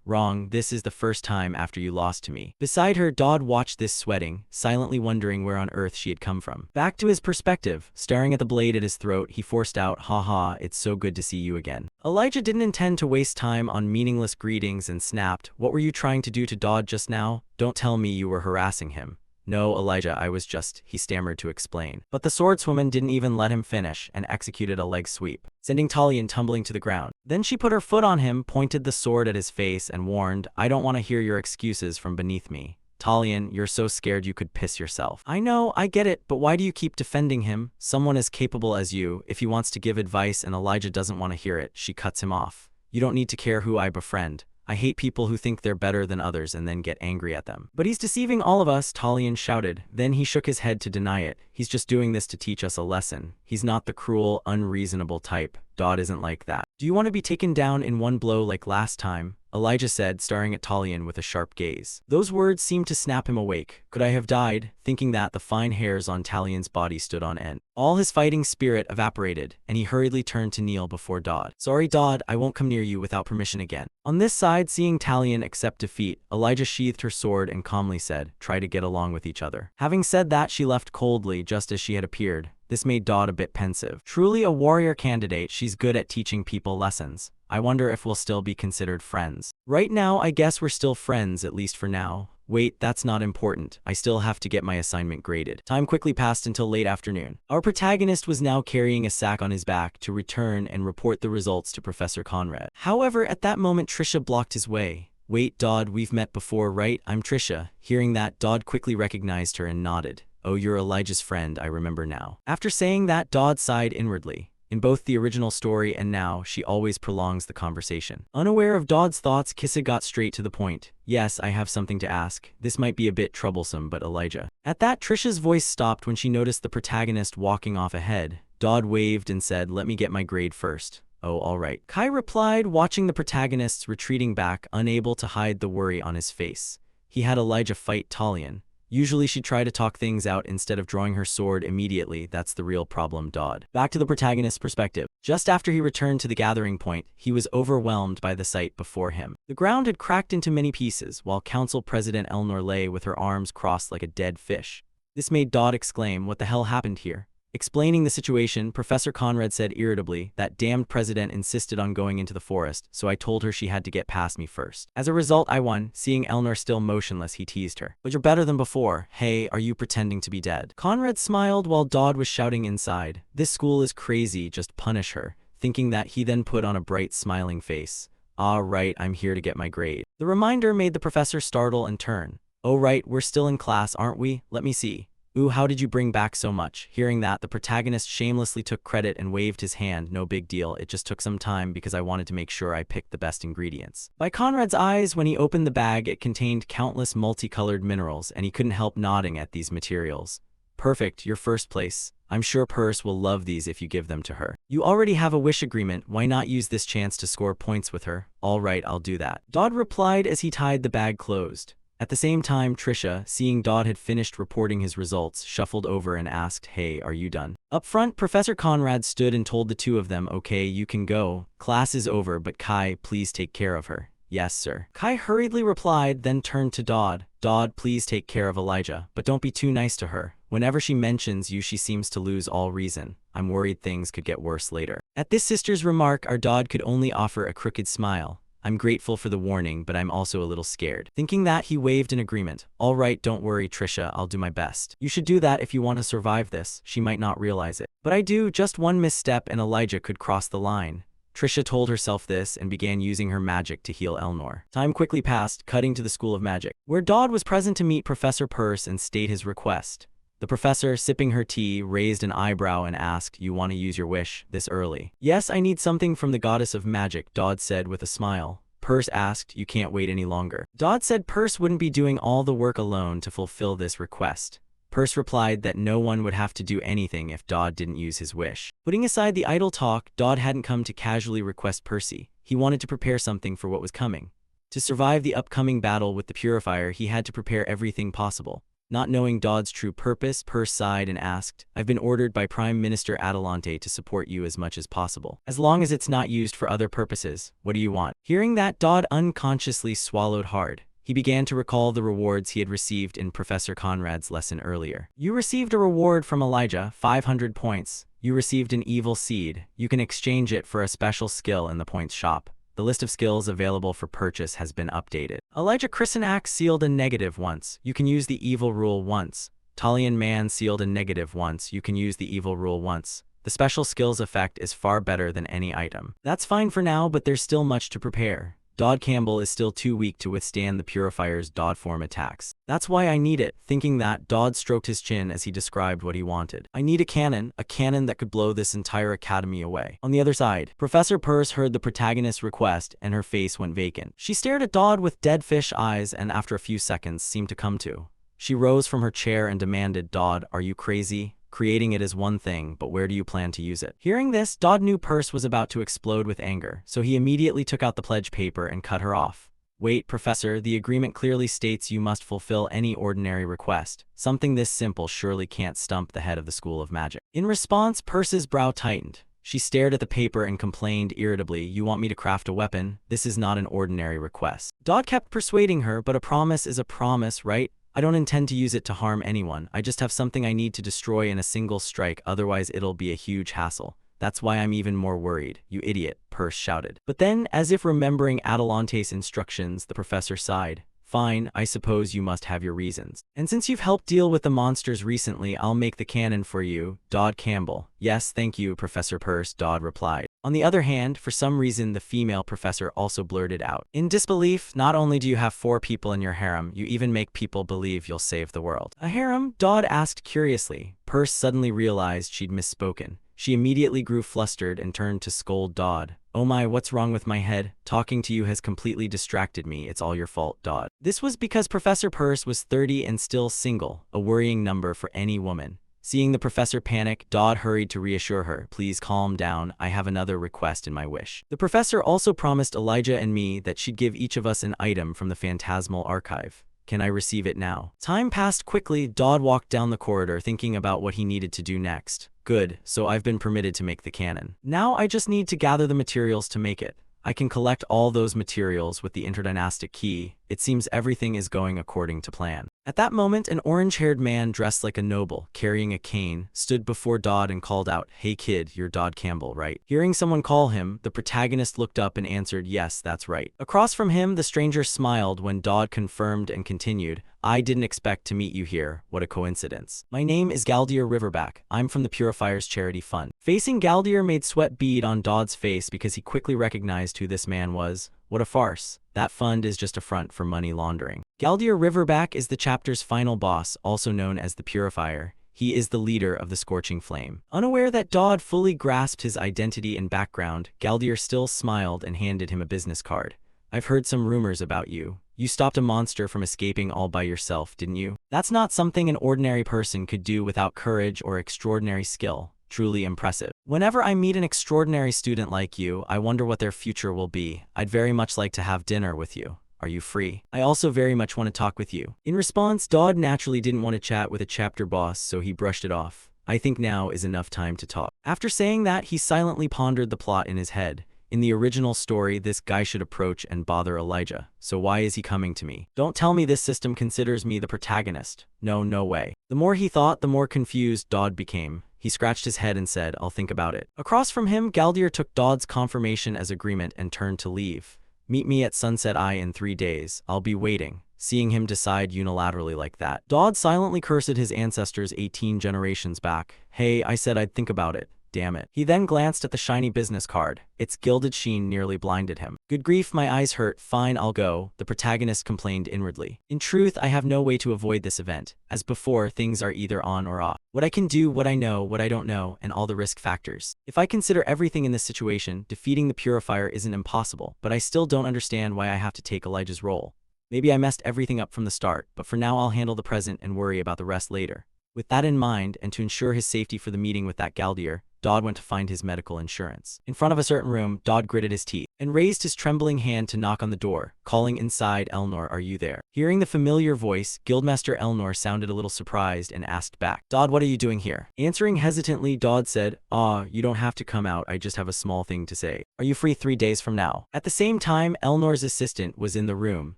wrong, this is the first time after you lost to me. Beside her, Dodd watched this sweating, silently wondering where on earth she had come from. Back to his perspective, staring at the blade at his throat, he forced out, haha, it's so good to see you again. Elijah didn't intend to waste time on meaningless greetings and snapped, what were you trying to do to Dodd just now? Don't tell me you were harassing him. No, Elijah, I was just, he stammered to explain. But the swordswoman didn't even let him finish and executed a leg sweep, sending Talian tumbling to the ground. Then she put her foot on him, pointed the sword at his face and warned, I don't want to hear your excuses from beneath me. Talian, you're so scared you could piss yourself. I know, I get it, but why do you keep defending him? Someone as capable as you, if he wants to give advice and Elijah doesn't want to hear it, she cuts him off. You don't need to care who I befriend. I hate people who think they're better than others and then get angry at them. But he's deceiving all of us, Talian shouted. Then he shook his head to deny it. He's just doing this to teach us a lesson. He's not the cruel, unreasonable type. Dodd isn't like that. Do you want to be taken down in one blow like last time? Elijah said, staring at Talian with a sharp gaze. Those words seemed to snap him awake. Could I have died? Thinking that, the fine hairs on Talian's body stood on end. All his fighting spirit evaporated, and he hurriedly turned to kneel before Dodd. Sorry, Dodd, I won't come near you without permission again. On this side, seeing Talian accept defeat, Elijah sheathed her sword and calmly said, try to get along with each other. Having said that, she left coldly just as she had appeared. This made Dodd a bit pensive. Truly a warrior candidate, she's good at teaching people lessons. I wonder if we'll still be considered friends. Right now, I guess we're still friends, at least for now. Wait, that's not important. I still have to get my assignment graded. Time quickly passed until late afternoon. Our protagonist was now carrying a sack on his back to return and report the results to Professor Conrad. However, at that moment, Trisha blocked his way. Wait, Dodd, we've met before, right? I'm Trisha. Hearing that, Dodd quickly recognized her and nodded. Oh, you're Elijah's friend, I remember now. After saying that, Dodd sighed inwardly. In both the original story and now, she always prolongs the conversation. Unaware of Dodd's thoughts, Kissa got straight to the point. Yes, I have something to ask. This might be a bit troublesome, but Elijah. At that, Trisha's voice stopped when she noticed the protagonist walking off ahead. Dodd waved and said, let me get my grade first. Oh, all right. Kai replied, watching the protagonists retreating back, unable to hide the worry on his face. He had Elijah fight Talion. Usually she'd try to talk things out instead of drawing her sword immediately. That's the real problem, Dodd. Back to the protagonist's perspective. Just after he returned to the gathering point, he was overwhelmed by the sight before him. The ground had cracked into many pieces, while Council President Elnor lay with her arms crossed like a dead fish. This made Dodd exclaim, what the hell happened here? Explaining the situation, Professor Conrad said irritably, that damned president insisted on going into the forest, so I told her she had to get past me first. As a result, I won. Seeing Elnor still motionless, he teased her. But you're better than before. Hey, are you pretending to be dead? Conrad smiled while Dodd was shouting inside. This school is crazy, just punish her. Thinking that, he then put on a bright smiling face. Ah, right, I'm here to get my grade. The reminder made the professor startle and turn. Oh right, we're still in class, aren't we? Let me see. Ooh, how did you bring back so much? Hearing that, the protagonist shamelessly took credit and waved his hand. No big deal, it just took some time because I wanted to make sure I picked the best ingredients. By Conrad's eyes, when he opened the bag, it contained countless multicolored minerals, and he couldn't help nodding at these materials. Perfect, you're first place. I'm sure Purse will love these if you give them to her. You already have a wish agreement, why not use this chance to score points with her? All right, I'll do that. Dodd replied as he tied the bag closed. At the same time, Trisha, seeing Dodd had finished reporting his results, shuffled over and asked, hey, are you done? Up front, Professor Conrad stood and told the two of them, okay, you can go. Class is over, but Kai, please take care of her. Yes, sir. Kai hurriedly replied, then turned to Dodd. Dodd, please take care of Elijah, but don't be too nice to her. Whenever she mentions you, she seems to lose all reason. I'm worried things could get worse later. At this sister's remark, our Dodd could only offer a crooked smile. I'm grateful for the warning, but I'm also a little scared. Thinking that, he waved in agreement. All right, don't worry, Trisha, I'll do my best. You should do that if you want to survive this. She might not realize it. But I do, just one misstep and Elijah could cross the line. Trisha told herself this and began using her magic to heal Elnor. Time quickly passed, cutting to the School of Magic, where Dodd was present to meet Professor Purse and state his request. The professor, sipping her tea, raised an eyebrow and asked, you want to use your wish this early? Yes, I need something from the goddess of magic, Dodd said with a smile. Purse asked, you can't wait any longer. Dodd said Purse wouldn't be doing all the work alone to fulfill this request. Purse replied that no one would have to do anything if Dodd didn't use his wish. Putting aside the idle talk, Dodd hadn't come to casually request Percy. He wanted to prepare something for what was coming. To survive the upcoming battle with the Purifier, he had to prepare everything possible. Not knowing Dodd's true purpose, Purse sighed and asked, I've been ordered by Prime Minister Adelante to support you as much as possible. As long as it's not used for other purposes, what do you want? Hearing that, Dodd unconsciously swallowed hard. He began to recall the rewards he had received in Professor Conrad's lesson earlier. You received a reward from Elijah, 500 points. You received an evil seed. You can exchange it for a special skill in the points shop. The list of skills available for purchase has been updated. Elijah Christenack sealed a negative once. You can use the evil rule once. Talion Man sealed a negative once. You can use the evil rule once. The special skills effect is far better than any item. That's fine for now, but there's still much to prepare. Dodd Campbell is still too weak to withstand the Purifier's Dodd form attacks. That's why I need it. Thinking that, Dodd stroked his chin as he described what he wanted. I need a cannon that could blow this entire academy away. On the other side, Professor Purse heard the protagonist's request and her face went vacant. She stared at Dodd with dead fish eyes and after a few seconds seemed to come to. She rose from her chair and demanded, Dodd, are you crazy? Creating it is one thing, but where do you plan to use it? Hearing this, Dodd knew Purse was about to explode with anger, so he immediately took out the pledge paper and cut her off. Wait, Professor, the agreement clearly states you must fulfill any ordinary request. Something this simple surely can't stump the head of the School of Magic. In response, Purse's brow tightened. She stared at the paper and complained irritably, you want me to craft a weapon? This is not an ordinary request. Dodd kept persuading her, but a promise is a promise, right? I don't intend to use it to harm anyone. I just have something I need to destroy in a single strike, otherwise it'll be a huge hassle. That's why I'm even more worried, you idiot, Perse shouted. But then, as if remembering Atalante's instructions, the professor sighed. Fine, I suppose you must have your reasons. And since you've helped deal with the monsters recently, I'll make the cannon for you, Dodd Campbell. Yes, thank you, Professor Perse, Dodd replied. On the other hand, for some reason the female professor also blurted out. In disbelief, not only do you have 4 people in your harem, you even make people believe you'll save the world. A harem? Dodd asked curiously. Perse suddenly realized she'd misspoken. She immediately grew flustered and turned to scold Dodd. Oh my, what's wrong with my head? Talking to you has completely distracted me. It's all your fault, Dodd. This was because Professor Perse was 30 and still single, a worrying number for any woman. Seeing the professor panic, Dodd hurried to reassure her. Please calm down, I have another request in my wish. The professor also promised Elijah and me that she'd give each of us an item from the Phantasmal Archive. Can I receive it now? Time passed quickly. Dodd walked down the corridor thinking about what he needed to do next. Good, so I've been permitted to make the cannon. Now I just need to gather the materials to make it. I can collect all those materials with the interdynastic key. It seems everything is going according to plan. At that moment, an orange-haired man dressed like a noble, carrying a cane, stood before Dodd and called out, Hey kid, you're Dodd Campbell, right? Hearing someone call him, the protagonist looked up and answered, Yes, that's right. Across from him, the stranger smiled when Dodd confirmed and continued, I didn't expect to meet you here. What a coincidence. My name is Galdier Riverback. I'm from the Purifiers Charity Fund. Facing Galdier made sweat bead on Dodd's face because he quickly recognized who this man was. What a farce. That fund is just a front for money laundering. Galdier Riverback is the chapter's final boss, also known as the Purifier. He is the leader of the Scorching Flame. Unaware that Dodd fully grasped his identity and background, Galdier still smiled and handed him a business card. I've heard some rumors about you. You stopped a monster from escaping all by yourself, didn't you? That's not something an ordinary person could do without courage or extraordinary skill. Truly impressive. Whenever I meet an extraordinary student like you, I wonder what their future will be. I'd very much like to have dinner with you. Are you free? I also very much want to talk with you. In response, Dodd naturally didn't want to chat with a chapter boss, so he brushed it off. I think now is enough time to talk. After saying that, he silently pondered the plot in his head. In the original story, this guy should approach and bother Elijah. So why is he coming to me? Don't tell me this system considers me the protagonist. No, no way. The more he thought, the more confused Dodd became. He scratched his head and said, I'll think about it. Across from him, Galdier took Dodd's confirmation as agreement and turned to leave. Meet me at Sunset Eye in 3 days. I'll be waiting. Seeing him decide unilaterally like that, Dodd silently cursed his ancestors 18 generations back. Hey, I said I'd think about it. Damn it. He then glanced at the shiny business card. Its gilded sheen nearly blinded him. Good grief, my eyes hurt. Fine, I'll go, the protagonist complained inwardly. In truth, I have no way to avoid this event. As before, things are either on or off. What I can do, what I know, what I don't know, and all the risk factors. If I consider everything in this situation, defeating the Purifier isn't impossible, but I still don't understand why I have to take Elijah's role. Maybe I messed everything up from the start, but for now I'll handle the present and worry about the rest later. With that in mind, and to ensure his safety for the meeting with that Galdier, Dodd went to find his medical insurance. In front of a certain room, Dodd gritted his teeth and raised his trembling hand to knock on the door, calling inside, Elnor, are you there? Hearing the familiar voice, Guildmaster Elnor sounded a little surprised and asked back, Dodd, what are you doing here? Answering hesitantly, Dodd said, you don't have to come out, I just have a small thing to say. Are you free 3 days from now? At the same time, Elnor's assistant was in the room,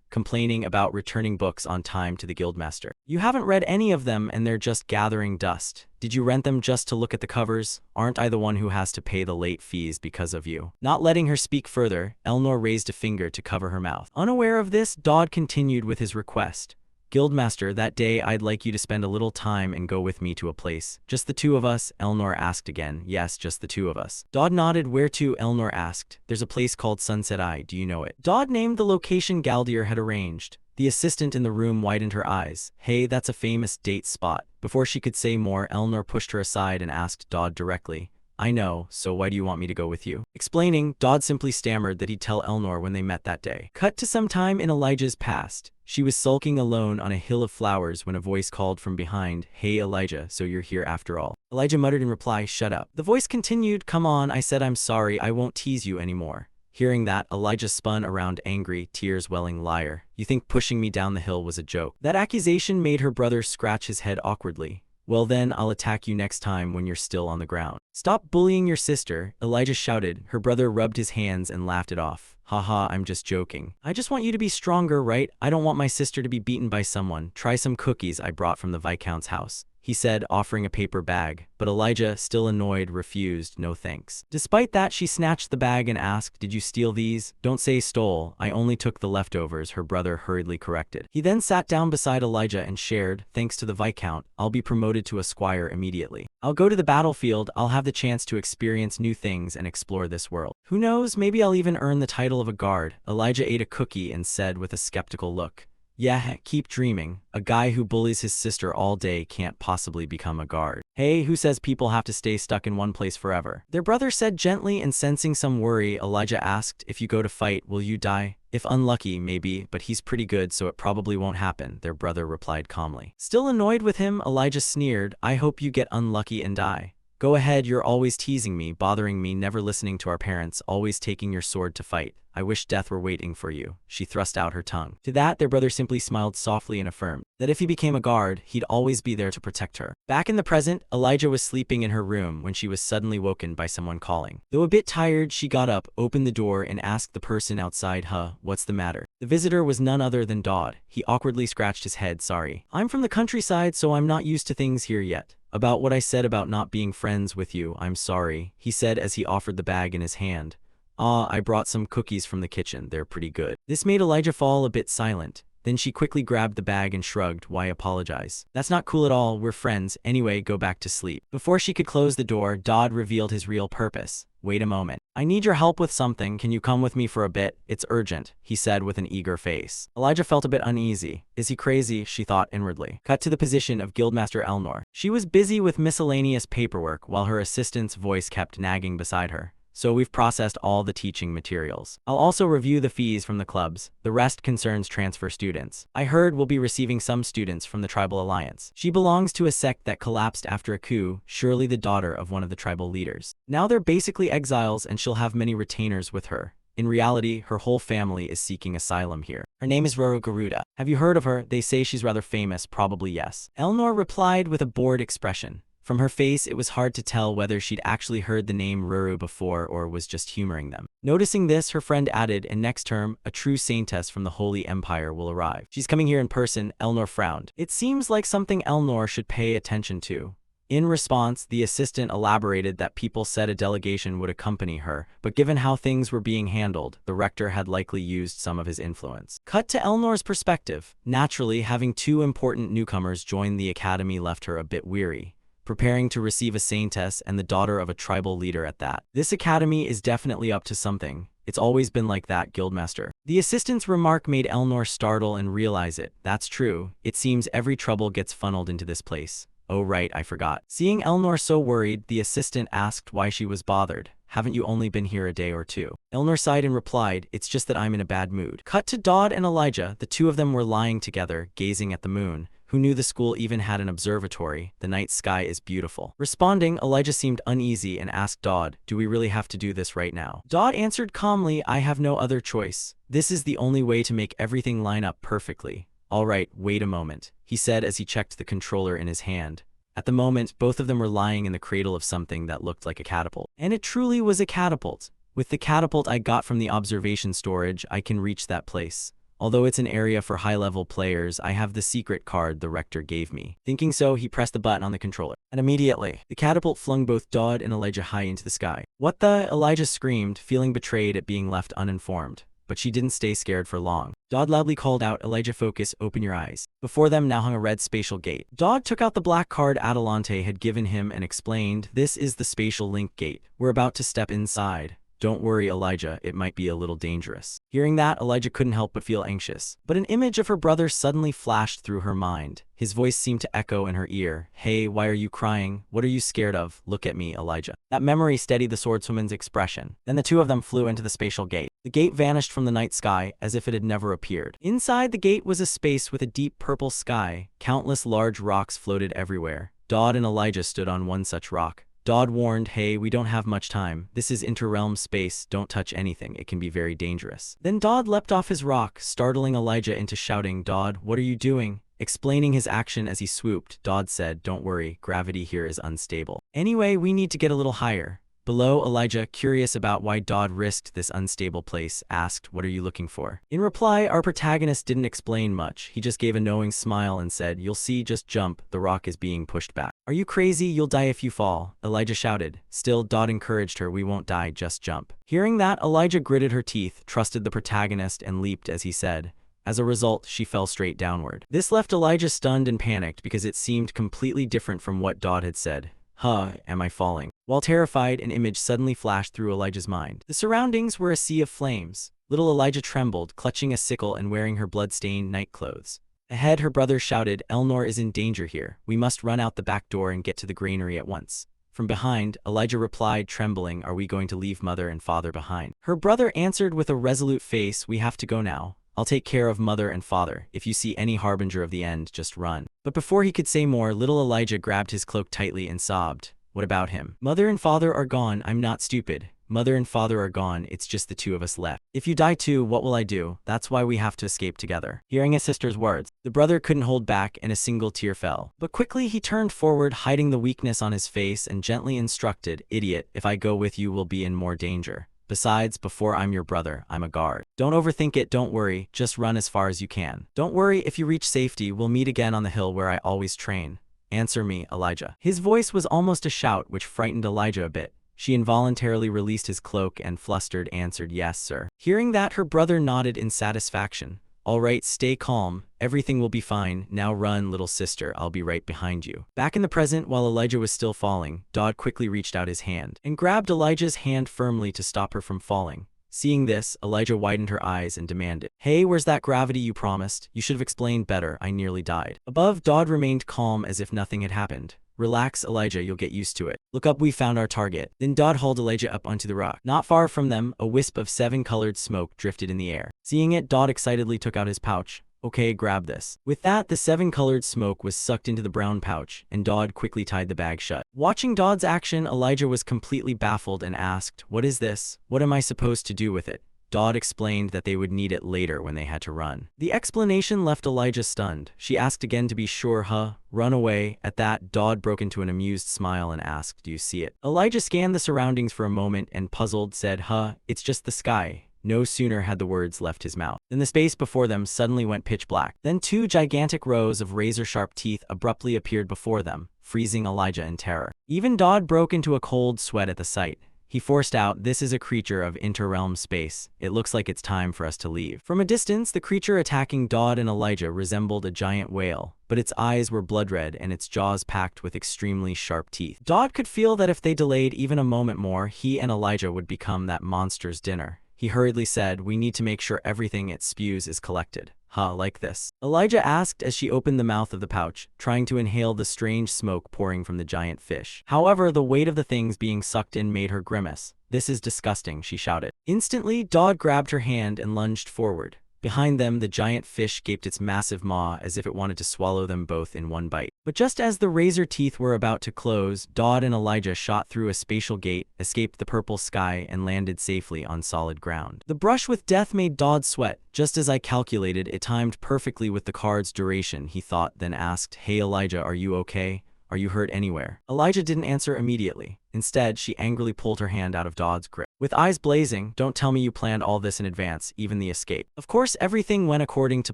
complaining about returning books on time to the Guildmaster. You haven't read any of them and they're just gathering dust. Did you rent them just to look at the covers? Aren't I the one who has to pay the late fees because of you? Not letting her speak further, Elnor raised a finger to cover her mouth. Unaware of this, Dodd continued with his request. Guildmaster, that day I'd like you to spend a little time and go with me to a place. Just the 2 of us? Elnor asked again. Yes, just the 2 of us. Dodd nodded. Where to? Elnor asked. There's a place called Sunset Eye. Do you know it? Dodd named the location Galdier had arranged. The assistant in the room widened her eyes. Hey, that's a famous date spot. Before she could say more, Elnor pushed her aside and asked Dodd directly. I know, so why do you want me to go with you? Explaining, Dodd simply stammered that he'd tell Elnor when they met that day. Cut to some time in Elijah's past. She was sulking alone on a hill of flowers when a voice called from behind, Hey Elijah, so you're here after all. Elijah muttered in reply, Shut up. The voice continued, Come on, I said I'm sorry, I won't tease you anymore. Hearing that, Elijah spun around angry, tears welling. Liar. You think pushing me down the hill was a joke? That accusation made her brother scratch his head awkwardly. Well then, I'll attack you next time when you're still on the ground. Stop bullying your sister, Elijah shouted. Her brother rubbed his hands and laughed it off. Haha, I'm just joking. I just want you to be stronger, right? I don't want my sister to be beaten by someone. Try some cookies I brought from the Viscount's house, he said, offering a paper bag, but Elijah, still annoyed, refused, no thanks. Despite that, she snatched the bag and asked, "Did you steal these?" "Don't say stole, I only took the leftovers," her brother hurriedly corrected. He then sat down beside Elijah and shared, "Thanks to the Viscount, I'll be promoted to a squire immediately. I'll go to the battlefield, I'll have the chance to experience new things and explore this world. Who knows, maybe I'll even earn the title of a guard." Elijah ate a cookie and said with a skeptical look, "Yeah, keep dreaming. A guy who bullies his sister all day can't possibly become a guard." "Hey, who says people have to stay stuck in one place forever?" their brother said gently, and sensing some worry, Elijah asked, "If you go to fight, will you die?" "If unlucky, maybe, but he's pretty good, so it probably won't happen," their brother replied calmly. Still annoyed with him, Elijah sneered, "I hope you get unlucky and die. Go ahead, you're always teasing me, bothering me, never listening to our parents, always taking your sword to fight. I wish death were waiting for you." She thrust out her tongue. To that, their brother simply smiled softly and affirmed that if he became a guard, he'd always be there to protect her. Back in the present, Elijah was sleeping in her room when she was suddenly woken by someone calling. Though a bit tired, she got up, opened the door, and asked the person outside, "What's the matter?" The visitor was none other than Dodd. He awkwardly scratched his head. "Sorry. I'm from the countryside, so I'm not used to things here yet. About what I said about not being friends with you, I'm sorry," he said as he offered the bag in his hand. I brought some cookies from the kitchen, they're pretty good." This made Elijah fall a bit silent. Then she quickly grabbed the bag and shrugged, "Why apologize? That's not cool at all, we're friends. Anyway, go back to sleep." Before she could close the door, Dodd revealed his real purpose. "Wait a moment. I need your help with something, can you come with me for a bit? It's urgent," he said with an eager face. Elijah felt a bit uneasy. Is he crazy, she thought inwardly. Cut to the position of Guildmaster Elnor. She was busy with miscellaneous paperwork while her assistant's voice kept nagging beside her. "So we've processed all the teaching materials. I'll also review the fees from the clubs. The rest concerns transfer students. I heard we'll be receiving some students from the Tribal Alliance. She belongs to a sect that collapsed after a coup, surely the daughter of one of the tribal leaders. Now they're basically exiles and she'll have many retainers with her. In reality, her whole family is seeking asylum here. Her name is Roro Garuda. Have you heard of her? They say she's rather famous, probably yes." Elnor replied with a bored expression. From her face, it was hard to tell whether she'd actually heard the name Ruru before or was just humoring them. Noticing this, her friend added, "And next term, a true saintess from the Holy Empire will arrive. She's coming here in person." Elnor frowned. It seems like something Elnor should pay attention to. In response, the assistant elaborated that people said a delegation would accompany her, but given how things were being handled, the rector had likely used some of his influence. Cut to Elnor's perspective. Naturally, having two important newcomers join the academy left her a bit weary. Preparing to receive a saintess and the daughter of a tribal leader at that. This academy is definitely up to something. It's always been like that, Guildmaster. The assistant's remark made Elnor startle and realize it. That's true. It seems every trouble gets funneled into this place. Oh right, I forgot. Seeing Elnor so worried, the assistant asked why she was bothered. "Haven't you only been here a day or two?" Elnor sighed and replied, "It's just that I'm in a bad mood." Cut to Dodd and Elijah. The two of them were lying together, gazing at the moon. Who knew the school even had an observatory? The night sky is beautiful. Responding, Elijah seemed uneasy and asked Dodd, "Do we really have to do this right now?" Dodd answered calmly, "I have no other choice. This is the only way to make everything line up perfectly." "All right, wait a moment," he said as he checked the controller in his hand. At the moment, both of them were lying in the cradle of something that looked like a catapult. And it truly was a catapult. "With the catapult I got from the observation storage, I can reach that place. Although it's an area for high-level players, I have the secret card the rector gave me." Thinking so, he pressed the button on the controller. And immediately, the catapult flung both Dodd and Elijah high into the sky. "What the?" Elijah screamed, feeling betrayed at being left uninformed. But she didn't stay scared for long. Dodd loudly called out, "Elijah, focus, open your eyes." Before them now hung a red spatial gate. Dodd took out the black card Adelante had given him and explained, "This is the spatial link gate. We're about to step inside. Don't worry, Elijah, it might be a little dangerous." Hearing that, Elijah couldn't help but feel anxious. But an image of her brother suddenly flashed through her mind. His voice seemed to echo in her ear. "Hey, why are you crying? What are you scared of? Look at me, Elijah." That memory steadied the swordswoman's expression. Then the two of them flew into the spatial gate. The gate vanished from the night sky as if it had never appeared. Inside the gate was a space with a deep purple sky. Countless large rocks floated everywhere. Dodd and Elijah stood on one such rock. Dodd warned, "Hey, we don't have much time. This is interrealm space. Don't touch anything. It can be very dangerous." Then Dodd leapt off his rock, startling Elijah into shouting, "Dodd, what are you doing?" Explaining his action as he swooped, Dodd said, "Don't worry, gravity here is unstable. Anyway, we need to get a little higher." Below, Elijah, curious about why Dodd risked this unstable place, asked, "What are you looking for?" In reply, our protagonist didn't explain much. He just gave a knowing smile and said, "You'll see, just jump, the rock is being pushed back." "Are you crazy? You'll die if you fall," Elijah shouted. Still, Dodd encouraged her, "We won't die, just jump." Hearing that, Elijah gritted her teeth, trusted the protagonist, and leaped as he said. As a result, she fell straight downward. This left Elijah stunned and panicked because it seemed completely different from what Dodd had said. Am I falling? While terrified, an image suddenly flashed through Elijah's mind. The surroundings were a sea of flames. Little Elijah trembled, clutching a sickle and wearing her blood-stained night clothes. Ahead, her brother shouted, "Elnor is in danger here. We must run out the back door and get to the granary at once." From behind, Elijah replied, trembling, "Are we going to leave mother and father behind?" Her brother answered with a resolute face, "We have to go now. I'll take care of mother and father. If you see any harbinger of the end, just run." But before he could say more, little Elijah grabbed his cloak tightly and sobbed. "What about him?" "Mother and father are gone. I'm not stupid. Mother and father are gone. It's just the two of us left. If you die too, what will I do? That's why we have to escape together." Hearing his sister's words, the brother couldn't hold back and a single tear fell. But quickly he turned forward, hiding the weakness on his face, and gently instructed, "Idiot, if I go with you, we'll be in more danger. Besides, before I'm your brother, I'm a guard. Don't overthink it, don't worry, just run as far as you can. Don't worry, if you reach safety, we'll meet again on the hill where I always train. Answer me, Elijah." His voice was almost a shout, which frightened Elijah a bit. She involuntarily released his cloak and flustered answered, "Yes, sir." Hearing that, her brother nodded in satisfaction. "All right, stay calm. Everything will be fine. Now run, little sister. I'll be right behind you." Back in the present, while Elijah was still falling, Dodd quickly reached out his hand and grabbed Elijah's hand firmly to stop her from falling. Seeing this, Elijah widened her eyes and demanded, "Hey, where's that gravity you promised? You should have explained better. I nearly died." Above, Dodd remained calm as if nothing had happened. "Relax, Elijah, you'll get used to it. Look up, we found our target." Then Dodd hauled Elijah up onto the rock. Not far from them, a wisp of 7-colored smoke drifted in the air. Seeing it, Dodd excitedly took out his pouch. "Okay, grab this." With that, the 7-colored smoke was sucked into the brown pouch, and Dodd quickly tied the bag shut. Watching Dodd's action, Elijah was completely baffled and asked, "What is this? What am I supposed to do with it?" Dodd explained that they would need it later when they had to run. The explanation left Elijah stunned. She asked again to be sure, run away. At that, Dodd broke into an amused smile and asked, "Do you see it?" Elijah scanned the surroundings for a moment and puzzled said, It's just the sky." No sooner had the words left his mouth than the space before them suddenly went pitch black. Then 2 gigantic rows of razor-sharp teeth abruptly appeared before them, freezing Elijah in terror. Even Dodd broke into a cold sweat at the sight. He forced out, "This is a creature of interrealm space. It looks like it's time for us to leave." From a distance, the creature attacking Dodd and Elijah resembled a giant whale, but its eyes were blood-red and its jaws packed with extremely sharp teeth. Dodd could feel that if they delayed even a moment more, he and Elijah would become that monster's dinner. He hurriedly said, "We need to make sure everything it spews is collected." Like this?" Elijah asked as she opened the mouth of the pouch, trying to inhale the strange smoke pouring from the giant fish. However, the weight of the things being sucked in made her grimace. "This is disgusting," she shouted. Instantly, Dodd grabbed her hand and lunged forward. Behind them, the giant fish gaped its massive maw as if it wanted to swallow them both in one bite. But just as the razor teeth were about to close, Dodd and Elijah shot through a spatial gate, escaped the purple sky, and landed safely on solid ground. The brush with death made Dodd sweat. "Just as I calculated, it timed perfectly with the card's duration," he thought, then asked, "Hey Elijah, are you okay? Are you hurt anywhere?" Elijah didn't answer immediately. Instead, she angrily pulled her hand out of Dodd's grip. With eyes blazing, "Don't tell me you planned all this in advance, even the escape." "Of course, everything went according to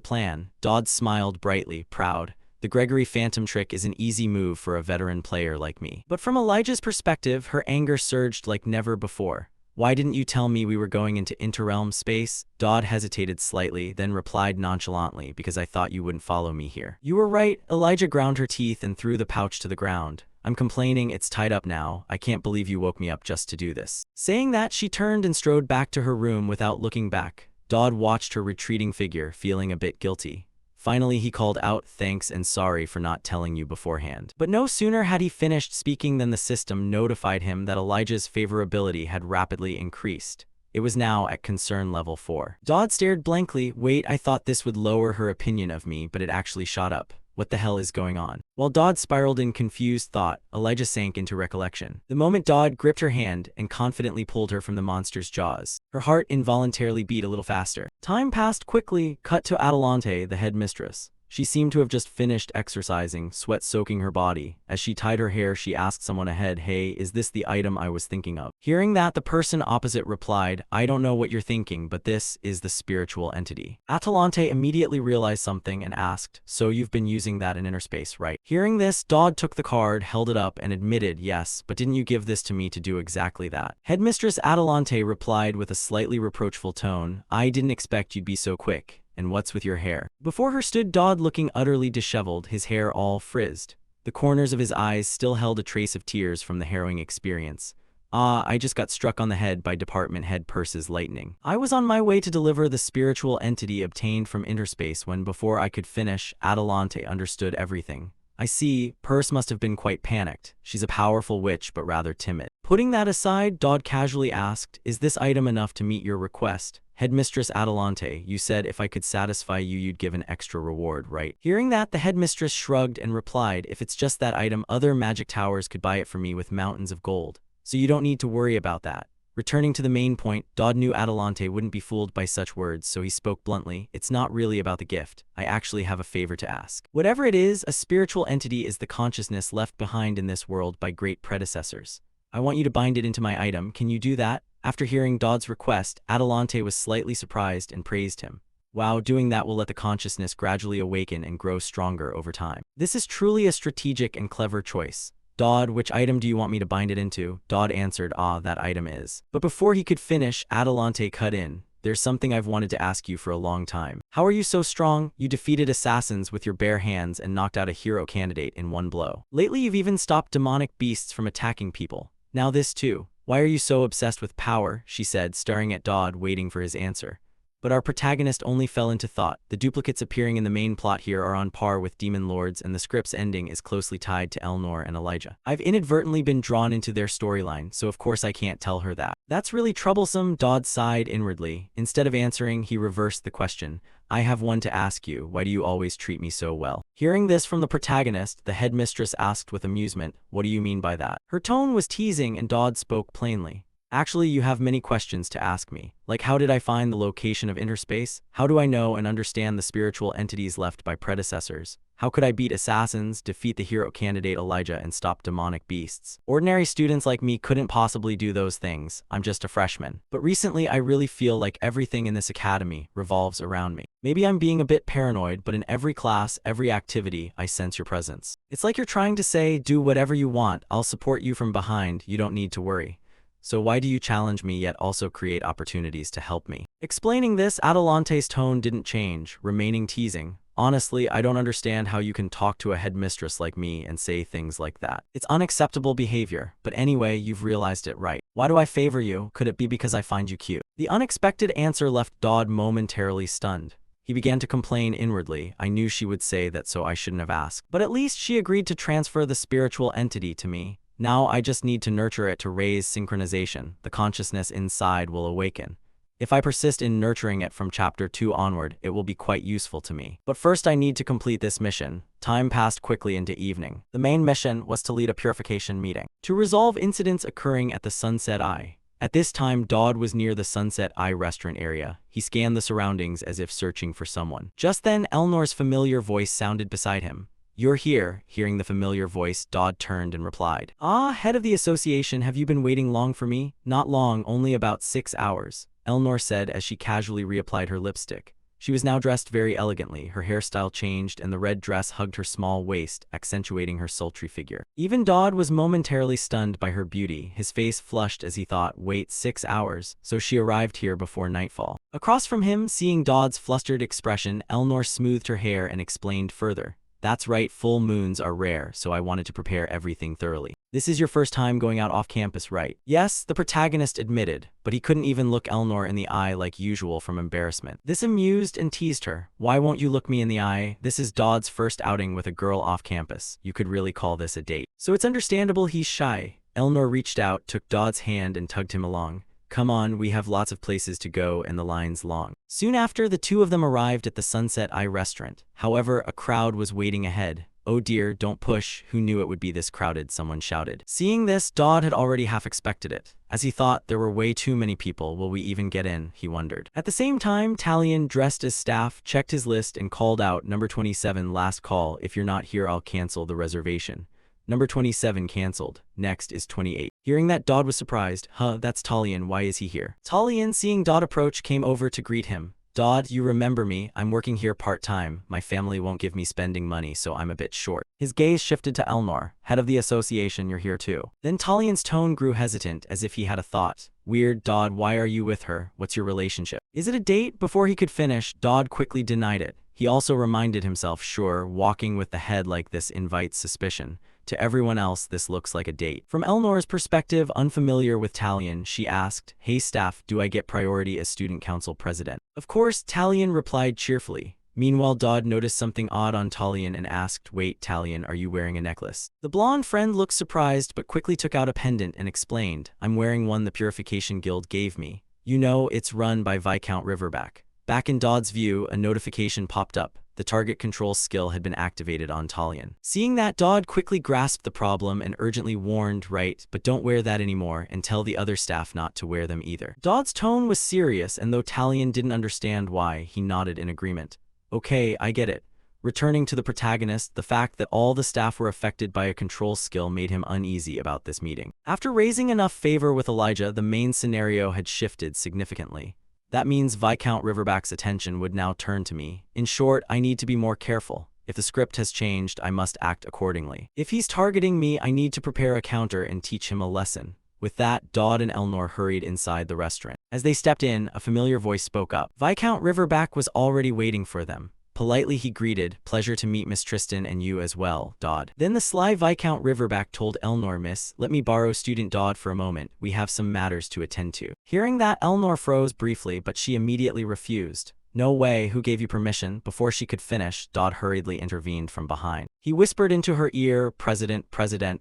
plan." Dodd smiled brightly, proud. "The Gregory Phantom trick is an easy move for a veteran player like me." But from Elijah's perspective, her anger surged like never before. "Why didn't you tell me we were going into interrealm space?" Dodd hesitated slightly, then replied nonchalantly, "Because I thought you wouldn't follow me here." "You were right." Elijah ground her teeth and threw the pouch to the ground. "I'm complaining, it's tied up now. I can't believe you woke me up just to do this." Saying that, she turned and strode back to her room without looking back. Dodd watched her retreating figure, feeling a bit guilty. Finally, he called out, "Thanks and sorry for not telling you beforehand." But no sooner had he finished speaking than the system notified him that Elijah's favorability had rapidly increased. It was now at concern level 4. Dodd stared blankly. "Wait, I thought this would lower her opinion of me, but it actually shot up. What the hell is going on?" While Dodd spiraled in confused thought, Elijah sank into recollection. The moment Dodd gripped her hand and confidently pulled her from the monster's jaws, her heart involuntarily beat a little faster. Time passed quickly. Cut to Adelante, the headmistress. She seemed to have just finished exercising, sweat soaking her body. As she tied her hair, she asked someone ahead, "Hey, is this the item I was thinking of?" Hearing that, the person opposite replied, "I don't know what you're thinking, but this is the spiritual entity." Atalante immediately realized something and asked, "So you've been using that in inner space, right?" Hearing this, Dodd took the card, held it up, and admitted, "Yes, but didn't you give this to me to do exactly that?" Headmistress Atalante replied with a slightly reproachful tone, "I didn't expect you'd be so quick. And what's with your hair?" Before her stood Dodd, looking utterly disheveled, his hair all frizzed. The corners of his eyes still held a trace of tears from the harrowing experience. I just got struck on the head by department head Purse's lightning. I was on my way to deliver the spiritual entity obtained from interspace when, before I could finish, Atalante understood everything. I see, Purse must have been quite panicked. She's a powerful witch, but rather timid. Putting that aside, Dodd casually asked, "Is this item enough to meet your request?" "Headmistress Atalante, you said if I could satisfy you, you'd give an extra reward, right?" Hearing that, the headmistress shrugged and replied, "If it's just that item, other magic towers could buy it for me with mountains of gold. So you don't need to worry about that." Returning to the main point, Dodd knew Atalante wouldn't be fooled by such words, so he spoke bluntly, "It's not really about the gift. I actually have a favor to ask. Whatever it is, a spiritual entity is the consciousness left behind in this world by great predecessors. I want you to bind it into my item. Can you do that?" After hearing Dodd's request, Atalante was slightly surprised and praised him. "Wow, doing that will let the consciousness gradually awaken and grow stronger over time. This is truly a strategic and clever choice. Dodd, which item do you want me to bind it into?" Dodd answered, "That item is." But before he could finish, Atalante cut in. "There's something I've wanted to ask you for a long time. How are you so strong? You defeated assassins with your bare hands and knocked out a hero candidate in one blow. Lately you've even stopped demonic beasts from attacking people. Now this too. Why are you so obsessed with power?" she said, staring at Dodd, waiting for his answer. But our protagonist only fell into thought. The duplicates appearing in the main plot here are on par with demon lords, and the script's ending is closely tied to Elnor and Elijah. I've inadvertently been drawn into their storyline, so of course I can't tell her that. "That's really troublesome," Dodd sighed inwardly. Instead of answering, he reversed the question. "I have one to ask you. Why do you always treat me so well?" Hearing this from the protagonist, the headmistress asked with amusement, "What do you mean by that?" Her tone was teasing, and Dodd spoke plainly. "Actually, you have many questions to ask me. Like, how did I find the location of interspace? How do I know and understand the spiritual entities left by predecessors? How could I beat assassins, defeat the hero candidate Elijah, and stop demonic beasts? Ordinary students like me couldn't possibly do those things. I'm just a freshman. But recently, I really feel like everything in this academy revolves around me. Maybe I'm being a bit paranoid, but in every class, every activity, I sense your presence. It's like you're trying to say, do whatever you want. I'll support you from behind. You don't need to worry. So why do you challenge me yet also create opportunities to help me?" Explaining this, Atalante's tone didn't change, remaining teasing. "Honestly, I don't understand how you can talk to a headmistress like me and say things like that. It's unacceptable behavior, but anyway, you've realized it right. Why do I favor you? Could it be because I find you cute?" The unexpected answer left Dodd momentarily stunned. He began to complain inwardly. "I knew she would say that, so I shouldn't have asked. But at least she agreed to transfer the spiritual entity to me. Now I just need to nurture it to raise synchronization. The consciousness inside will awaken. If I persist in nurturing it from chapter 2 onward, it will be quite useful to me. But first I need to complete this mission." Time passed quickly into evening. The main mission was to lead a purification meeting to resolve incidents occurring at the Sunset Eye. At this time, Dodd was near the Sunset Eye restaurant area. He scanned the surroundings as if searching for someone. Just then, Elnor's familiar voice sounded beside him. "You're here." Hearing the familiar voice, Dodd turned and replied, "Head of the association, have you been waiting long for me?" "Not long, only about 6 hours," Elnor said as she casually reapplied her lipstick. She was now dressed very elegantly, her hairstyle changed, and the red dress hugged her small waist, accentuating her sultry figure. Even Dodd was momentarily stunned by her beauty. His face flushed as he thought, wait, 6 hours, so she arrived here before nightfall. Across from him, seeing Dodd's flustered expression, Elnor smoothed her hair and explained further. "That's right, full moons are rare, so I wanted to prepare everything thoroughly. This is your first time going out off campus, right?" "Yes," the protagonist admitted, but he couldn't even look Elnor in the eye like usual from embarrassment. This amused and teased her. "Why won't you look me in the eye? This is Dodd's first outing with a girl off campus. You could really call this a date. So it's understandable he's shy." Elnor reached out, took Dodd's hand, and tugged him along. "Come on, we have lots of places to go and the line's long." Soon after, the two of them arrived at the Sunset Eye restaurant. However, a crowd was waiting ahead. "Oh dear, don't push, who knew it would be this crowded," someone shouted. Seeing this, Dodd had already half expected it. As he thought, there were way too many people, will we even get in, he wondered. At the same time, Talion, dressed as staff, checked his list and called out, "Number 27, last call, if you're not here I'll cancel the reservation." Number 27 cancelled. Next is 28. Hearing that, Dodd was surprised. "Huh, that's Talion, why is he here?" Talion, seeing Dodd approach, came over to greet him. "Dodd, you remember me, I'm working here part-time. My family won't give me spending money, so I'm a bit short." His gaze shifted to Elnor. "Head of the association, you're here too." Then Talion's tone grew hesitant, as if he had a thought. "Weird, Dodd, why are you with her? What's your relationship? Is it a date?" Before he could finish, Dodd quickly denied it. He also reminded himself, sure, walking with the head like this invites suspicion. To everyone else, this looks like a date. From Elnor's perspective, unfamiliar with Talion, she asked, "Hey staff, do I get priority as student council president?" Of course, Talion replied cheerfully. Meanwhile, Dodd noticed something odd on Talion and asked, "Wait, Talion, are you wearing a necklace?" The blonde friend looked surprised but quickly took out a pendant and explained, "I'm wearing one the Purification Guild gave me. You know, it's run by Viscount Riverback." Back in Dodd's view, a notification popped up. The target control skill had been activated on Talion. Seeing that, Dodd quickly grasped the problem and urgently warned, "Right, but don't wear that anymore, and tell the other staff not to wear them either." Dodd's tone was serious, and though Talion didn't understand why, he nodded in agreement. "Okay, I get it." Returning to the protagonist, the fact that all the staff were affected by a control skill made him uneasy about this meeting. After raising enough favor with Elijah, the main scenario had shifted significantly. That means Viscount Riverback's attention would now turn to me. In short, I need to be more careful. If the script has changed, I must act accordingly. If he's targeting me, I need to prepare a counter and teach him a lesson. With that, Dodd and Elnor hurried inside the restaurant. As they stepped in, a familiar voice spoke up. Viscount Riverback was already waiting for them. Politely he greeted, "Pleasure to meet Miss Tristan and you as well, Dodd." Then the sly Viscount Riverback told Elnor, "Miss, let me borrow student Dodd for a moment. We have some matters to attend to." Hearing that, Elnor froze briefly, but she immediately refused. "No way, who gave you permission?" Before she could finish, Dodd hurriedly intervened from behind. He whispered into her ear, President,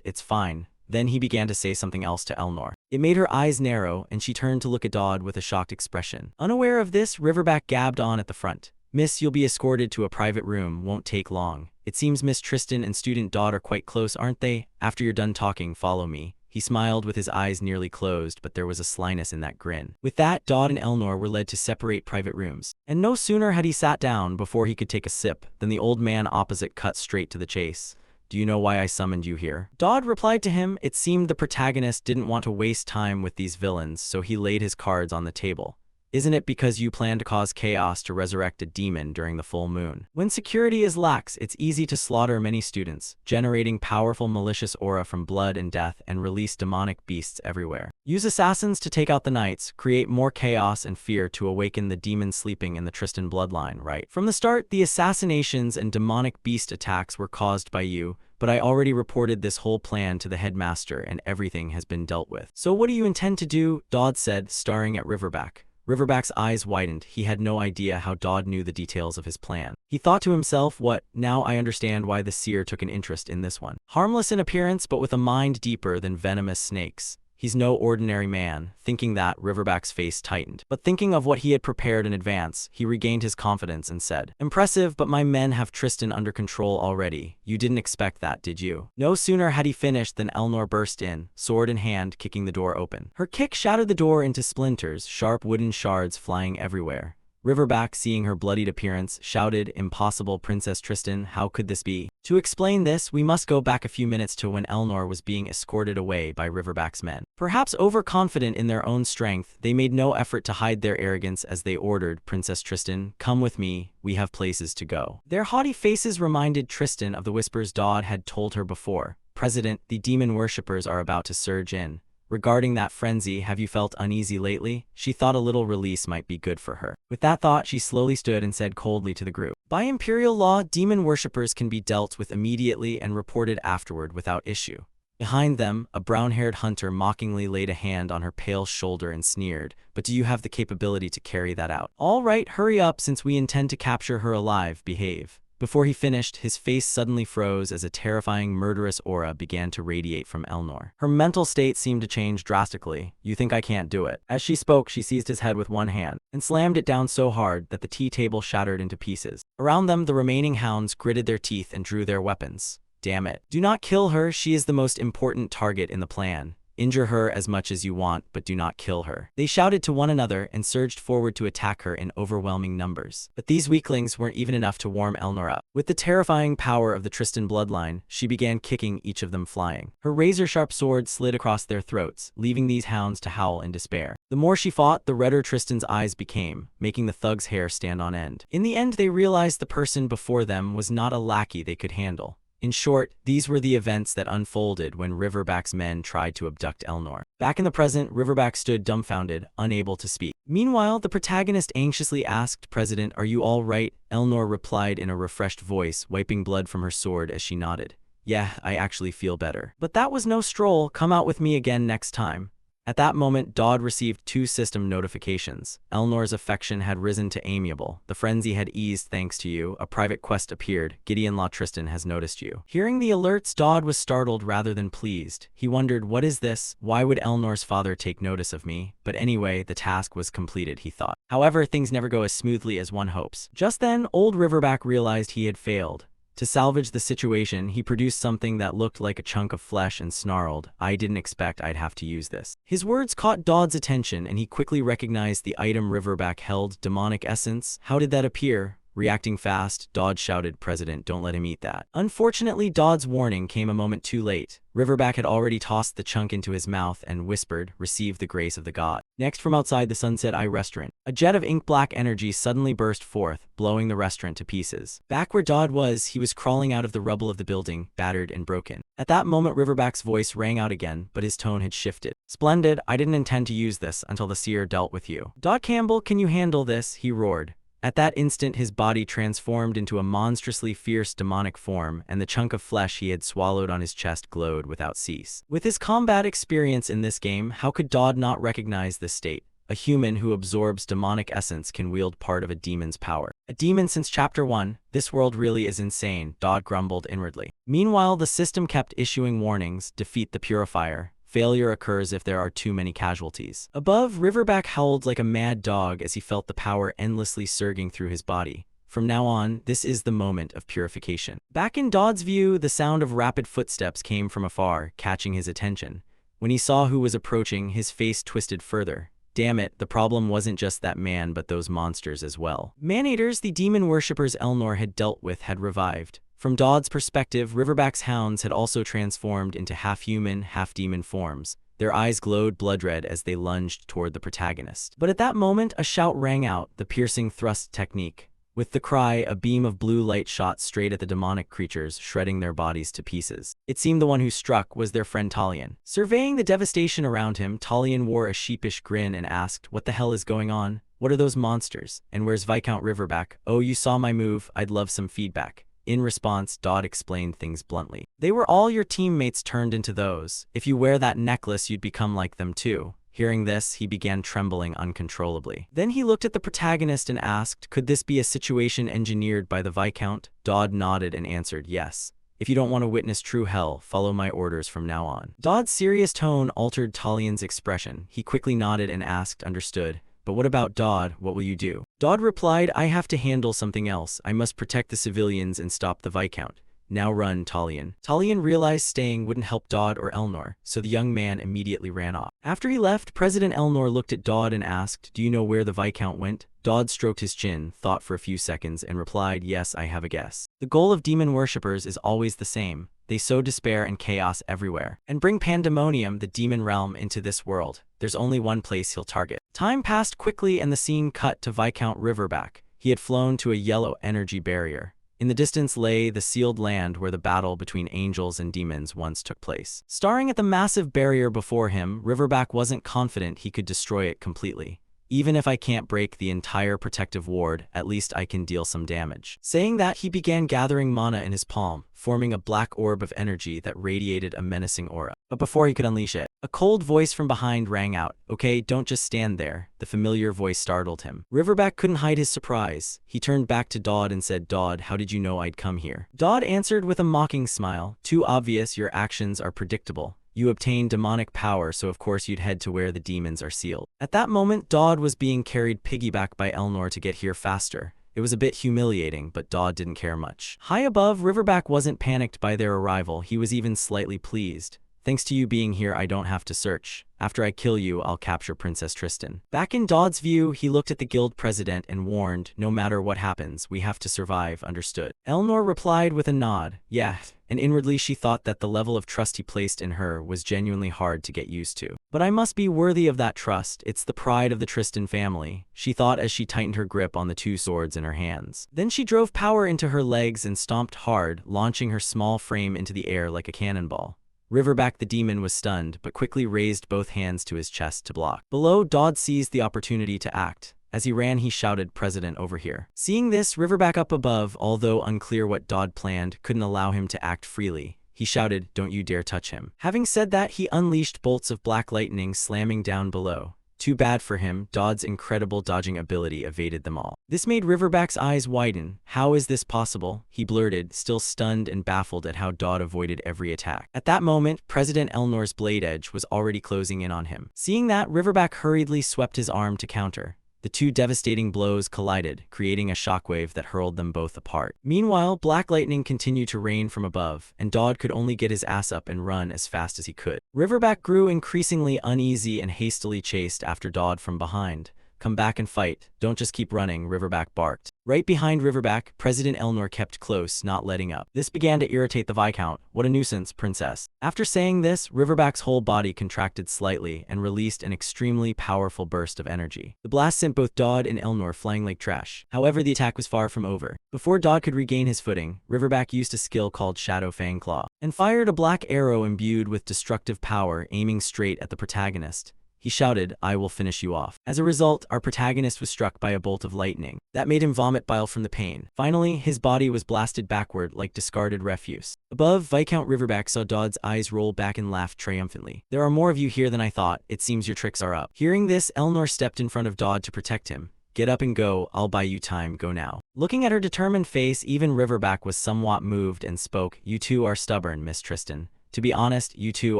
it's fine." Then he began to say something else to Elnor. It made her eyes narrow, and she turned to look at Dodd with a shocked expression. Unaware of this, Riverback gabbed on at the front. "Miss, you'll be escorted to a private room, won't take long. It seems Miss Tristan and student Dodd are quite close, aren't they? After you're done talking, follow me." He smiled with his eyes nearly closed, but there was a slyness in that grin. With that, Dodd and Elnor were led to separate private rooms. And no sooner had he sat down before he could take a sip than the old man opposite cut straight to the chase. "Do you know why I summoned you here?" Dodd replied to him. It seemed the protagonist didn't want to waste time with these villains, so he laid his cards on the table. "Isn't it because you plan to cause chaos to resurrect a demon during the full moon? When security is lax, it's easy to slaughter many students, generating powerful malicious aura from blood and death and release demonic beasts everywhere. Use assassins to take out the knights, create more chaos and fear to awaken the demons sleeping in the Tristan bloodline, right? From the start, the assassinations and demonic beast attacks were caused by you, but I already reported this whole plan to the headmaster and everything has been dealt with. So what do you intend to do?" Dodd said, staring at Riverback. Riverback's eyes widened. He had no idea how Dodd knew the details of his plan. He thought to himself, what, now I understand why the seer took an interest in this one. Harmless in appearance, but with a mind deeper than venomous snakes. He's no ordinary man. Thinking that, Riverback's face tightened. But thinking of what he had prepared in advance, he regained his confidence and said, "Impressive, but my men have Tristan under control already. You didn't expect that, did you?" No sooner had he finished than Elnor burst in, sword in hand, kicking the door open. Her kick shattered the door into splinters, sharp wooden shards flying everywhere. Riverback, seeing her bloodied appearance, shouted, "Impossible, Princess Tristan, how could this be?" To explain this, we must go back a few minutes to when Elnor was being escorted away by Riverback's men. Perhaps overconfident in their own strength, they made no effort to hide their arrogance as they ordered, "Princess Tristan, come with me, we have places to go." Their haughty faces reminded Tristan of the whispers Dodd had told her before. "President, the demon worshippers are about to surge in. Regarding that frenzy, have you felt uneasy lately?" She thought a little release might be good for her. With that thought, she slowly stood and said coldly to the group, "By imperial law, demon worshippers can be dealt with immediately and reported afterward without issue." Behind them, a brown-haired hunter mockingly laid a hand on her pale shoulder and sneered, "But do you have the capability to carry that out?" "All right, hurry up since we intend to capture her alive, behave." Before he finished, his face suddenly froze as a terrifying murderous aura began to radiate from Elnor. Her mental state seemed to change drastically. "You think I can't do it?" As she spoke, she seized his head with one hand and slammed it down so hard that the tea table shattered into pieces. Around them, the remaining hounds gritted their teeth and drew their weapons. "Damn it. Do not kill her. She is the most important target in the plan. Injure her as much as you want, but do not kill her." They shouted to one another and surged forward to attack her in overwhelming numbers. But these weaklings weren't even enough to warm Elnor up. With the terrifying power of the Tristan bloodline, she began kicking each of them flying. Her razor-sharp sword slid across their throats, leaving these hounds to howl in despair. The more she fought, the redder Tristan's eyes became, making the thug's hair stand on end. In the end, they realized the person before them was not a lackey they could handle. In short, these were the events that unfolded when Riverback's men tried to abduct Elnor. Back in the present, Riverback stood dumbfounded, unable to speak. Meanwhile, the protagonist anxiously asked, "President, are you all right?" Elnor replied in a refreshed voice, wiping blood from her sword as she nodded. "Yeah, I actually feel better. But that was no stroll. Come out with me again next time." At that moment, Dodd received 2 system notifications. Elnor's affection had risen to amiable. The frenzy had eased thanks to you. A private quest appeared. Gideon Law Tristan has noticed you. Hearing the alerts, Dodd was startled rather than pleased. He wondered, what is this? Why would Elnor's father take notice of me? But anyway, the task was completed, he thought. However, things never go as smoothly as one hopes. Just then, old Riverback realized he had failed. To salvage the situation, he produced something that looked like a chunk of flesh and snarled, "I didn't expect I'd have to use this." His words caught Dodd's attention and he quickly recognized the item Riverback held, demonic essence. "How did that appear?" Reacting fast, Dodd shouted, "President, don't let him eat that." Unfortunately, Dodd's warning came a moment too late. Riverback had already tossed the chunk into his mouth and whispered, "Receive the grace of the god." Next, from outside the Sunset Eye restaurant, a jet of ink-black energy suddenly burst forth, blowing the restaurant to pieces. Back where Dodd was, he was crawling out of the rubble of the building, battered and broken. At that moment, Riverback's voice rang out again, but his tone had shifted. "Splendid, I didn't intend to use this until the seer dealt with you." "Dodd Campbell, can you handle this?" he roared. At that instant, his body transformed into a monstrously fierce demonic form, and the chunk of flesh he had swallowed on his chest glowed without cease. With his combat experience in this game, how could Dodd not recognize this state? A human who absorbs demonic essence can wield part of a demon's power. A demon since Chapter 1, this world really is insane, Dodd grumbled inwardly. Meanwhile, the system kept issuing warnings, defeat the purifier. Failure occurs if there are too many casualties. Above, Riverback howled like a mad dog as he felt the power endlessly surging through his body. From now on, this is the moment of purification. Back in Dodd's view, the sound of rapid footsteps came from afar, catching his attention. When he saw who was approaching, his face twisted further. Damn it, the problem wasn't just that man but those monsters as well. Man-eaters the demon worshippers Elnor had dealt with had revived. From Dodd's perspective, Riverback's hounds had also transformed into half-human, half-demon forms. Their eyes glowed blood-red as they lunged toward the protagonist. But at that moment, a shout rang out, the piercing thrust technique. With the cry, a beam of blue light shot straight at the demonic creatures, shredding their bodies to pieces. It seemed the one who struck was their friend Talion. Surveying the devastation around him, Talion wore a sheepish grin and asked, "What the hell is going on? What are those monsters? And where's Viscount Riverback? Oh, you saw my move, I'd love some feedback." In response, Dodd explained things bluntly. "They were all your teammates turned into those. If you wear that necklace, you'd become like them too." Hearing this, he began trembling uncontrollably. Then he looked at the protagonist and asked, "Could this be a situation engineered by the Viscount?" Dodd nodded and answered, "Yes. If you don't want to witness true hell, follow my orders from now on." Dodd's serious tone altered Talion's expression. He quickly nodded and asked, "Understood. But what about Dodd? What will you do?" Dodd replied, "I have to handle something else. I must protect the civilians and stop the Viscount. Now run, Talion." Talion realized staying wouldn't help Dodd or Elnor, so the young man immediately ran off. After he left, President Elnor looked at Dodd and asked, "Do you know where the Viscount went?" Dodd stroked his chin, thought for a few seconds, and replied, "Yes, I have a guess. The goal of demon worshippers is always the same. They sow despair and chaos everywhere, and bring pandemonium, the demon realm, into this world. There's only one place he'll target." Time passed quickly and the scene cut to Viscount Riverback. He had flown to a yellow energy barrier. In the distance lay the sealed land where the battle between angels and demons once took place. Staring at the massive barrier before him, Riverback wasn't confident he could destroy it completely. "Even if I can't break the entire protective ward, at least I can deal some damage." Saying that, he began gathering mana in his palm, forming a black orb of energy that radiated a menacing aura. But before he could unleash it, A cold voice from behind rang out. Okay, don't just stand there. The familiar voice startled him. Riverback couldn't hide his surprise. He turned back to Dodd and said, Dodd, how did you know I'd come here? Dodd answered with a mocking smile. Too obvious, your actions are predictable. You obtain demonic power, so of course you'd head to where the demons are sealed. At that moment, Dodd was being carried piggyback by Elnor to get here faster. It was a bit humiliating, but Dodd didn't care much. High above, Riverback wasn't panicked by their arrival. He was even slightly pleased. Thanks to you being here, I don't have to search. After I kill you, I'll capture Princess Tristan. Back in Dodd's view, he looked at the guild president and warned, no matter what happens, we have to survive, understood? Elnor replied with a nod, yeah, and inwardly she thought that the level of trust he placed in her was genuinely hard to get used to. But I must be worthy of that trust. It's the pride of the Tristan family, she thought as she tightened her grip on the two swords in her hands. Then she drove power into her legs and stomped hard, launching her small frame into the air like a cannonball. Riverback the demon was stunned, but quickly raised both hands to his chest to block. Below, Dodd seized the opportunity to act. As he ran, he shouted, President, over here. Seeing this, Riverback up above, although unclear what Dodd planned, couldn't allow him to act freely. He shouted, don't you dare touch him. Having said that, he unleashed bolts of black lightning slamming down below. Too bad for him, Dodd's incredible dodging ability evaded them all. This made Riverback's eyes widen. How is this possible? He blurted, still stunned and baffled at how Dodd avoided every attack. At that moment, President Elnor's blade edge was already closing in on him. Seeing that, Riverback hurriedly swept his arm to counter. The two devastating blows collided, creating a shockwave that hurled them both apart. Meanwhile, black lightning continued to rain from above, and Dodd could only get his ass up and run as fast as he could. Riverback grew increasingly uneasy and hastily chased after Dodd from behind. Come back and fight. Don't just keep running, Riverback barked. Right behind Riverback, President Elnor kept close, not letting up. This began to irritate the Viscount. What a nuisance, princess. After saying this, Riverback's whole body contracted slightly and released an extremely powerful burst of energy. The blast sent both Dodd and Elnor flying like trash. However, the attack was far from over. Before Dodd could regain his footing, Riverback used a skill called Shadow Fang Claw and fired a black arrow imbued with destructive power, aiming straight at the protagonist. He shouted, I will finish you off. As a result, our protagonist was struck by a bolt of lightning. That made him vomit bile from the pain. Finally, his body was blasted backward like discarded refuse. Above, Viscount Riverback saw Dodd's eyes roll back and laughed triumphantly. There are more of you here than I thought. It seems your tricks are up. Hearing this, Elnor stepped in front of Dodd to protect him. Get up and go, I'll buy you time, go now. Looking at her determined face, even Riverback was somewhat moved and spoke, You two are stubborn, Miss Tristan. To be honest, you two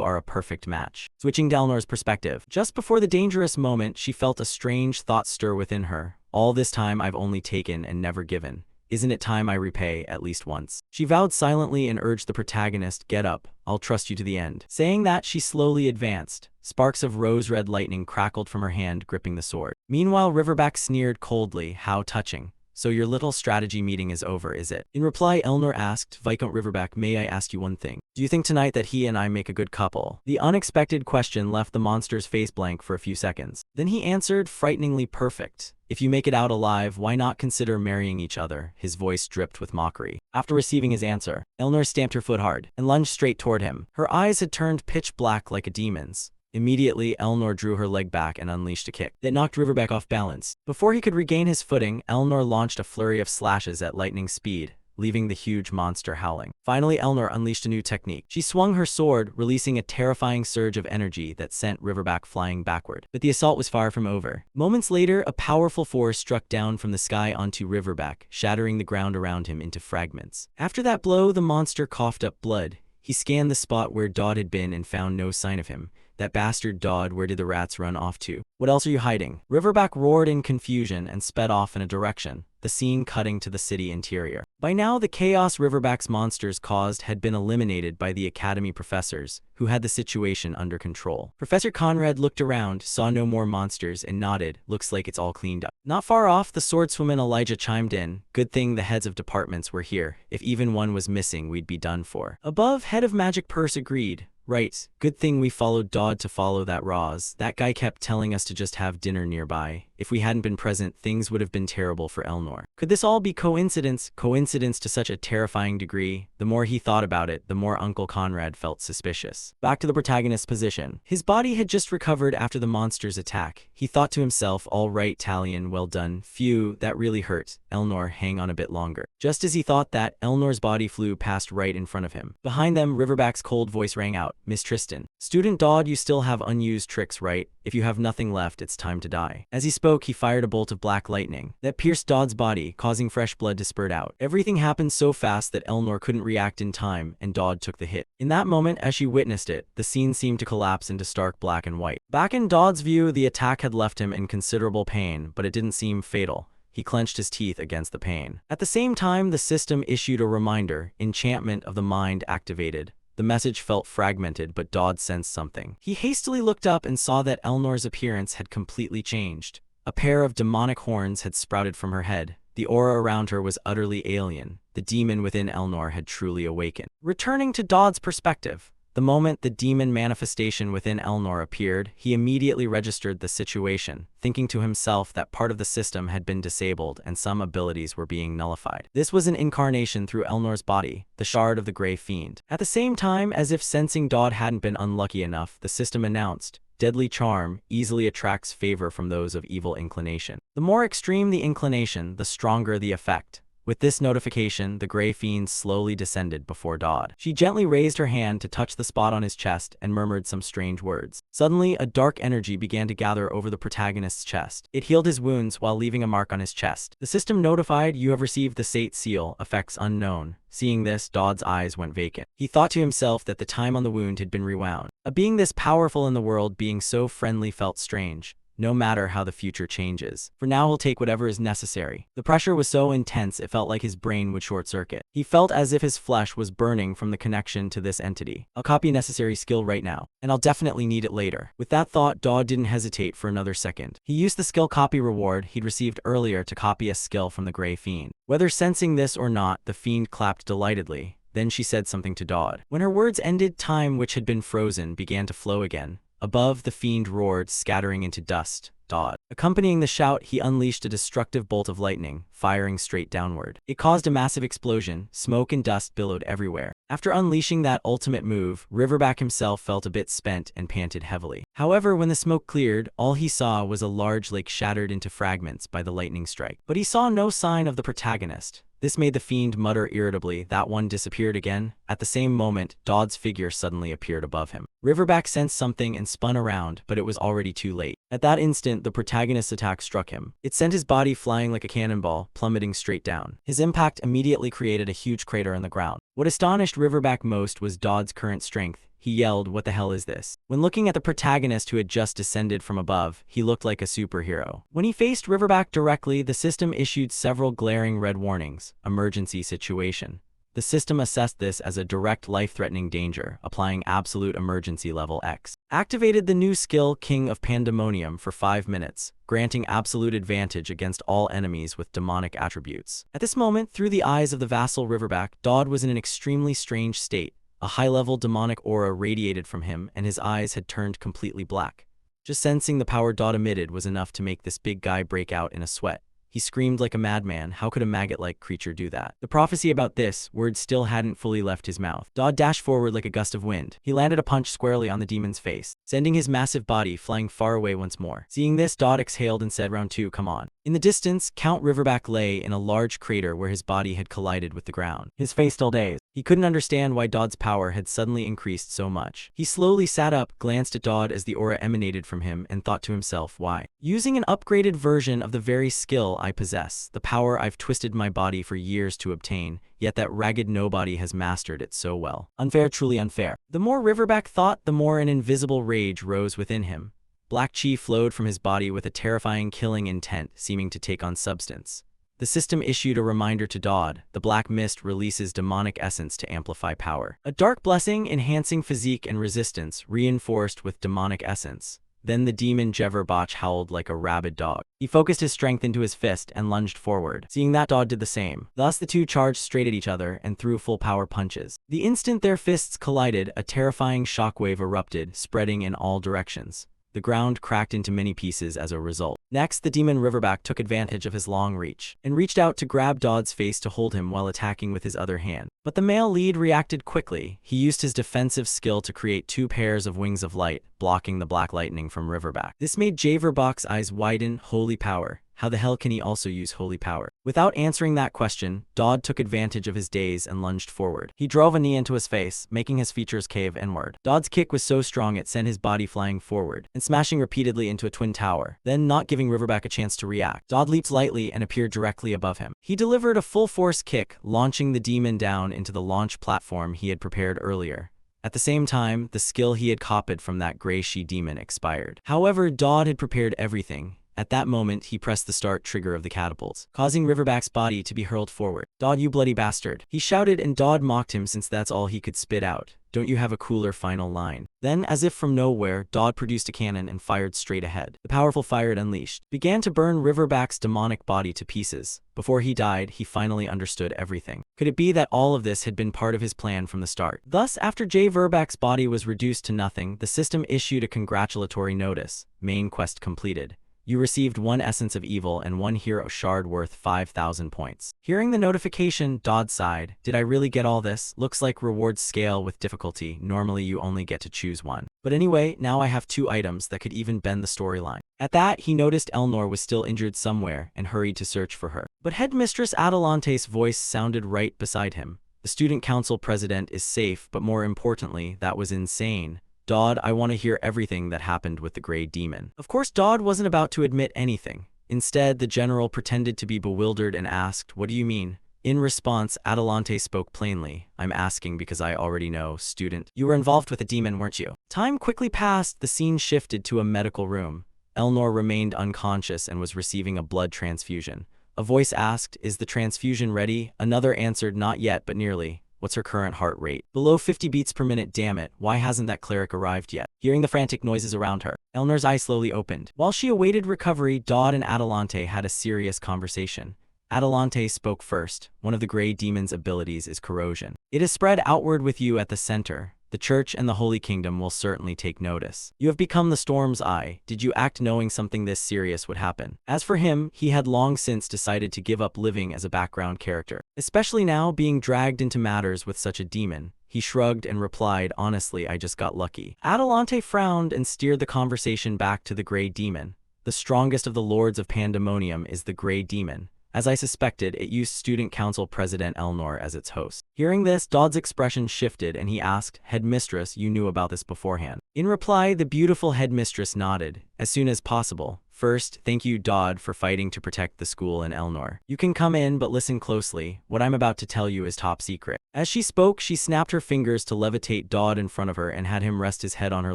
are a perfect match. Switching to Elnor's perspective. Just before the dangerous moment, she felt a strange thought stir within her. All this time I've only taken and never given. Isn't it time I repay at least once? She vowed silently and urged the protagonist, get up, I'll trust you to the end. Saying that, she slowly advanced. Sparks of rose-red lightning crackled from her hand gripping the sword. Meanwhile, Riverback sneered coldly, how touching. So your little strategy meeting is over, is it? In reply, Elnor asked, Viscount Riverback, may I ask you one thing? Do you think tonight that he and I make a good couple? The unexpected question left the monster's face blank for a few seconds. Then he answered, frighteningly perfect. If you make it out alive, why not consider marrying each other? His voice dripped with mockery. After receiving his answer, Elnor stamped her foot hard and lunged straight toward him. Her eyes had turned pitch black like a demon's. Immediately, Elnor drew her leg back and unleashed a kick that knocked Riverback off balance. Before he could regain his footing, Elnor launched a flurry of slashes at lightning speed, leaving the huge monster howling. Finally, Elnor unleashed a new technique. She swung her sword, releasing a terrifying surge of energy that sent Riverback flying backward. But the assault was far from over. Moments later, a powerful force struck down from the sky onto Riverback, shattering the ground around him into fragments. After that blow, the monster coughed up blood. He scanned the spot where Dodd had been and found no sign of him. That bastard Dodd, where did the rats run off to? What else are you hiding? Riverback roared in confusion and sped off in a direction, the scene cutting to the city interior. By now, the chaos Riverback's monsters caused had been eliminated by the academy professors, who had the situation under control. Professor Conrad looked around, saw no more monsters, and nodded, looks like it's all cleaned up. Not far off, the swordswoman Elijah chimed in, good thing the heads of departments were here. If even one was missing, we'd be done for. Above, head of magic purse agreed. Right, good thing we followed Dodd to follow that Roz. That guy kept telling us to just have dinner nearby. if we hadn't been present, things would have been terrible for Elnor. Could this all be coincidence? Coincidence to such a terrifying degree? The more he thought about it, the more Uncle Conrad felt suspicious. Back to the protagonist's position. His body had just recovered after the monster's attack. He thought to himself, all right, Talion, well done. Phew, that really hurt. Elnor, hang on a bit longer. Just as he thought that, Elnor's body flew past right in front of him. Behind them, Riverback's cold voice rang out, Miss Tristan. Student Dodd, you still have unused tricks, right? If you have nothing left, it's time to die. As he spoke, he fired a bolt of black lightning that pierced Dodd's body, causing fresh blood to spurt out. Everything happened so fast that Elnor couldn't react in time, and Dodd took the hit. In that moment, as she witnessed it, the scene seemed to collapse into stark black and white. Back in Dodd's view, the attack had left him in considerable pain, but it didn't seem fatal. He clenched his teeth against the pain. At the same time, the system issued a reminder, enchantment of the mind activated. The message felt fragmented, but Dodd sensed something. He hastily looked up and saw that Elnor's appearance had completely changed. A pair of demonic horns had sprouted from her head. The aura around her was utterly alien. The demon within Elnor had truly awakened. Returning to Dodd's perspective, the moment the demon manifestation within Elnor appeared, he immediately registered the situation, thinking to himself that part of the system had been disabled and some abilities were being nullified. This was an incarnation through Elnor's body, the shard of the Grey Fiend. At the same time, as if sensing Dodd hadn't been unlucky enough, the system announced, deadly charm easily attracts favor from those of evil inclination. The more extreme the inclination, the stronger the effect. With this notification, the Grey Fiend slowly descended before Dodd. She gently raised her hand to touch the spot on his chest and murmured some strange words. Suddenly, a dark energy began to gather over the protagonist's chest. It healed his wounds while leaving a mark on his chest. The system notified, you have received the Sate Seal, effects unknown. Seeing this, Dodd's eyes went vacant. He thought to himself that the time on the wound had been rewound. A being this powerful in the world being so friendly felt strange. No matter how the future changes. For now, he'll take whatever is necessary. The pressure was so intense it felt like his brain would short-circuit. He felt as if his flesh was burning from the connection to this entity. I'll copy a necessary skill right now, and I'll definitely need it later. With that thought, Dodd didn't hesitate for another second. He used the skill copy reward he'd received earlier to copy a skill from the Grey Fiend. Whether sensing this or not, the Fiend clapped delightedly. Then she said something to Dodd. When her words ended, time which had been frozen began to flow again. Above, the Fiend roared, scattering into dust. Dodd. Accompanying the shout, he unleashed a destructive bolt of lightning, firing straight downward. It caused a massive explosion. Smoke and dust billowed everywhere. After unleashing that ultimate move, Riverback himself felt a bit spent and panted heavily. However, when the smoke cleared, all he saw was a large lake shattered into fragments by the lightning strike. But he saw no sign of the protagonist. This made the Fiend mutter irritably, that one disappeared again. At the same moment, Dodd's figure suddenly appeared above him. Riverback sensed something and spun around, but it was already too late. At that instant, the protagonist's attack struck him. It sent his body flying like a cannonball, plummeting straight down. His impact immediately created a huge crater in the ground. What astonished Riverback most was Dodd's current strength. He yelled, what the hell is this? When looking at the protagonist who had just descended from above, he looked like a superhero. When he faced Riverback directly, the system issued several glaring red warnings. Emergency situation. The system assessed this as a direct life-threatening danger, applying absolute emergency level X. Activated the new skill King of Pandemonium for 5 minutes, granting absolute advantage against all enemies with demonic attributes. At this moment, through the eyes of the vassal Riverback, Dodd was in an extremely strange state. A high-level demonic aura radiated from him, and his eyes had turned completely black. Just sensing the power Dodd emitted was enough to make this big guy break out in a sweat. He screamed like a madman. How could a maggot-like creature do that? The prophecy about this word still hadn't fully left his mouth. Dodd dashed forward like a gust of wind. He landed a punch squarely on the demon's face, sending his massive body flying far away once more. Seeing this, Dodd exhaled and said, round 2, come on. In the distance, Count Riverback lay in a large crater where his body had collided with the ground. His face still dazed. He couldn't understand why Dodd's power had suddenly increased so much. He slowly sat up, glanced at Dodd as the aura emanated from him, and thought to himself, why? Using an upgraded version of the very skill I possess, the power I've twisted my body for years to obtain, yet that ragged nobody has mastered it so well. Unfair, truly unfair. The more Riverback thought, the more an invisible rage rose within him. Black chi flowed from his body with a terrifying killing intent, seeming to take on substance. The system issued a reminder to Dodd. The black mist releases demonic essence to amplify power. A dark blessing enhancing physique and resistance, reinforced with demonic essence. Then the demon Jeverbach howled like a rabid dog. He focused his strength into his fist and lunged forward. Seeing that, Dodd did the same. Thus the two charged straight at each other and threw full power punches. The instant their fists collided, a terrifying shockwave erupted, spreading in all directions. The ground cracked into many pieces as a result. Next, the demon Riverback took advantage of his long reach and reached out to grab Dodd's face to hold him while attacking with his other hand. But the male lead reacted quickly. He used his defensive skill to create 2 pairs of wings of light, blocking the black lightning from Riverback. This made Riverback's eyes widen. Holy power. How the hell can he also use holy power? Without answering that question, Dodd took advantage of his daze and lunged forward. He drove a knee into his face, making his features cave inward. Dodd's kick was so strong it sent his body flying forward and smashing repeatedly into a twin tower, then not giving Riverback a chance to react. Dodd leaped lightly and appeared directly above him. He delivered a full-force kick, launching the demon down into the launch platform he had prepared earlier. At the same time, the skill he had copied from that gray she-demon expired. However, Dodd had prepared everything. At that moment, he pressed the start trigger of the catapults, causing Riverback's body to be hurled forward. "Dodd, you bloody bastard," he shouted, and Dodd mocked him since that's all he could spit out. "Don't you have a cooler final line?" Then, as if from nowhere, Dodd produced a cannon and fired straight ahead. The powerful fire it unleashed began to burn Riverback's demonic body to pieces. Before he died, he finally understood everything. Could it be that all of this had been part of his plan from the start? Thus, after Riverback's body was reduced to nothing, the system issued a congratulatory notice. Main quest completed. You received 1 essence of evil and 1 hero shard worth 5,000 points. Hearing the notification, Dodd sighed. Did I really get all this? Looks like rewards scale with difficulty. Normally you only get to choose 1. But anyway, now I have 2 items that could even bend the storyline. At that, he noticed Elnor was still injured somewhere and hurried to search for her. But Headmistress Adelante's voice sounded right beside him. The student council president is safe, but more importantly, that was insane. Dodd, I want to hear everything that happened with the Grey Demon. Of course, Dodd wasn't about to admit anything. Instead, the general pretended to be bewildered and asked, "What do you mean?" In response, Adelante spoke plainly. "I'm asking because I already know, student. You were involved with a demon, weren't you?" Time quickly passed. The scene shifted to a medical room. Elnor remained unconscious and was receiving a blood transfusion. A voice asked, "Is the transfusion ready?" Another answered, "Not yet, but nearly." "What's her current heart rate?" "Below 50 beats per minute, damn it. Why hasn't that cleric arrived yet?" Hearing the frantic noises around her, Elnor's eye slowly opened. While she awaited recovery, Dodd and Adelante had a serious conversation. Adelante spoke first. "One of the Grey Demon's abilities is corrosion. It is spread outward with you at the center. The Church and the Holy Kingdom will certainly take notice. You have become the storm's eye. Did you act knowing something this serious would happen?" As for him, he had long since decided to give up living as a background character. Especially now, being dragged into matters with such a demon. He shrugged and replied, "Honestly, I just got lucky." Adelante frowned and steered the conversation back to the Grey Demon. "The strongest of the Lords of Pandemonium is the Grey Demon. As I suspected, it used Student Council President Elnor as its host." Hearing this, Dodd's expression shifted and he asked, "Headmistress, you knew about this beforehand?" In reply, the beautiful headmistress nodded. "As soon as possible. First, thank you, Dodd, for fighting to protect the school and Elnor. You can come in, but listen closely. What I'm about to tell you is top secret." As she spoke, she snapped her fingers to levitate Dodd in front of her and had him rest his head on her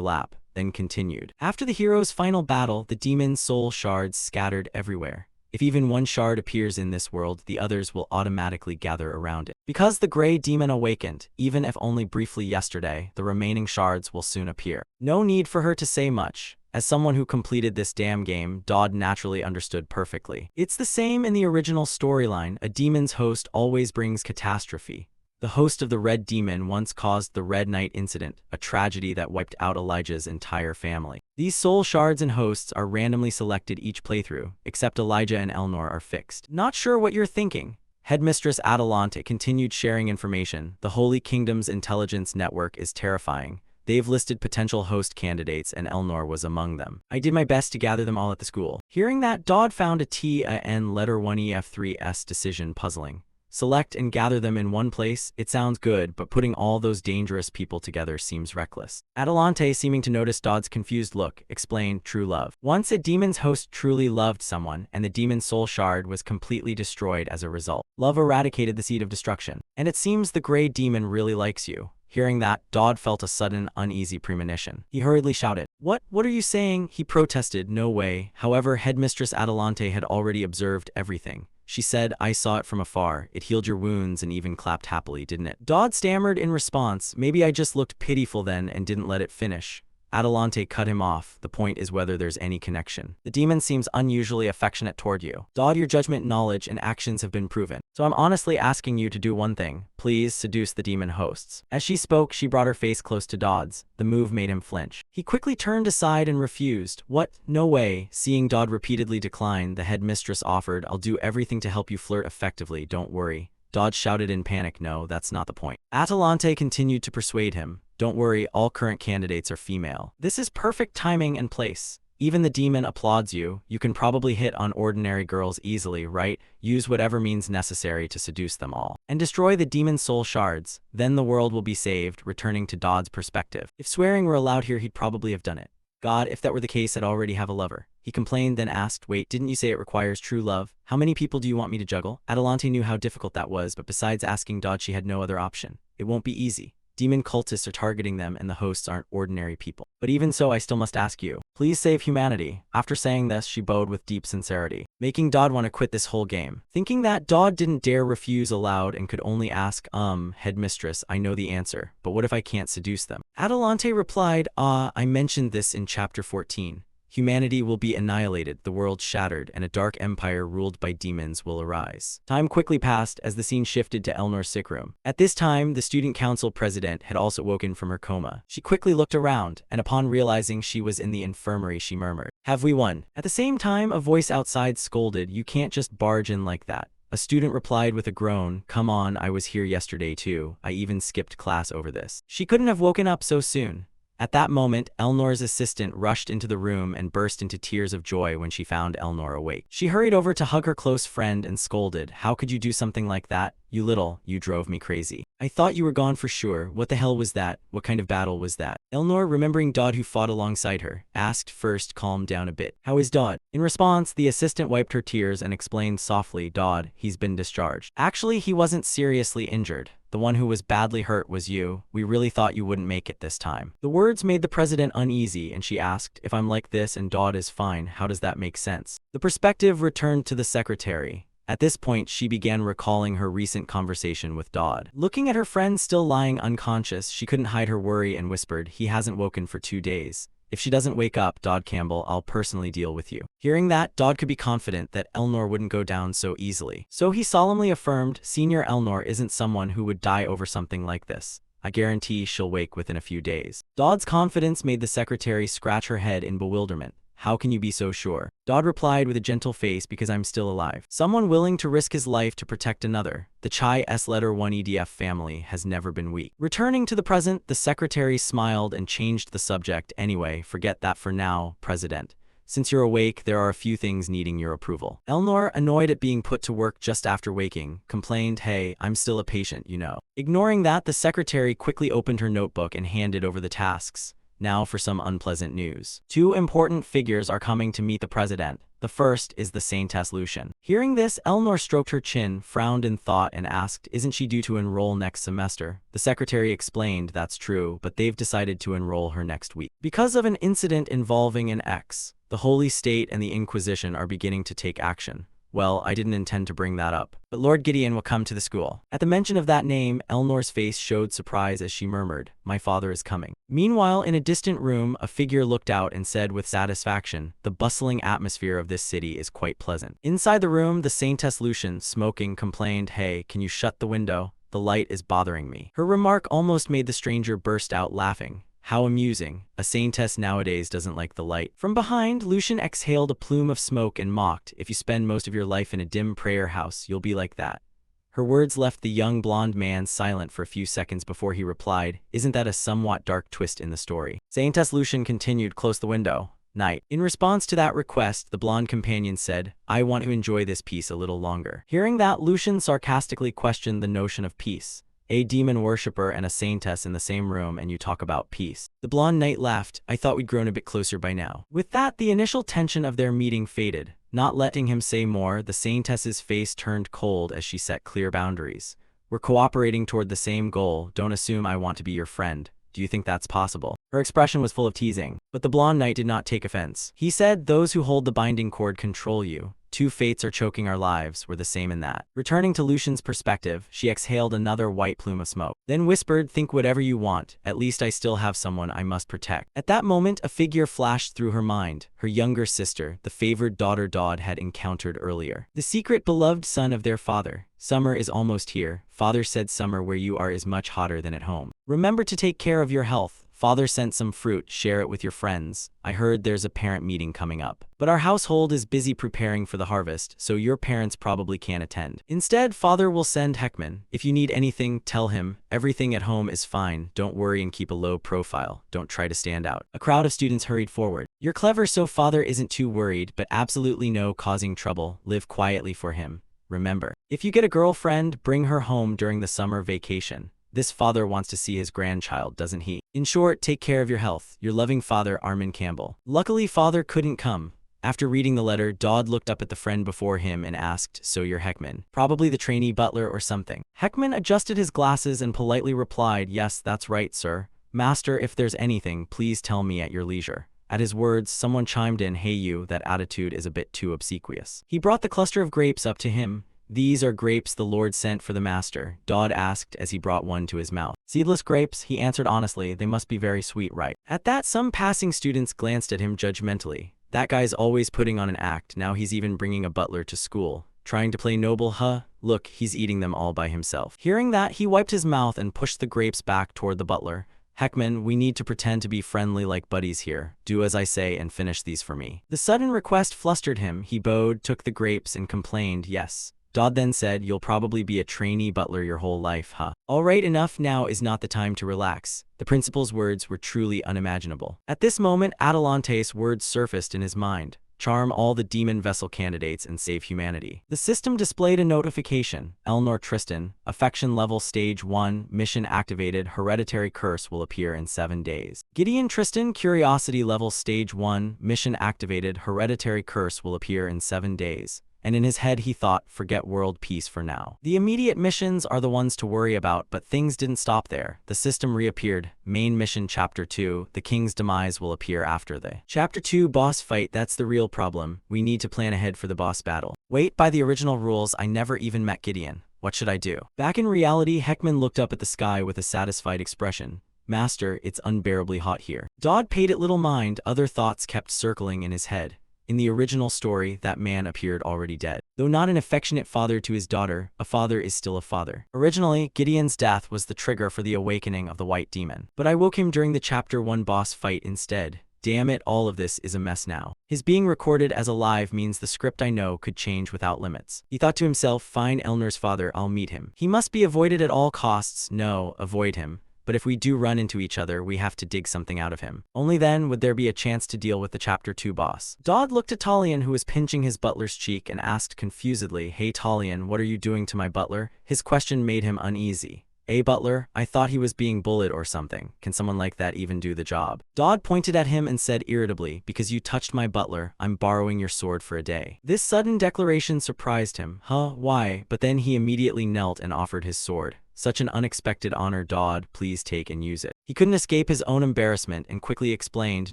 lap, then continued. "After the hero's final battle, the demon's soul shards scattered everywhere. If even 1 shard appears in this world, the others will automatically gather around it. Because the Grey Demon awakened, even if only briefly yesterday, the remaining shards will soon appear." No need for her to say much. As someone who completed this damn game, Dodd naturally understood perfectly. It's the same in the original storyline. A demon's host always brings catastrophe. The host of the Red Demon once caused the Red Knight incident, a tragedy that wiped out Elijah's entire family. These soul shards and hosts are randomly selected each playthrough, except Elijah and Elnor are fixed. Not sure what you're thinking. Headmistress Adelante continued sharing information. The Holy Kingdom's intelligence network is terrifying. They've listed potential host candidates and Elnor was among them. I did my best to gather them all at the school. Hearing that, Dodd found a T-A-N letter 1EF3S decision puzzling. Select and gather them in one place? It sounds good, but putting all those dangerous people together seems reckless. Adelante, seeming to notice Dodd's confused look, explained, "True love. Once a demon's host truly loved someone, and the demon's soul shard was completely destroyed as a result. Love eradicated the seed of destruction. And it seems the Grey Demon really likes you." Hearing that, Dodd felt a sudden, uneasy premonition. He hurriedly shouted, What are you saying?" He protested, "No way." However, Headmistress Adelante had already observed everything. She said, "I saw it from afar. It healed your wounds and even clapped happily, didn't it?" Dodd stammered in response, "Maybe I just looked pitiful then and didn't let it finish." Adelante cut him off. The point is whether there's any connection. The demon seems unusually affectionate toward you. Dodd, your judgment, knowledge, and actions have been proven. So I'm honestly asking you to do one thing. Please seduce the demon hosts. As she spoke, she brought her face close to Dodd's. The move made him flinch. He quickly turned aside and refused. What? No way. Seeing Dodd repeatedly decline, the headmistress offered, I'll do everything to help you flirt effectively, don't worry. Dodd shouted in panic, no, that's not the point. Adelante continued to persuade him. Don't worry, all current candidates are female. This is perfect timing and place. Even the demon applauds you. You can probably hit on ordinary girls easily, right? Use whatever means necessary to seduce them all. And destroy the demon's soul shards. Then the world will be saved, returning to Dodd's perspective. If swearing were allowed here, he'd probably have done it. God, if that were the case, I'd already have a lover. He complained, then asked, wait, didn't you say it requires true love? How many people do you want me to juggle? Adelante knew how difficult that was, but besides asking Dodd, she had no other option. It won't be easy. Demon cultists are targeting them, and the hosts aren't ordinary people. But even so, I still must ask you. Please save humanity. After saying this, she bowed with deep sincerity, making Dodd want to quit this whole game. Thinking that, Dodd didn't dare refuse aloud and could only ask, headmistress, I know the answer, but what if I can't seduce them? Adelante replied, I mentioned this in chapter 14. Humanity will be annihilated, the world shattered, and a dark empire ruled by demons will arise. Time quickly passed as the scene shifted to Elnor's sick room. At this time, the student council president had also woken from her coma. She quickly looked around, and upon realizing she was in the infirmary, she murmured, have we won? At the same time, a voice outside scolded, you can't just barge in like that. A student replied with a groan, come on, I was here yesterday too. I even skipped class over this. She couldn't have woken up so soon. At that moment, Elnor's assistant rushed into the room and burst into tears of joy when she found Elnor awake. She hurried over to hug her close friend and scolded, how could you do something like that? You drove me crazy. I thought you were gone for sure. What the hell was that? What kind of battle was that? Elnor, remembering Dodd who fought alongside her, asked first, calm down a bit. How is Dodd? In response, the assistant wiped her tears and explained softly, Dodd, he's been discharged. Actually, he wasn't seriously injured. The one who was badly hurt was you. We really thought you wouldn't make it this time. The words made the president uneasy, and she asked, if I'm like this and Dodd is fine, how does that make sense? The perspective returned to the secretary. At this point, she began recalling her recent conversation with Dodd. Looking at her friend still lying unconscious, she couldn't hide her worry and whispered, he hasn't woken for 2 days. If she doesn't wake up, Dodd Campbell, I'll personally deal with you. Hearing that, Dodd could be confident that Elnor wouldn't go down so easily. So he solemnly affirmed, Senior Elnor isn't someone who would die over something like this. I guarantee she'll wake within a few days. Dodd's confidence made the secretary scratch her head in bewilderment. How can you be so sure? Dodd replied with a gentle face, because I'm still alive. Someone willing to risk his life to protect another. The Chai S letter 1 EDF family has never been weak. Returning to the present, the secretary smiled and changed the subject. Anyway, forget that for now, President. Since you're awake, there are a few things needing your approval. Elnor, annoyed at being put to work just after waking, complained, hey, I'm still a patient, you know. Ignoring that, the secretary quickly opened her notebook and handed over the tasks. Now for some unpleasant news. 2 important figures are coming to meet the president. The first is the Saintess Lucian. Hearing this, Elnor stroked her chin, frowned in thought, and asked, isn't she due to enroll next semester? The secretary explained, that's true, but they've decided to enroll her next week. Because of an incident involving an ex, the Holy State and the Inquisition are beginning to take action. Well, I didn't intend to bring that up, but Lord Gideon will come to the school. At the mention of that name, Elnor's face showed surprise as she murmured, my father is coming. Meanwhile, in a distant room, a figure looked out and said with satisfaction, the bustling atmosphere of this city is quite pleasant. Inside the room, the Saintess Lucian, smoking, complained, hey, can you shut the window? The light is bothering me. Her remark almost made the stranger burst out laughing. How amusing. A saintess nowadays doesn't like the light. From behind, Lucian exhaled a plume of smoke and mocked, if you spend most of your life in a dim prayer house, you'll be like that. Her words left the young blonde man silent for a few seconds before he replied, isn't that a somewhat dark twist in the story? Saintess Lucian continued, close the window. Night. In response to that request, the blonde companion said, I want to enjoy this peace a little longer. Hearing that, Lucian sarcastically questioned the notion of peace. A demon worshipper and a saintess in the same room, and you talk about peace. The blonde knight laughed, I thought we'd grown a bit closer by now. With that, the initial tension of their meeting faded. Not letting him say more, the saintess's face turned cold as she set clear boundaries. We're cooperating toward the same goal, don't assume I want to be your friend. Do you think that's possible? Her expression was full of teasing, but the blonde knight did not take offense. He said, those who hold the binding cord control you. Two fates are choking our lives, we're the same in that. Returning to Lucian's perspective, she exhaled another white plume of smoke. Then whispered, think whatever you want, at least I still have someone I must protect. At that moment, a figure flashed through her mind, her younger sister, the favored daughter Dodd had encountered earlier. The secret beloved son of their father. Summer is almost here. Father said summer where you are is much hotter than at home. Remember to take care of your health. Father sent some fruit, share it with your friends. I heard there's a parent meeting coming up. But our household is busy preparing for the harvest, so your parents probably can't attend. Instead, Father will send Heckman. If you need anything, tell him. Everything at home is fine. Don't worry and keep a low profile. Don't try to stand out. A crowd of students hurried forward. You're clever, so Father isn't too worried, but absolutely no causing trouble. Live quietly for him. Remember, if you get a girlfriend, bring her home during the summer vacation. This father wants to see his grandchild, doesn't he? In short, take care of your health. Your loving father, Armin Campbell. Luckily, Father couldn't come. After reading the letter, Dodd looked up at the friend before him and asked, so you're Heckman? Probably the trainee butler or something. Heckman adjusted his glasses and politely replied, yes, that's right, sir. Master, if there's anything, please tell me at your leisure. At his words, someone chimed in, hey you, that attitude is a bit too obsequious. He brought the cluster of grapes up to him. These are grapes the Lord sent for the master, Dodd asked as he brought one to his mouth. Seedless grapes, he answered honestly, they must be very sweet, right? At that, some passing students glanced at him judgmentally. That guy's always putting on an act, now he's even bringing a butler to school. Trying to play noble, huh? Look, he's eating them all by himself. Hearing that, he wiped his mouth and pushed the grapes back toward the butler. Heckman, we need to pretend to be friendly like buddies here. Do as I say and finish these for me. The sudden request flustered him. He bowed, took the grapes, and complained, yes. Dodd then said, you'll probably be a trainee butler your whole life, huh? All right, enough, now is not the time to relax. The principal's words were truly unimaginable. At this moment, Atalante's words surfaced in his mind. Charm all the demon vessel candidates and save humanity. The system displayed a notification. Elnor Tristan, affection level stage 1, mission activated, hereditary curse will appear in 7 days. Gideon Tristan, curiosity level stage 1, mission activated, hereditary curse will appear in 7 days. And in his head he thought, forget world peace for now. The immediate missions are the ones to worry about, but things didn't stop there. The system reappeared. Main mission Chapter 2, the king's demise will appear after the Chapter 2 boss fight. That's the real problem. We need to plan ahead for the boss battle. Wait, by the original rules, I never even met Gideon. What should I do? Back in reality, Heckman looked up at the sky with a satisfied expression. Master, it's unbearably hot here. Dodd paid it little mind, other thoughts kept circling in his head. In the original story, that man appeared already dead. Though not an affectionate father to his daughter, a father is still a father. Originally, Gideon's death was the trigger for the awakening of the white demon. But I woke him during the Chapter 1 boss fight instead. Damn it, all of this is a mess now. His being recorded as alive means the script I know could change without limits. He thought to himself, fine, Elnor's father, I'll meet him. He must be avoided at all costs. No, avoid him. But if we do run into each other, we have to dig something out of him. Only then would there be a chance to deal with the Chapter 2 boss. Dodd looked at Talion, who was pinching his butler's cheek, and asked confusedly, hey Talion, what are you doing to my butler? His question made him uneasy. Butler, I thought he was being bullied or something. Can someone like that even do the job? Dodd pointed at him and said irritably, because you touched my butler, I'm borrowing your sword for a day. This sudden declaration surprised him. Huh, why? But then he immediately knelt and offered his sword. Such an unexpected honor, Dodd, please take and use it. He couldn't escape his own embarrassment and quickly explained,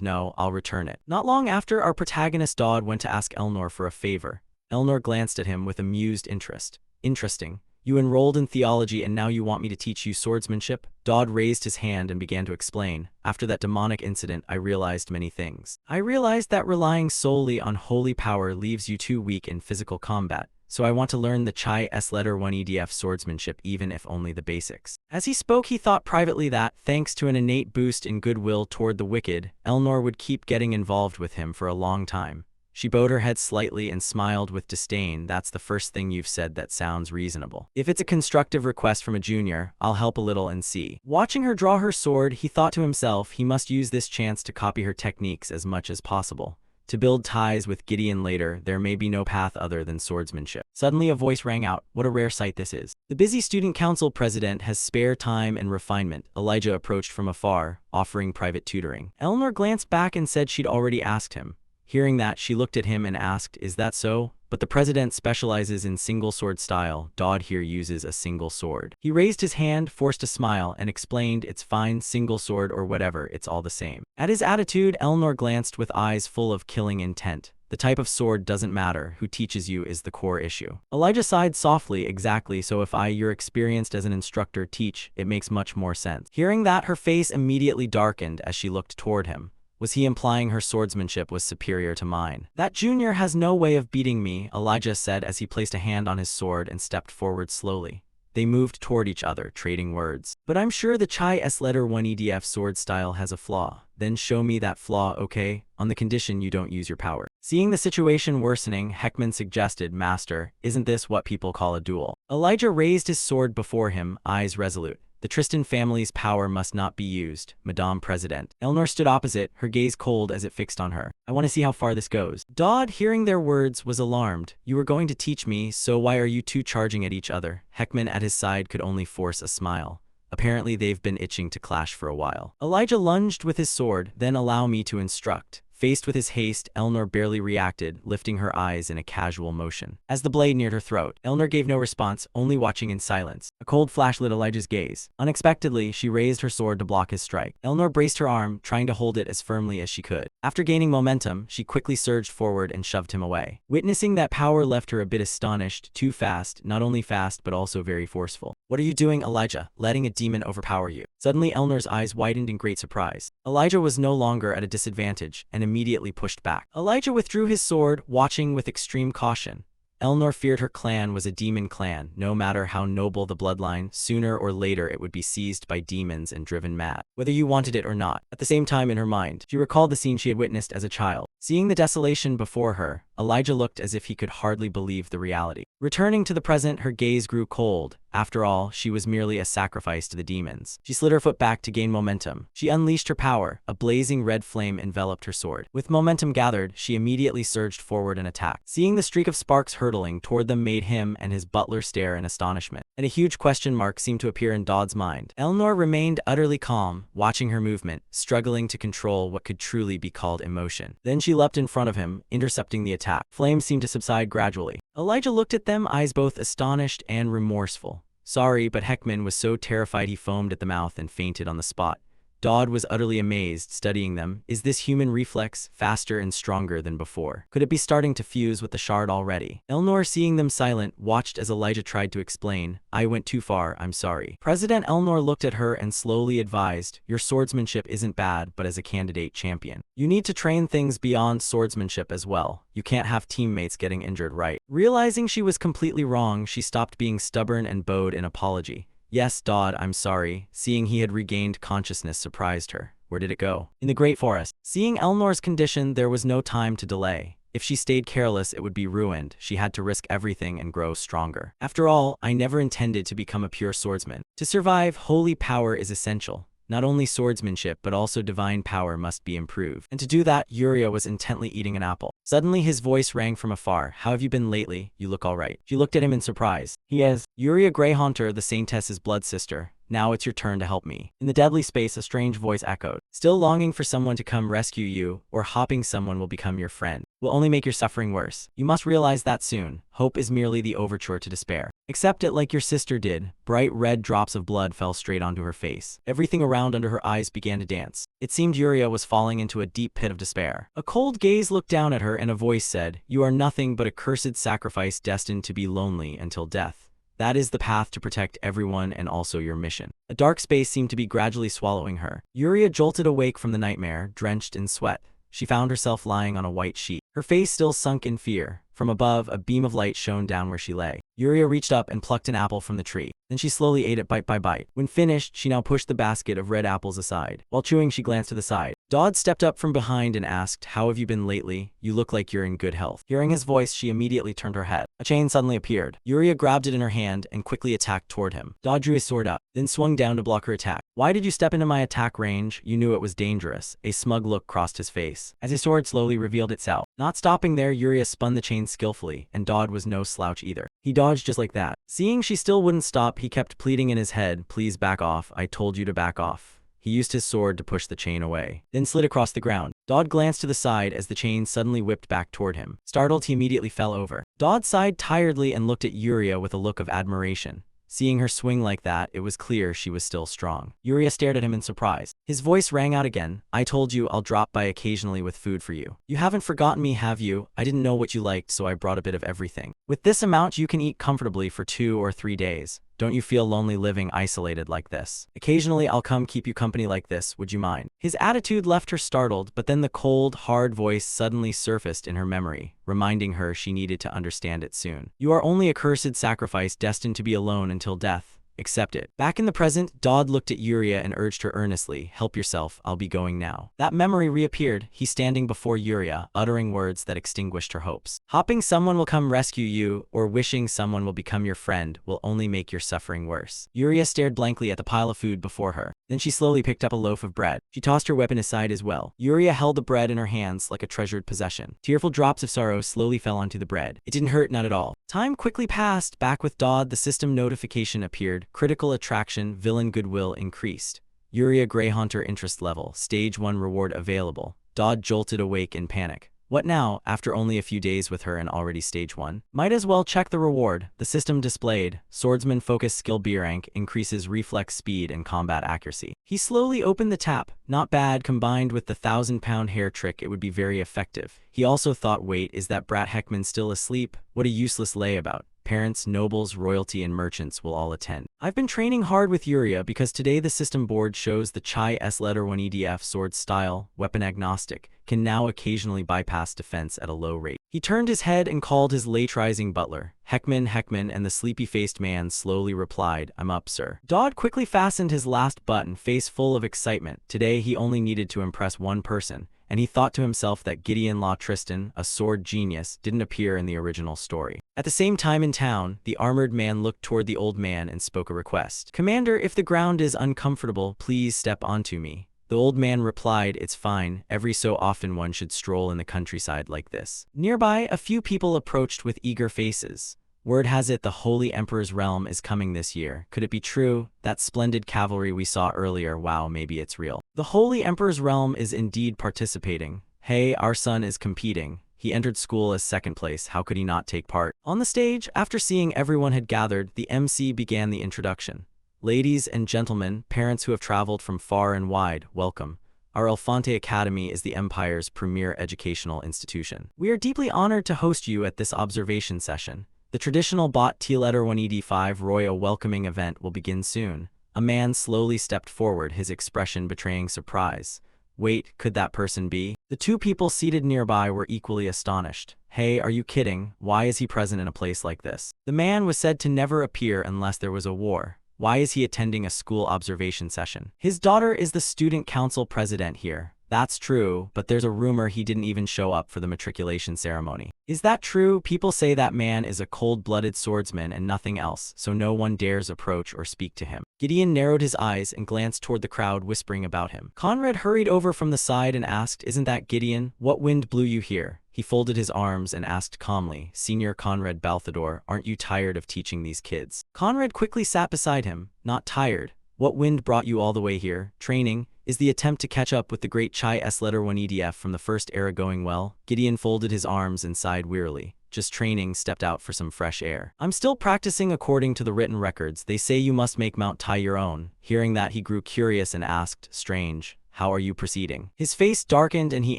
no, I'll return it. Not long after, our protagonist Dodd went to ask Elnor for a favor. Elnor glanced at him with amused interest. Interesting. You enrolled in theology and now you want me to teach you swordsmanship? Dodd raised his hand and began to explain. After that demonic incident, I realized many things. I realized that relying solely on holy power leaves you too weak in physical combat. So I want to learn the Chai S letter 1 EDF swordsmanship, even if only the basics. As he spoke, he thought privately that, thanks to an innate boost in goodwill toward the wicked, Elnor would keep getting involved with him for a long time. She bowed her head slightly and smiled with disdain. That's the first thing you've said that sounds reasonable. If it's a constructive request from a junior, I'll help a little and see. Watching her draw her sword, he thought to himself he must use this chance to copy her techniques as much as possible. To build ties with Gideon later, there may be no path other than swordsmanship. Suddenly a voice rang out. What a rare sight this is. The busy student council president has spare time and refinement. Elijah approached from afar, offering private tutoring. Elnor glanced back and said she'd already asked him. Hearing that, she looked at him and asked, is that so? But the president specializes in single sword style. Dodd here uses a single sword. He raised his hand, forced a smile, and explained, it's fine, single sword or whatever, it's all the same. At his attitude, Elnor glanced with eyes full of killing intent. The type of sword doesn't matter, who teaches you is the core issue. Elijah sighed softly. Exactly, so if you're experienced as an instructor, teach, it makes much more sense. Hearing that, her face immediately darkened as she looked toward him. Was he implying her swordsmanship was superior to mine? That junior has no way of beating me, Elijah said as he placed a hand on his sword and stepped forward slowly. They moved toward each other, trading words. But I'm sure the Chai S letter 1 EDF sword style has a flaw. Then show me that flaw, okay? On the condition you don't use your power. Seeing the situation worsening, Heckman suggested, Master, isn't this what people call a duel? Elijah raised his sword before him, eyes resolute. The Tristan family's power must not be used, Madame President. Elnor stood opposite, her gaze cold as it fixed on her. I want to see how far this goes. Dodd, hearing their words, was alarmed. You were going to teach me, so why are you two charging at each other? Heckman at his side could only force a smile. Apparently they've been itching to clash for a while. Elijah lunged with his sword, then allow me to instruct. Faced with his haste, Elnor barely reacted, lifting her eyes in a casual motion. As the blade neared her throat, Elnor gave no response, only watching in silence. A cold flash lit Elijah's gaze. Unexpectedly, she raised her sword to block his strike. Elnor braced her arm, trying to hold it as firmly as she could. After gaining momentum, she quickly surged forward and shoved him away. Witnessing that power left her a bit astonished, too fast, not only fast but also very forceful. What are you doing, Elijah? Letting a demon overpower you? Suddenly, Elnor's eyes widened in great surprise. Elijah was no longer at a disadvantage, and immediately pushed back. Elijah withdrew his sword, watching with extreme caution. Elnor feared her clan was a demon clan. No matter how noble the bloodline, sooner or later it would be seized by demons and driven mad, whether you wanted it or not. At the same time, in her mind, she recalled the scene she had witnessed as a child. Seeing the desolation before her, Elijah looked as if he could hardly believe the reality. Returning to the present, her gaze grew cold. After all, she was merely a sacrifice to the demons. She slid her foot back to gain momentum. She unleashed her power. A blazing red flame enveloped her sword. With momentum gathered, she immediately surged forward and attacked. Seeing the streak of sparks hurtling toward them made him and his butler stare in astonishment. And a huge question mark seemed to appear in Dodd's mind. Elnor remained utterly calm, watching her movement, struggling to control what could truly be called emotion. Then she leapt in front of him, intercepting the attack. Flames seemed to subside gradually. Elijah looked at them, eyes both astonished and remorseful. Sorry, but Heckman was so terrified he foamed at the mouth and fainted on the spot. Dodd was utterly amazed, studying them. Is this human reflex faster and stronger than before? Could it be starting to fuse with the shard already? Elnor, seeing them silent, watched as Elijah tried to explain. I went too far, I'm sorry. President Elnor looked at her and slowly advised, your swordsmanship isn't bad, but as a candidate champion, you need to train things beyond swordsmanship as well. You can't have teammates getting injured, right? Realizing she was completely wrong, she stopped being stubborn and bowed in apology. Yes, Dodd, I'm sorry. Seeing he had regained consciousness surprised her. Where did it go? In the Great Forest. Seeing Elnor's condition, there was no time to delay. If she stayed careless, it would be ruined. She had to risk everything and grow stronger. After all, I never intended to become a pure swordsman. To survive, holy power is essential. Not only swordsmanship, but also divine power must be improved. And to do that, Uriah was intently eating an apple. Suddenly, his voice rang from afar. How have you been lately? You look all right. She looked at him in surprise. He is Uriah Greyhaunter, the Saintess's blood sister. Now it's your turn to help me. In the deadly space, a strange voice echoed. Still longing for someone to come rescue you, or hoping someone will become your friend, will only make your suffering worse. You must realize that soon. Hope is merely the overture to despair. Accept it like your sister did. Bright red drops of blood fell straight onto her face. Everything around under her eyes began to dance. It seemed Uriah was falling into a deep pit of despair. A cold gaze looked down at her and a voice said, you are nothing but a cursed sacrifice destined to be lonely until death. That is the path to protect everyone and also your mission. A dark space seemed to be gradually swallowing her. Uriah jolted awake from the nightmare, drenched in sweat. She found herself lying on a white sheet, her face still sunk in fear. From above, a beam of light shone down where she lay. Uriah reached up and plucked an apple from the tree. Then she slowly ate it bite by bite. When finished, she now pushed the basket of red apples aside. While chewing, she glanced to the side. Dodd stepped up from behind and asked, how have you been lately? You look like you're in good health. Hearing his voice, she immediately turned her head. A chain suddenly appeared. Uriah grabbed it in her hand and quickly attacked toward him. Dodd drew his sword up, then swung down to block her attack. Why did you step into my attack range? You knew it was dangerous. A smug look crossed his face as his sword slowly revealed itself. Not stopping there, Uriah spun the chain skillfully, and Dodd was no slouch either. He dodged just like that. Seeing she still wouldn't stop, he kept pleading in his head, please back off, I told you to back off. He used his sword to push the chain away, then slid across the ground. Dodd glanced to the side as the chain suddenly whipped back toward him. Startled, he immediately fell over. Dodd sighed tiredly and looked at Uriah with a look of admiration. Seeing her swing like that, it was clear she was still strong. Yuria stared at him in surprise. His voice rang out again. I told you I'll drop by occasionally with food for you. You haven't forgotten me, have you? I didn't know what you liked, so I brought a bit of everything. With this amount, you can eat comfortably for 2 or 3 days. Don't you feel lonely living isolated like this? Occasionally, I'll come keep you company like this, would you mind? His attitude left her startled, but then the cold, hard voice suddenly surfaced in her memory, reminding her she needed to understand it soon. You are only a cursed sacrifice destined to be alone until death. Accept it. Back in the present, Dodd looked at Yuria and urged her earnestly, help yourself, I'll be going now. That memory reappeared, he standing before Yuria, uttering words that extinguished her hopes. Hoping someone will come rescue you, or wishing someone will become your friend, will only make your suffering worse. Yuria stared blankly at the pile of food before her. Then she slowly picked up a loaf of bread. She tossed her weapon aside as well. Yuria held the bread in her hands like a treasured possession. Tearful drops of sorrow slowly fell onto the bread. It didn't hurt, not at all. Time quickly passed. Back with Dodd, the system notification appeared. Critical attraction, villain goodwill increased. Yuria Greyhaunter interest level, stage 1 reward available. Dodd jolted awake in panic. What now, after only a few days with her and already stage 1? Might as well check the reward. The system displayed. Swordsman focus skill B rank, increases reflex speed and combat accuracy. He slowly opened the tap. Not bad, combined with the 1,000-pound hair trick it would be very effective. He also thought, wait, is that brat Heckman still asleep? What a useless layabout. Parents, nobles, royalty, and merchants will all attend. I've been training hard with Yuria because today the system board shows the Chai S letter 1 EDF sword style, weapon agnostic, can now occasionally bypass defense at a low rate. He turned his head and called his late-rising butler. Heckman, and the sleepy-faced man slowly replied, I'm up, sir. Dodd quickly fastened his last button, face full of excitement. Today he only needed to impress one person, and he thought to himself that Gideon Law Tristan, a sword genius, didn't appear in the original story. At the same time in town, the armored man looked toward the old man and spoke a request. Commander, if the ground is uncomfortable, please step onto me. The old man replied, it's fine, every so often one should stroll in the countryside like this. Nearby, a few people approached with eager faces. Word has it the Holy Emperor's realm is coming this year. Could it be true? That splendid cavalry we saw earlier, wow, maybe it's real. The Holy Emperor's realm is indeed participating. Hey, our son is competing. He entered school as second place, how could he not take part? On the stage, after seeing everyone had gathered, the MC began the introduction. Ladies and gentlemen, parents who have traveled from far and wide, welcome. Our Elefante Academy is the Empire's premier educational institution. We are deeply honored to host you at this observation session. The traditional Bot T letter 1 ED5 Royal welcoming event will begin soon. A man slowly stepped forward, his expression betraying surprise. Wait, could that person be? The two people seated nearby were equally astonished. Hey, are you kidding? Why is he present in a place like this? The man was said to never appear unless there was a war. Why is he attending a school observation session? His daughter is the student council president here. That's true, but there's a rumor he didn't even show up for the matriculation ceremony. Is that true? People say that man is a cold-blooded swordsman and nothing else, so no one dares approach or speak to him. Gideon narrowed his eyes and glanced toward the crowd whispering about him. Conrad hurried over from the side and asked, isn't that Gideon? What wind blew you here? He folded his arms and asked calmly, Senior Conrad Balthador, aren't you tired of teaching these kids? Conrad quickly sat beside him, not tired. What wind brought you all the way here? Training? Is the attempt to catch up with the great Chai S letter 1 EDF from the first era going well? Gideon folded his arms and sighed wearily. Just training, stepped out for some fresh air. I'm still practicing according to the written records. They say you must make Mount Tai your own. Hearing that, he grew curious and asked, strange, how are you proceeding? His face darkened and he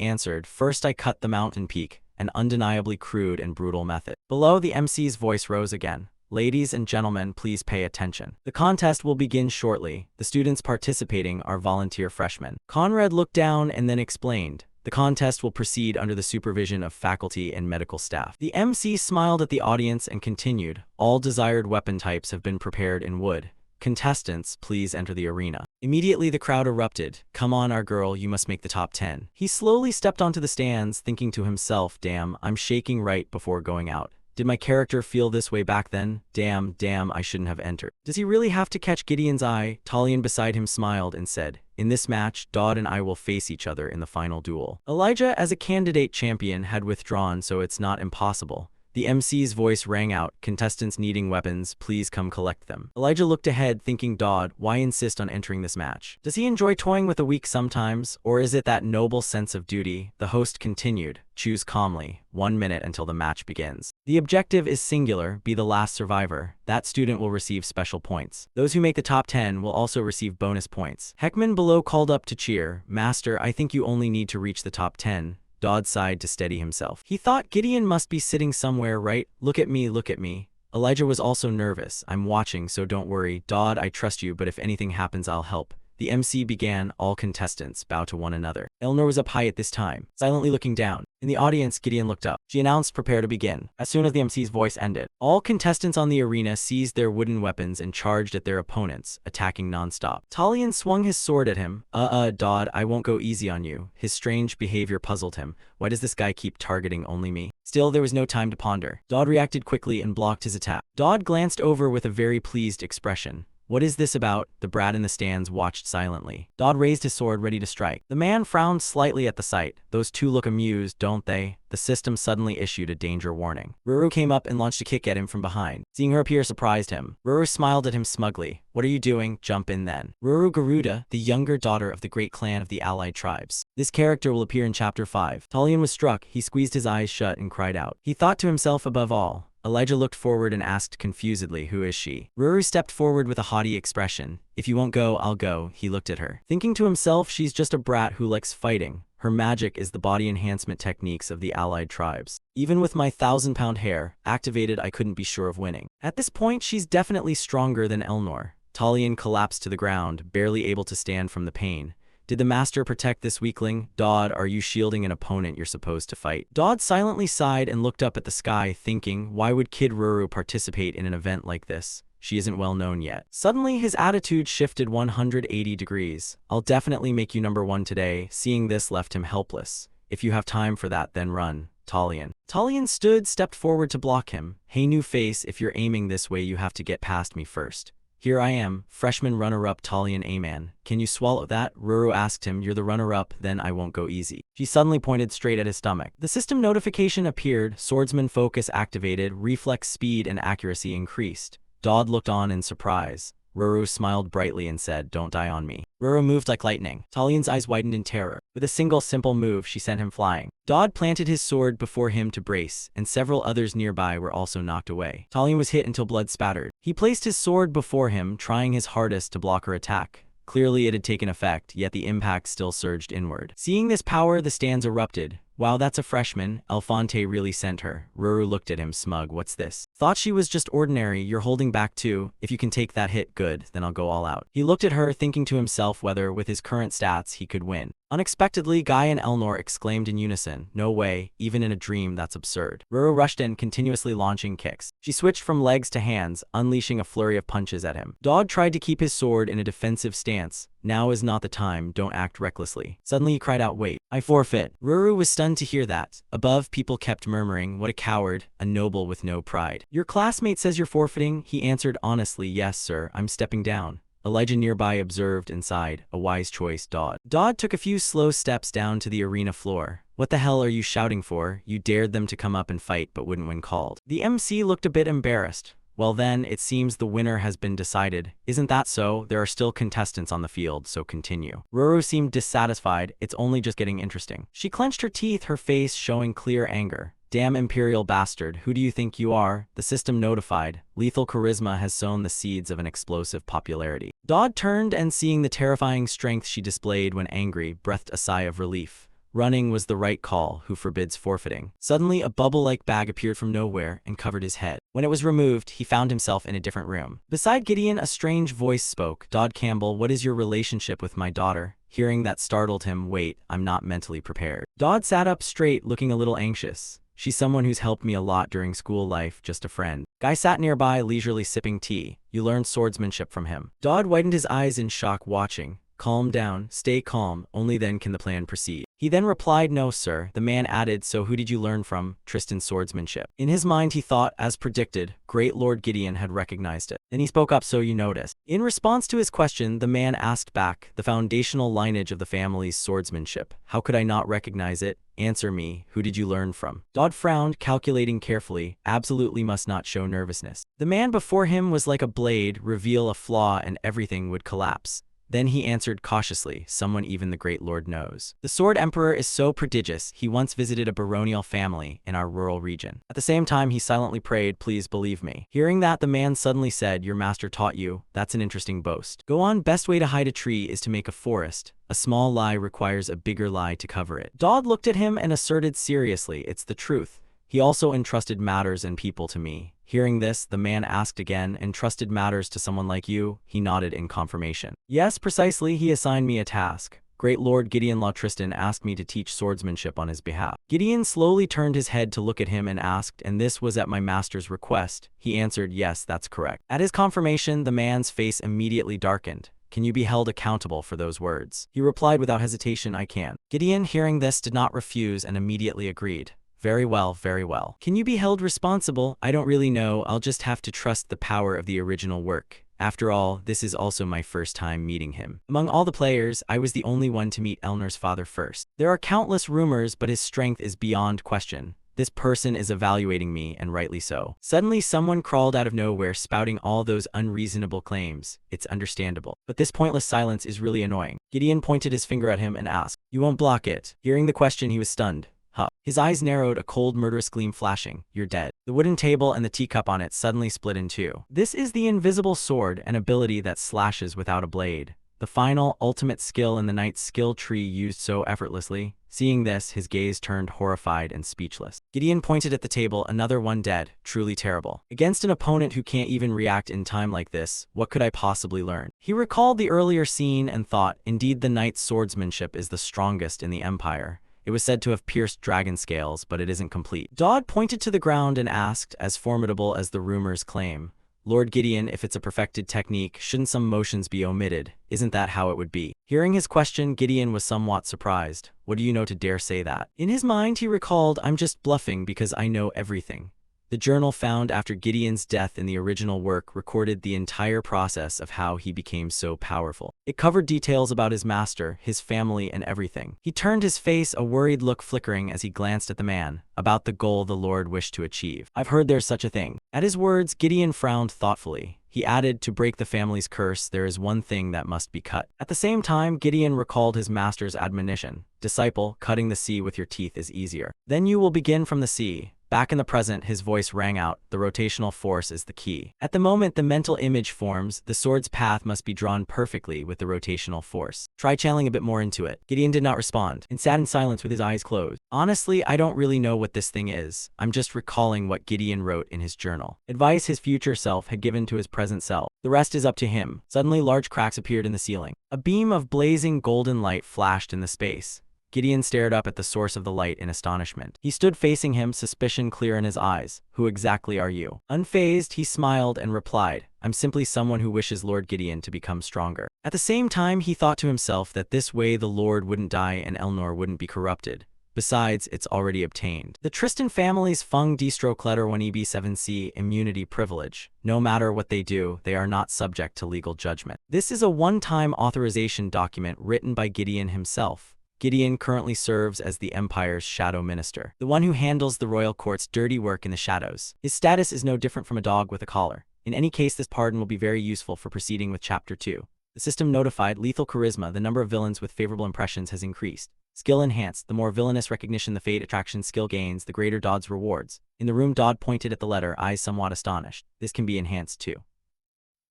answered, first I cut the mountain peak, an undeniably crude and brutal method. Below, the MC's voice rose again. Ladies and gentlemen, please pay attention. The contest will begin shortly. The students participating are volunteer freshmen. Conrad looked down and then explained. The contest will proceed under the supervision of faculty and medical staff. The MC smiled at the audience and continued. All desired weapon types have been prepared in wood. Contestants, please enter the arena. Immediately the crowd erupted. Come on, our girl, you must make the top 10. He slowly stepped onto the stands, thinking to himself, damn, I'm shaking right before going out. Did my character feel this way back then? Damn, I shouldn't have entered. Does he really have to catch Gideon's eye? Talion beside him smiled and said, in this match, Dodd and I will face each other in the final duel. Elijah, as a candidate champion, had withdrawn, so it's not impossible. The MC's voice rang out, contestants needing weapons, please come collect them. Elijah looked ahead, thinking Dodd, why insist on entering this match? Does he enjoy toying with the weak sometimes, or is it that noble sense of duty? The host continued, choose calmly, 1 minute until the match begins. The objective is singular, be the last survivor. That student will receive special points. Those who make the top 10 will also receive bonus points. Heckman below called up to cheer, Master, I think you only need to reach the top 10. Dodd sighed to steady himself. He thought Gideon must be sitting somewhere, right? Look at me, look at me. Elijah was also nervous. I'm watching, so don't worry. Dodd, I trust you, but if anything happens, I'll help. The MC began, all contestants bow to one another. Elnor was up high at this time, silently looking down. In the audience, Gideon looked up. She announced, prepare to begin. As soon as the MC's voice ended, all contestants on the arena seized their wooden weapons and charged at their opponents, attacking non-stop. Talion swung his sword at him. Dodd, I won't go easy on you. His strange behavior puzzled him. Why does this guy keep targeting only me? Still, there was no time to ponder. Dodd reacted quickly and blocked his attack. Dodd glanced over with a very pleased expression. What is this about? The brat in the stands watched silently. Dodd raised his sword, ready to strike. The man frowned slightly at the sight. Those two look amused, don't they? The system suddenly issued a danger warning. Ruru came up and launched a kick at him from behind. Seeing her appear surprised him. Ruru smiled at him smugly. What are you doing? Jump in then. Ruru Garuda, the younger daughter of the great clan of the allied tribes. This character will appear in Chapter 5. Talion was struck. He squeezed his eyes shut and cried out. He thought to himself, above all. Elijah looked forward and asked confusedly, who is she? Ruru stepped forward with a haughty expression. If you won't go, I'll go. He looked at her. Thinking to himself, she's just a brat who likes fighting. Her magic is the body enhancement techniques of the allied tribes. Even with my 1,000-pound hair activated, I couldn't be sure of winning. At this point, she's definitely stronger than Elnor. Talion collapsed to the ground, barely able to stand from the pain. Did the master protect this weakling? Dodd, are you shielding an opponent you're supposed to fight? Dodd silently sighed and looked up at the sky, thinking, why would Kid Ruru participate in an event like this? She isn't well known yet. Suddenly, his attitude shifted 180 degrees. I'll definitely make you number 1 today. Seeing this left him helpless. If you have time for that, then run. Talion. Talion stepped forward to block him. Hey, new face, if you're aiming this way, you have to get past me first. Here I am, freshman runner-up Talion Aman. Can you swallow that? Ruru asked him, you're the runner-up, then I won't go easy. She suddenly pointed straight at his stomach. The system notification appeared, swordsman focus activated, reflex speed and accuracy increased. Dodd looked on in surprise. Ruru smiled brightly and said, don't die on me. Ruru moved like lightning. Talion's eyes widened in terror. With a single simple move, she sent him flying. Dodd planted his sword before him to brace, and several others nearby were also knocked away. Talion was hit until blood spattered. He placed his sword before him, trying his hardest to block her attack. Clearly it had taken effect, yet the impact still surged inward. Seeing this power, the stands erupted. Wow, that's a freshman. Elfonte really sent her. Ruru looked at him smug. What's this? Thought she was just ordinary. You're holding back too. If you can take that hit, good, then I'll go all out. He looked at her, thinking to himself whether, with his current stats, he could win. Unexpectedly, Guy and Elnor exclaimed in unison, no way, even in a dream, that's absurd. Ruru rushed in, continuously launching kicks. She switched from legs to hands, unleashing a flurry of punches at him. Dodd tried to keep his sword in a defensive stance. Now is not the time, don't act recklessly. Suddenly he cried out, wait, I forfeit. Ruru was stunned to hear that. Above, people kept murmuring, what a coward, a noble with no pride. Your classmate says you're forfeiting? He answered honestly, yes sir, I'm stepping down. Elijah nearby observed and sighed, a wise choice, Dodd. Dodd took a few slow steps down to the arena floor. What the hell are you shouting for? You dared them to come up and fight but wouldn't when called. The MC looked a bit embarrassed. Well then, it seems the winner has been decided. Isn't that so? There are still contestants on the field, so continue. Ruru seemed dissatisfied. It's only just getting interesting. She clenched her teeth, her face showing clear anger. Damn imperial bastard, who do you think you are? The system notified. Lethal charisma has sown the seeds of an explosive popularity. Dodd turned and seeing the terrifying strength she displayed when angry, breathed a sigh of relief. Running was the right call, who forbids forfeiting. Suddenly, a bubble-like bag appeared from nowhere and covered his head. When it was removed, he found himself in a different room. Beside Gideon, a strange voice spoke. Dodd Campbell, what is your relationship with my daughter? Hearing that startled him. Wait, I'm not mentally prepared. Dodd sat up straight, looking a little anxious. She's someone who's helped me a lot during school life, just a friend. Guy sat nearby, leisurely sipping tea. You learned swordsmanship from him. Dodd widened his eyes in shock, watching. Calm down, stay calm, only then can the plan proceed. He then replied, no sir. The man added, so who did you learn from? Tristan's swordsmanship. In his mind he thought, as predicted, great Lord Gideon had recognized it. Then he spoke up, so you noticed. In response to his question, the man asked back, the foundational lineage of the family's swordsmanship. How could I not recognize it? Answer me, who did you learn from? Dodd frowned, calculating carefully, absolutely must not show nervousness. The man before him was like a blade, reveal a flaw and everything would collapse. Then he answered cautiously, someone even the great lord knows. The sword emperor is so prodigious, he once visited a baronial family in our rural region. At the same time he silently prayed, please believe me. Hearing that, the man suddenly said, your master taught you? That's an interesting boast. Go on, best way to hide a tree is to make a forest. A small lie requires a bigger lie to cover it. Dodd looked at him and asserted seriously, it's the truth. He also entrusted matters and people to me. Hearing this, the man asked again, entrusted matters to someone like you? He nodded in confirmation. Yes, precisely, he assigned me a task. Great Lord Gideon Law Tristan asked me to teach swordsmanship on his behalf. Gideon slowly turned his head to look at him and asked, and this was at my master's request? He answered, yes, that's correct. At his confirmation, the man's face immediately darkened. Can you be held accountable for those words? He replied without hesitation, I can. Gideon, hearing this, did not refuse and immediately agreed. Very well, very well. Can you be held responsible? I don't really know, I'll just have to trust the power of the original work. After all, this is also my first time meeting him. Among all the players, I was the only one to meet Elnor's father first. There are countless rumors, but his strength is beyond question. This person is evaluating me, and rightly so. Suddenly, someone crawled out of nowhere spouting all those unreasonable claims. It's understandable. But this pointless silence is really annoying. Gideon pointed his finger at him and asked, you won't block it? Hearing the question, he was stunned. Huh. His eyes narrowed, a cold, murderous gleam flashing. You're dead. The wooden table and the teacup on it suddenly split in two. This is the invisible sword, an ability that slashes without a blade. The final, ultimate skill in the knight's skill tree used so effortlessly. Seeing this, his gaze turned horrified and speechless. Gideon pointed at the table, another one dead. Truly terrible. Against an opponent who can't even react in time like this, what could I possibly learn? He recalled the earlier scene and thought, indeed the knight's swordsmanship is the strongest in the empire. It was said to have pierced dragon scales, but it isn't complete. Dodd pointed to the ground and asked, as formidable as the rumors claim, Lord Gideon, if it's a perfected technique, shouldn't some motions be omitted? Isn't that how it would be? Hearing his question, Gideon was somewhat surprised. What do you know to dare say that? In his mind, he recalled, I'm just bluffing because I know everything. The journal found after Gideon's death in the original work recorded the entire process of how he became so powerful. It covered details about his master, his family, and everything. He turned his face, a worried look flickering as he glanced at the man, about the goal the Lord wished to achieve. I've heard there's such a thing. At his words, Gideon frowned thoughtfully. He added, to break the family's curse, there is one thing that must be cut. At the same time, Gideon recalled his master's admonition. Disciple, cutting the sea with your teeth is easier. Then you will begin from the sea. Back in the present, his voice rang out, the rotational force is the key. At the moment the mental image forms, the sword's path must be drawn perfectly with the rotational force. Try channeling a bit more into it. Gideon did not respond, and sat in silence with his eyes closed. Honestly, I don't really know what this thing is. I'm just recalling what Gideon wrote in his journal. Advice his future self had given to his present self. The rest is up to him. Suddenly large cracks appeared in the ceiling. A beam of blazing golden light flashed in the space. Gideon stared up at the source of the light in astonishment. He stood facing him, suspicion clear in his eyes. Who exactly are you? Unfazed, he smiled and replied, I'm simply someone who wishes Lord Gideon to become stronger. At the same time, he thought to himself that this way the Lord wouldn't die and Elnor wouldn't be corrupted. Besides, it's already obtained. The Tristan family's Fung Distro Kletter 1EB7C immunity privilege. No matter what they do, they are not subject to legal judgment. This is a one-time authorization document written by Gideon himself. Gideon currently serves as the Empire's Shadow Minister, the one who handles the royal court's dirty work in the shadows. His status is no different from a dog with a collar. In any case, this pardon will be very useful for proceeding with Chapter 2. The system notified lethal charisma. The number of villains with favorable impressions has increased. Skill enhanced. The more villainous recognition the fate attraction skill gains, the greater Dodd's rewards. In the room, Dodd pointed at the letter, eyes somewhat astonished. This can be enhanced too.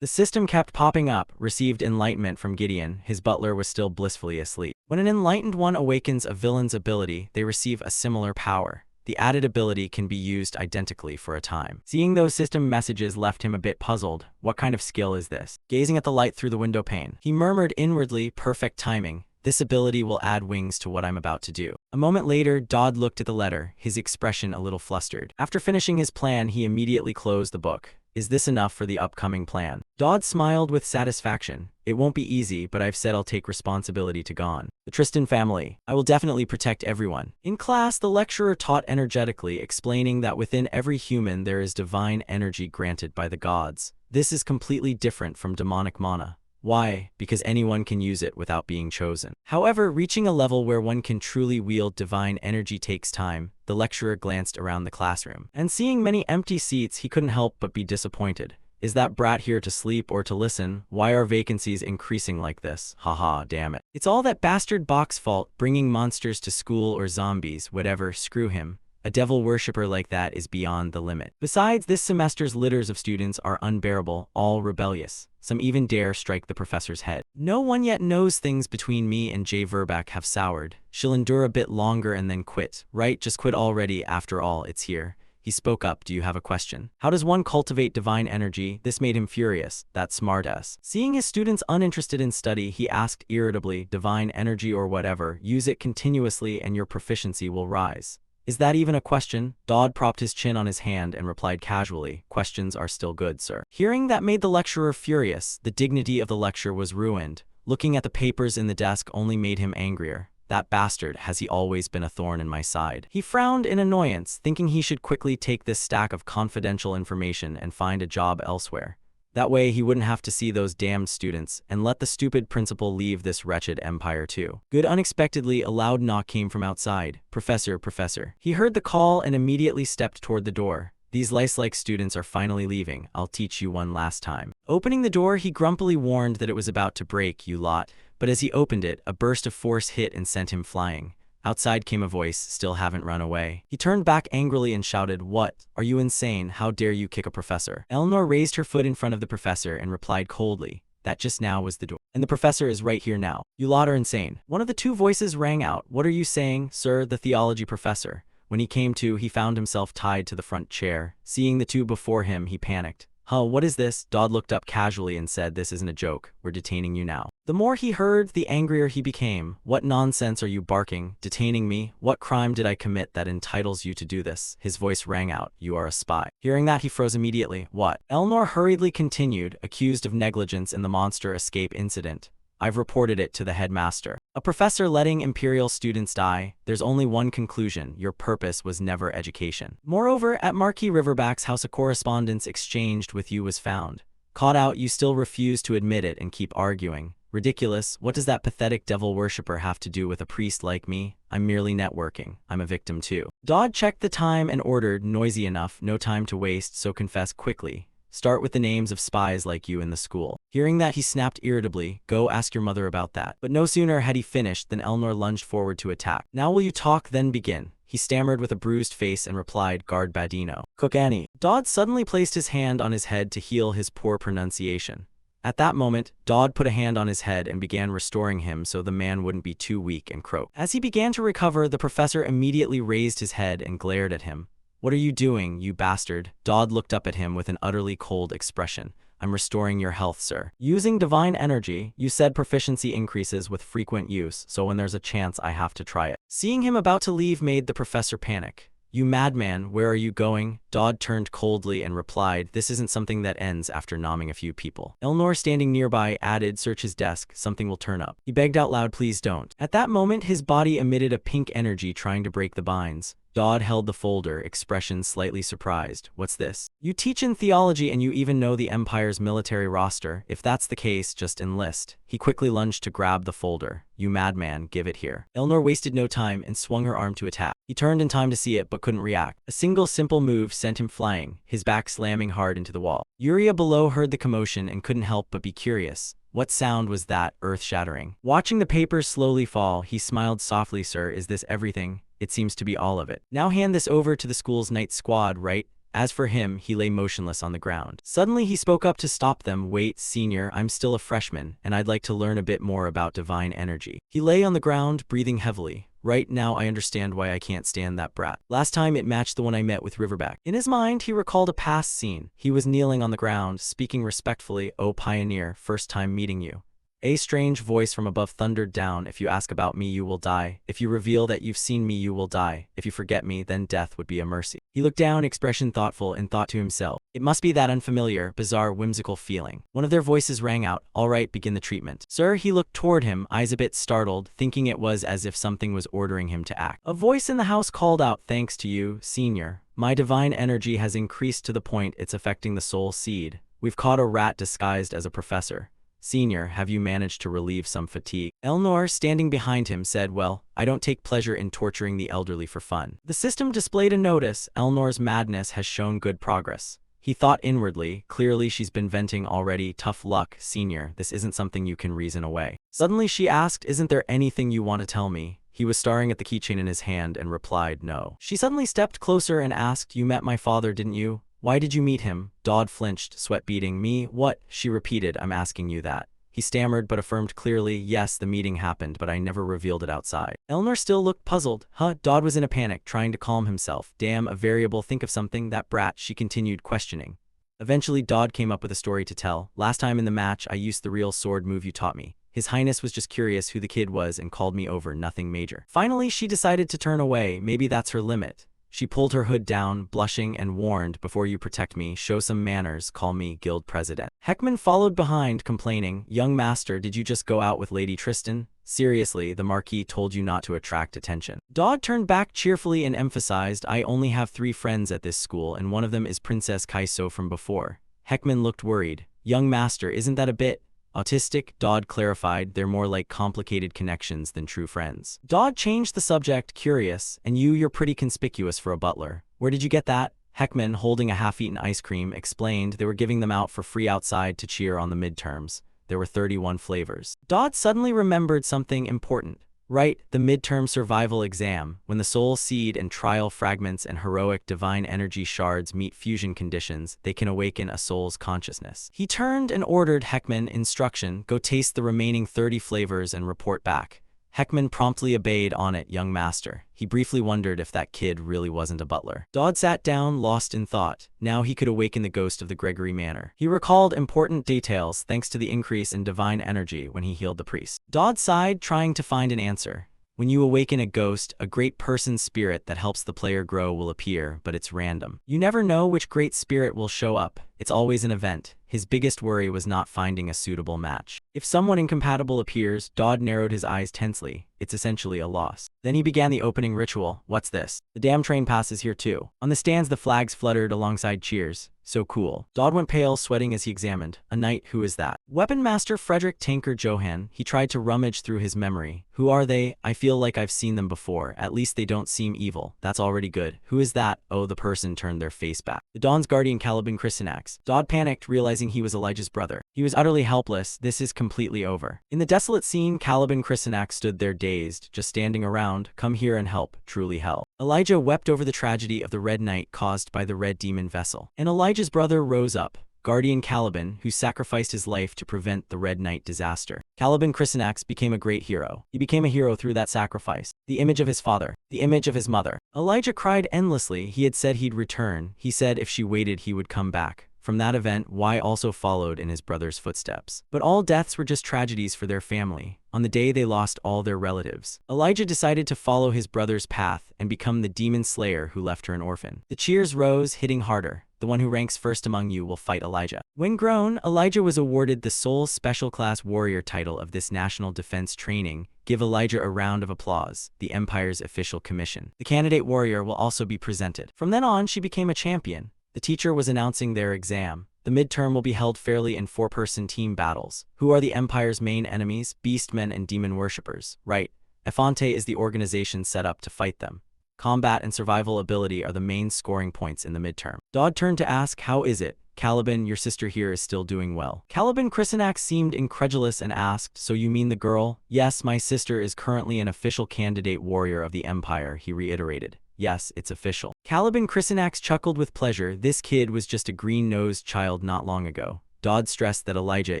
The system kept popping up, received enlightenment from Gideon. His butler was still blissfully asleep. When an enlightened one awakens a villain's ability, they receive a similar power. The added ability can be used identically for a time. Seeing those system messages left him a bit puzzled. What kind of skill is this? Gazing at the light through the window pane, he murmured inwardly, perfect timing. This ability will add wings to what I'm about to do. A moment later, Dodd looked at the letter, his expression a little flustered. After finishing his plan, he immediately closed the book. Is this enough for the upcoming plan? Dodd smiled with satisfaction. It won't be easy, but I've said I'll take responsibility to Gon. The Tristan family. I will definitely protect everyone. In class, the lecturer taught energetically, explaining that within every human there is divine energy granted by the gods. This is completely different from demonic mana. Why? Because anyone can use it without being chosen. However, reaching a level where one can truly wield divine energy takes time. The lecturer glanced around the classroom, and seeing many empty seats, he couldn't help but be disappointed. Is that brat here to sleep or to listen? Why are vacancies increasing like this? Haha, damn it. It's all that bastard Bach's fault, bringing monsters to school or zombies, whatever, screw him. A devil worshipper like that is beyond the limit. Besides, this semester's litters of students are unbearable, all rebellious. Some even dare strike the professor's head. No one yet knows things between me and Jay Verback have soured. She'll endure a bit longer and then quit. Right, just quit already, after all, it's here. He spoke up. Do you have a question? How does one cultivate divine energy? This made him furious, that smartass. Seeing his students uninterested in study, he asked irritably, divine energy or whatever, use it continuously and your proficiency will rise. Is that even a question? Dodd propped his chin on his hand and replied casually, questions are still good, sir. Hearing that made the lecturer furious. The dignity of the lecture was ruined. Looking at the papers in the desk only made him angrier. That bastard, has he always been a thorn in my side? He frowned in annoyance, thinking he should quickly take this stack of confidential information and find a job elsewhere. That way he wouldn't have to see those damned students, and let the stupid principal leave this wretched empire too. Good. Unexpectedly, a loud knock came from outside. Professor, professor. He heard the call and immediately stepped toward the door. These lice-like students are finally leaving. I'll teach you one last time. Opening the door, he grumpily warned that it was about to break, you lot. But as he opened it, a burst of force hit and sent him flying. Outside came a voice, still haven't run away. He turned back angrily and shouted, what? Are you insane? How dare you kick a professor? Eleanor raised her foot in front of the professor and replied coldly, that just now was the door. And the professor is right here now. You lot are insane. One of the two voices rang out. What are you saying, sir? The theology professor. When he came to, he found himself tied to the front chair. Seeing the two before him, he panicked. Huh, what is this? Dodd looked up casually and said, this isn't a joke. We're detaining you now. The more he heard, the angrier he became. What nonsense are you barking? Detaining me? What crime did I commit that entitles you to do this? His voice rang out. You are a spy. Hearing that, he froze immediately. What? Eleanor hurriedly continued, accused of negligence in the monster escape incident. I've reported it to the headmaster. A professor letting imperial students die? There's only one conclusion. Your purpose was never education. Moreover, at Marquis Riverback's house a correspondence exchanged with you was found. Caught out, you still refuse to admit it and keep arguing. Ridiculous. What does that pathetic devil worshipper have to do with a priest like me? I'm merely networking. I'm a victim too. Dodd checked the time and ordered, noisy enough, no time to waste, so confess quickly. Start with the names of spies like you in the school. Hearing that, he snapped irritably, go ask your mother about that. But no sooner had he finished than Eleanor lunged forward to attack. Now will you talk, then begin? He stammered with a bruised face and replied, Guard Badino. Cook Annie. Dodd suddenly placed his hand on his head to heal his poor pronunciation. At that moment, Dodd put a hand on his head and began restoring him so the man wouldn't be too weak and croak. As he began to recover, the professor immediately raised his head and glared at him. What are you doing, you bastard? Dodd looked up at him with an utterly cold expression. I'm restoring your health, sir. Using divine energy, you said proficiency increases with frequent use, so when there's a chance I have to try it. Seeing him about to leave made the professor panic. You madman, where are you going? Dodd turned coldly and replied, this isn't something that ends after nomming a few people. Eleanor, standing nearby, added, search his desk, something will turn up. He begged out loud, please don't. At that moment, his body emitted a pink energy trying to break the binds. Dodd held the folder, expression slightly surprised. What's this? You teach in theology and you even know the Empire's military roster. If that's the case, just enlist. He quickly lunged to grab the folder. You madman, give it here. Eleanor wasted no time and swung her arm to attack. He turned in time to see it but couldn't react. A single simple move sent him flying, his back slamming hard into the wall. Yuria below heard the commotion and couldn't help but be curious. What sound was that, earth-shattering? Watching the papers slowly fall, he smiled softly. Sir, is this everything? It seems to be all of it. Now hand this over to the school's night squad, right? As for him, he lay motionless on the ground. Suddenly he spoke up to stop them. Wait, senior, I'm still a freshman, and I'd like to learn a bit more about divine energy. He lay on the ground, breathing heavily. Right now I understand why I can't stand that brat. Last time it matched the one I met with Riverback. In his mind, he recalled a past scene. He was kneeling on the ground, speaking respectfully, oh pioneer, first time meeting you. A strange voice from above thundered down, if you ask about me, you will die. If you reveal that you've seen me, you will die. If you forget me, then death would be a mercy. He looked down, expression thoughtful, and thought to himself, it must be that unfamiliar, bizarre, whimsical feeling. One of their voices rang out, all right, begin the treatment. Sir, he looked toward him, eyes a bit startled, thinking it was as if something was ordering him to act. A voice in the house called out, thanks to you, senior. My divine energy has increased to the point it's affecting the soul seed. We've caught a rat disguised as a professor. Senior, have you managed to relieve some fatigue? Elnor, standing behind him, said, well, I don't take pleasure in torturing the elderly for fun. The system displayed a notice. Elnor's madness has shown good progress. He thought inwardly, clearly she's been venting already. Tough luck, senior. This isn't something you can reason away. Suddenly she asked, isn't there anything you want to tell me? He was staring at the keychain in his hand and replied, no. She suddenly stepped closer and asked, you met my father, didn't you? Why did you meet him? Dodd flinched, sweat beading. Me? What? She repeated, I'm asking you that. He stammered but affirmed clearly, yes, the meeting happened, but I never revealed it outside. Elnor still looked puzzled. Dodd was in a panic, trying to calm himself. Damn, a variable, think of something, that brat, she continued, questioning. Eventually, Dodd came up with a story to tell. Last time in the match, I used the real sword move you taught me. His Highness was just curious who the kid was and called me over, nothing major. Finally, she decided to turn away, maybe that's her limit. She pulled her hood down, blushing, and warned, before you protect me, show some manners, call me guild president. Heckman followed behind, complaining, young master, did you just go out with Lady Tristan? Seriously, the Marquis told you not to attract attention. Dodd turned back cheerfully and emphasized, I only have 3 friends at this school and one of them is Princess Kaiso from before. Heckman looked worried. Young master, isn't that a bit autistic? Dodd clarified, they're more like complicated connections than true friends. Dodd changed the subject, curious, and you're pretty conspicuous for a butler. Where did you get that? Heckman, holding a half-eaten ice cream, explained they were giving them out for free outside to cheer on the midterms. There were 31 flavors. Dodd suddenly remembered something important. Right, the midterm survival exam, when the soul seed and trial fragments and heroic divine energy shards meet fusion conditions, they can awaken a soul's consciousness. He turned and ordered Heckman, instruction, go taste the remaining 30 flavors and report back. Heckman promptly obeyed on it, young master. He briefly wondered if that kid really wasn't a butler. Dodd sat down, lost in thought. Now he could awaken the ghost of the Gregory Manor. He recalled important details thanks to the increase in divine energy when he healed the priest. Dodd sighed, trying to find an answer. When you awaken a ghost, a great person's spirit that helps the player grow will appear, but it's random. You never know which great spirit will show up. It's always an event. His biggest worry was not finding a suitable match. If someone incompatible appears, Dodd narrowed his eyes tensely. It's essentially a loss. Then he began the opening ritual. What's this? The damn train passes here too. On the stands the flags fluttered alongside cheers. So cool. Dodd went pale, sweating as he examined. A knight, who is that? Weapon Master Frederick Tanker Johann. He tried to rummage through his memory. Who are they? I feel like I've seen them before. At least they don't seem evil. That's already good. Who is that? Oh, the person turned their face back. The Dawn's guardian Caliban Chrysanax. Dodd panicked, realizing he was Elijah's brother. He was utterly helpless. This is completely over. In the desolate scene, Caliban Chrysanax stood there dazed, just standing around. Come here and help. Truly hell. Elijah wept over the tragedy of the Red Knight caused by the Red Demon vessel. And Elijah's brother rose up. Guardian Caliban, who sacrificed his life to prevent the Red Knight disaster. Caliban Chrysanax became a great hero. He became a hero through that sacrifice. The image of his father. The image of his mother. Elijah cried endlessly. He had said he'd return. He said if she waited he would come back. From that event, Y also followed in his brother's footsteps. But all deaths were just tragedies for their family. On the day they lost all their relatives, Elijah decided to follow his brother's path and become the demon slayer who left her an orphan. The cheers rose, hitting harder. The one who ranks first among you will fight Elijah. When grown, Elijah was awarded the sole Special Class Warrior title of this National Defense Training. Give Elijah a round of applause, the Empire's official commission. The candidate warrior will also be presented. From then on, she became a champion. The teacher was announcing their exam. The midterm will be held fairly in 4-person team battles. Who are the Empire's main enemies? Beastmen and demon worshippers. Right. Efante is the organization set up to fight them. Combat and survival ability are the main scoring points in the midterm. Dodd turned to ask, how is it? Caliban, your sister here is still doing well. Caliban Chrysanax seemed incredulous and asked, so you mean the girl? Yes, my sister is currently an official candidate warrior of the Empire, he reiterated. Yes, it's official. Caliban Chrysanax chuckled with pleasure. This kid was just a green-nosed child not long ago. Dodd stressed that Elijah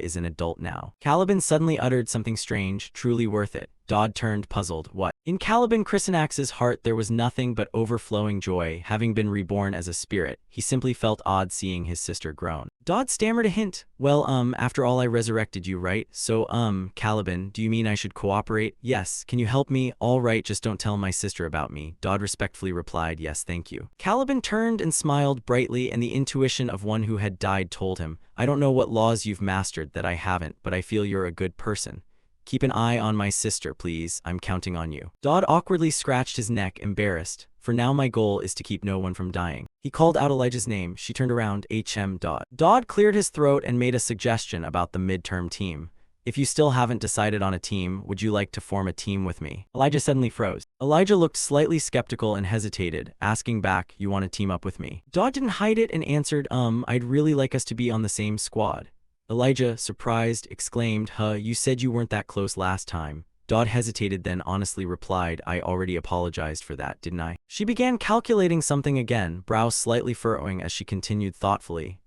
is an adult now. Caliban suddenly uttered something strange, truly worth it. Dodd turned puzzled. What? In Caliban Chrysanax's heart there was nothing but overflowing joy, having been reborn as a spirit. He simply felt odd seeing his sister groan. Dodd stammered a hint. Well, after all I resurrected you, right? So, Caliban, do you mean I should cooperate? Yes. Can you help me? All right, just don't tell my sister about me. Dodd respectfully replied, yes, thank you. Caliban turned and smiled brightly, and the intuition of one who had died told him, I don't know what laws you've mastered that I haven't, but I feel you're a good person. Keep an eye on my sister, please. I'm counting on you. Dodd awkwardly scratched his neck, embarrassed. For now my goal is to keep no one from dying. He called out Elijah's name. She turned around. Dodd. Dodd cleared his throat and made a suggestion about the midterm team. If you still haven't decided on a team, would you like to form a team with me? Elijah suddenly froze. Elijah looked slightly skeptical and hesitated, asking back, you want to team up with me? Dodd didn't hide it and answered, I'd really like us to be on the same squad. Elijah, surprised, exclaimed, you said you weren't that close last time. Dodd hesitated, then honestly replied, I already apologized for that, didn't I? She began calculating something again, brows slightly furrowing as she continued thoughtfully.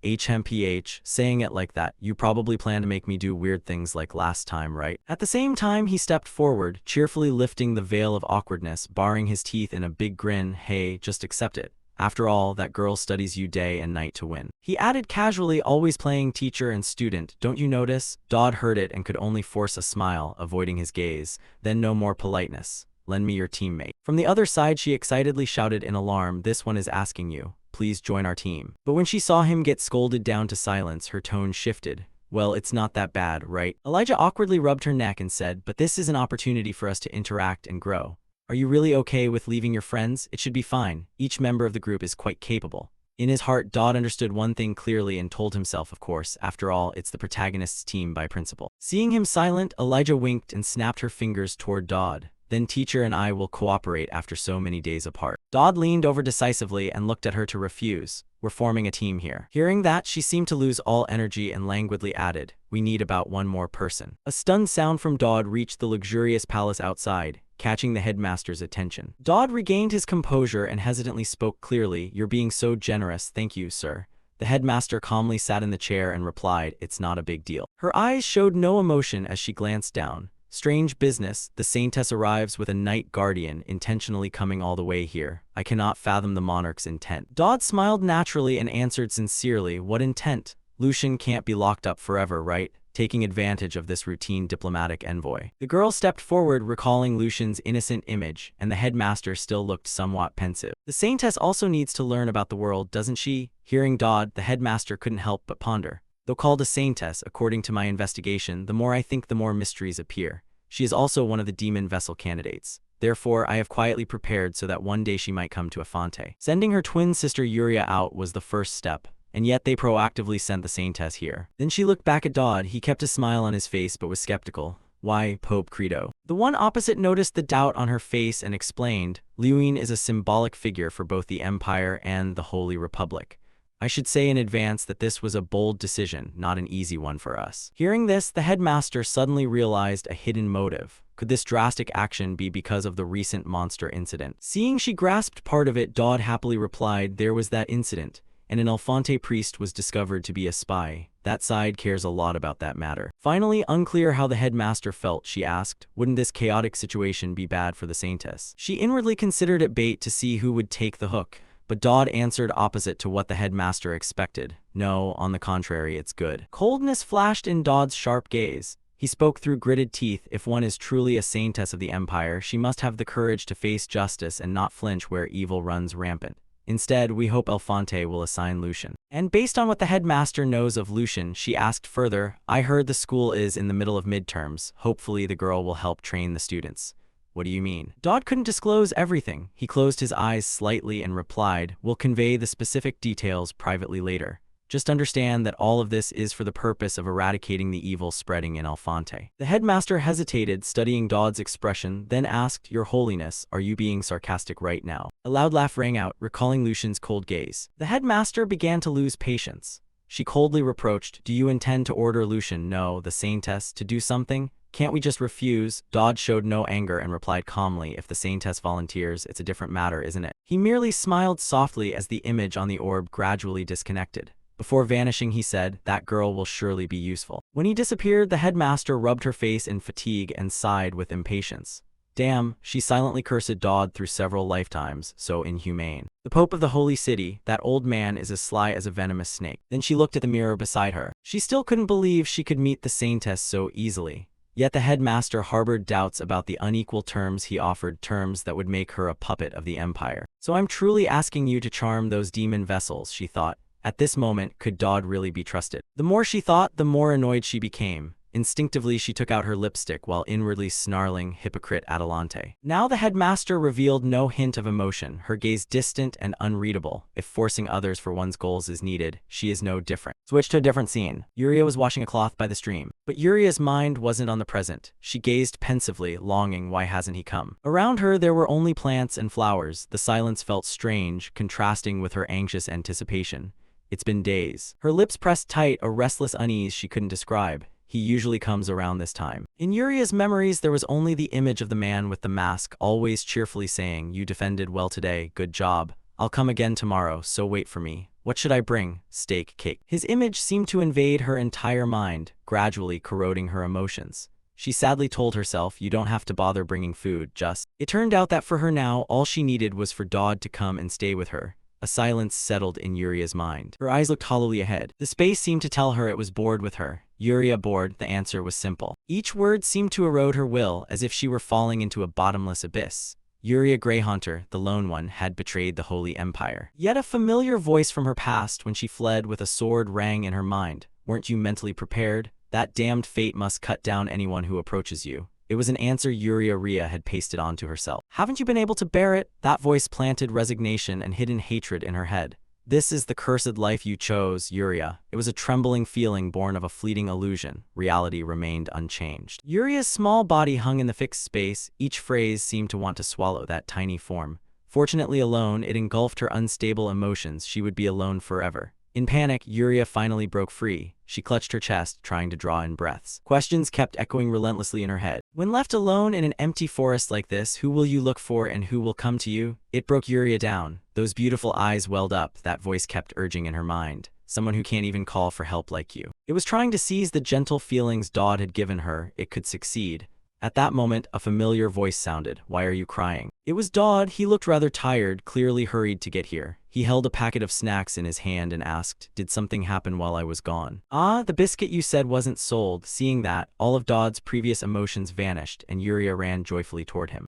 saying it like that, you probably plan to make me do weird things like last time, right? At the same time, he stepped forward, cheerfully lifting the veil of awkwardness, baring his teeth in a big grin. Hey, just accept it. After all, that girl studies you day and night to win. He added casually, always playing teacher and student, don't you notice? Dodd heard it and could only force a smile, avoiding his gaze. Then no more politeness. Lend me your teammate. From the other side she excitedly shouted in alarm, this one is asking you. Please join our team. But when she saw him get scolded down to silence, her tone shifted. Well, it's not that bad, right? Elijah awkwardly rubbed her neck and said, but this is an opportunity for us to interact and grow. Are you really okay with leaving your friends? It should be fine. Each member of the group is quite capable. In his heart, Dodd understood one thing clearly and told himself, of course, after all, it's the protagonist's team by principle. Seeing him silent, Elijah winked and snapped her fingers toward Dodd. Then teacher and I will cooperate after so many days apart. Dodd leaned over decisively and looked at her to refuse. We're forming a team here. Hearing that, she seemed to lose all energy and languidly added, we need about one more person. A stunned sound from Dodd reached the luxurious palace outside, catching the headmaster's attention. Dodd regained his composure and hesitantly spoke clearly, you're being so generous, thank you, sir. The headmaster calmly sat in the chair and replied, it's not a big deal. Her eyes showed no emotion as she glanced down. Strange business, the saintess arrives with a knight guardian, intentionally coming all the way here. I cannot fathom the monarch's intent. Dodd smiled naturally and answered sincerely, what intent? Lucian can't be locked up forever, right? Taking advantage of this routine diplomatic envoy. The girl stepped forward, recalling Lucian's innocent image, and the headmaster still looked somewhat pensive. The saintess also needs to learn about the world, doesn't she? Hearing Dodd, the headmaster couldn't help but ponder. Though called a saintess, according to my investigation, the more I think the more mysteries appear. She is also one of the demon vessel candidates. Therefore, I have quietly prepared so that one day she might come to Afante. Sending her twin sister Yuria out was the first step, and yet they proactively sent the saintess here. Then she looked back at Dodd. He kept a smile on his face but was skeptical. Why, Pope Credo? The one opposite noticed the doubt on her face and explained, Lewin is a symbolic figure for both the Empire and the Holy Republic. I should say in advance that this was a bold decision, not an easy one for us. Hearing this, the headmaster suddenly realized a hidden motive. Could this drastic action be because of the recent monster incident? Seeing she grasped part of it, Dodd happily replied, there was that incident, and an Alfonte priest was discovered to be a spy. That side cares a lot about that matter. Finally, unclear how the headmaster felt, she asked, wouldn't this chaotic situation be bad for the saintess? She inwardly considered it bait to see who would take the hook. But Dodd answered opposite to what the headmaster expected. No, on the contrary, it's good. Coldness flashed in Dodd's sharp gaze. He spoke through gritted teeth. If one is truly a saintess of the Empire, she must have the courage to face justice and not flinch where evil runs rampant. Instead, we hope Alfonte will assign Lucian. And based on what the headmaster knows of Lucian, she asked further, I heard the school is in the middle of midterms. Hopefully the girl will help train the students. What do you mean? Dodd couldn't disclose everything. He closed his eyes slightly and replied, we'll convey the specific details privately later. Just understand that all of this is for the purpose of eradicating the evil spreading in Alfonte. The headmaster hesitated, studying Dodd's expression, then asked, Your Holiness, are you being sarcastic right now? A loud laugh rang out, recalling Lucian's cold gaze. The headmaster began to lose patience. She coldly reproached, do you intend to order Lucian, no, the saintess, to do something? Can't we just refuse? Dodd showed no anger and replied calmly, if the saintess volunteers, it's a different matter, isn't it? He merely smiled softly as the image on the orb gradually disconnected. Before vanishing, he said, "That girl will surely be useful." When he disappeared, the headmaster rubbed her face in fatigue and sighed with impatience. Damn, she silently cursed Dodd through several lifetimes, so inhumane. The Pope of the Holy City, that old man is as sly as a venomous snake. Then she looked at the mirror beside her. She still couldn't believe she could meet the saintess so easily. Yet the headmaster harbored doubts about the unequal terms he offered, terms that would make her a puppet of the empire. "So I'm truly asking you to charm those demon vessels," she thought. At this moment, could Dodd really be trusted? The more she thought, the more annoyed she became. Instinctively, she took out her lipstick while inwardly snarling, "Hypocrite Adelante." Now the headmaster revealed no hint of emotion, her gaze distant and unreadable. If forcing others for one's goals is needed, she is no different. Switch to a different scene. Yuria was washing a cloth by the stream. But Yuria's mind wasn't on the present. She gazed pensively, longing, why hasn't he come? Around her there were only plants and flowers. The silence felt strange, contrasting with her anxious anticipation. It's been days. Her lips pressed tight, a restless unease she couldn't describe. He usually comes around this time. In Yuria's memories, there was only the image of the man with the mask, always cheerfully saying, "You defended well today, good job. I'll come again tomorrow, so wait for me. What should I bring? Steak, cake." His image seemed to invade her entire mind, gradually corroding her emotions. She sadly told herself, "You don't have to bother bringing food, just..." It turned out that for her now, all she needed was for Dodd to come and stay with her. A silence settled in Yuria's mind. Her eyes looked hollowly ahead. The space seemed to tell her it was bored with her. Yuria bored, the answer was simple. Each word seemed to erode her will, as if she were falling into a bottomless abyss. Yuria Greyhunter, the lone one, had betrayed the Holy Empire. Yet a familiar voice from her past when she fled with a sword rang in her mind. "Weren't you mentally prepared? That damned fate must cut down anyone who approaches you." It was an answer Yuria had pasted onto herself. "Haven't you been able to bear it?" That voice planted resignation and hidden hatred in her head. "This is the cursed life you chose, Yuria." It was a trembling feeling born of a fleeting illusion. Reality remained unchanged. Yuria's small body hung in the fixed space. Each phrase seemed to want to swallow that tiny form. Fortunately alone, it engulfed her unstable emotions. She would be alone forever. In panic, Yuria finally broke free. She clutched her chest, trying to draw in breaths. Questions kept echoing relentlessly in her head. When left alone in an empty forest like this, who will you look for and who will come to you? It broke Yuria down. Those beautiful eyes welled up, that voice kept urging in her mind. Someone who can't even call for help like you. It was trying to seize the gentle feelings Dodd had given her. It could succeed. At that moment, a familiar voice sounded. "Why are you crying?" It was Dodd. He looked rather tired, clearly hurried to get here. He held a packet of snacks in his hand and asked, "Did something happen while I was gone?" "Ah, the biscuit you said wasn't sold." Seeing that, all of Dodd's previous emotions vanished, and Yuria ran joyfully toward him.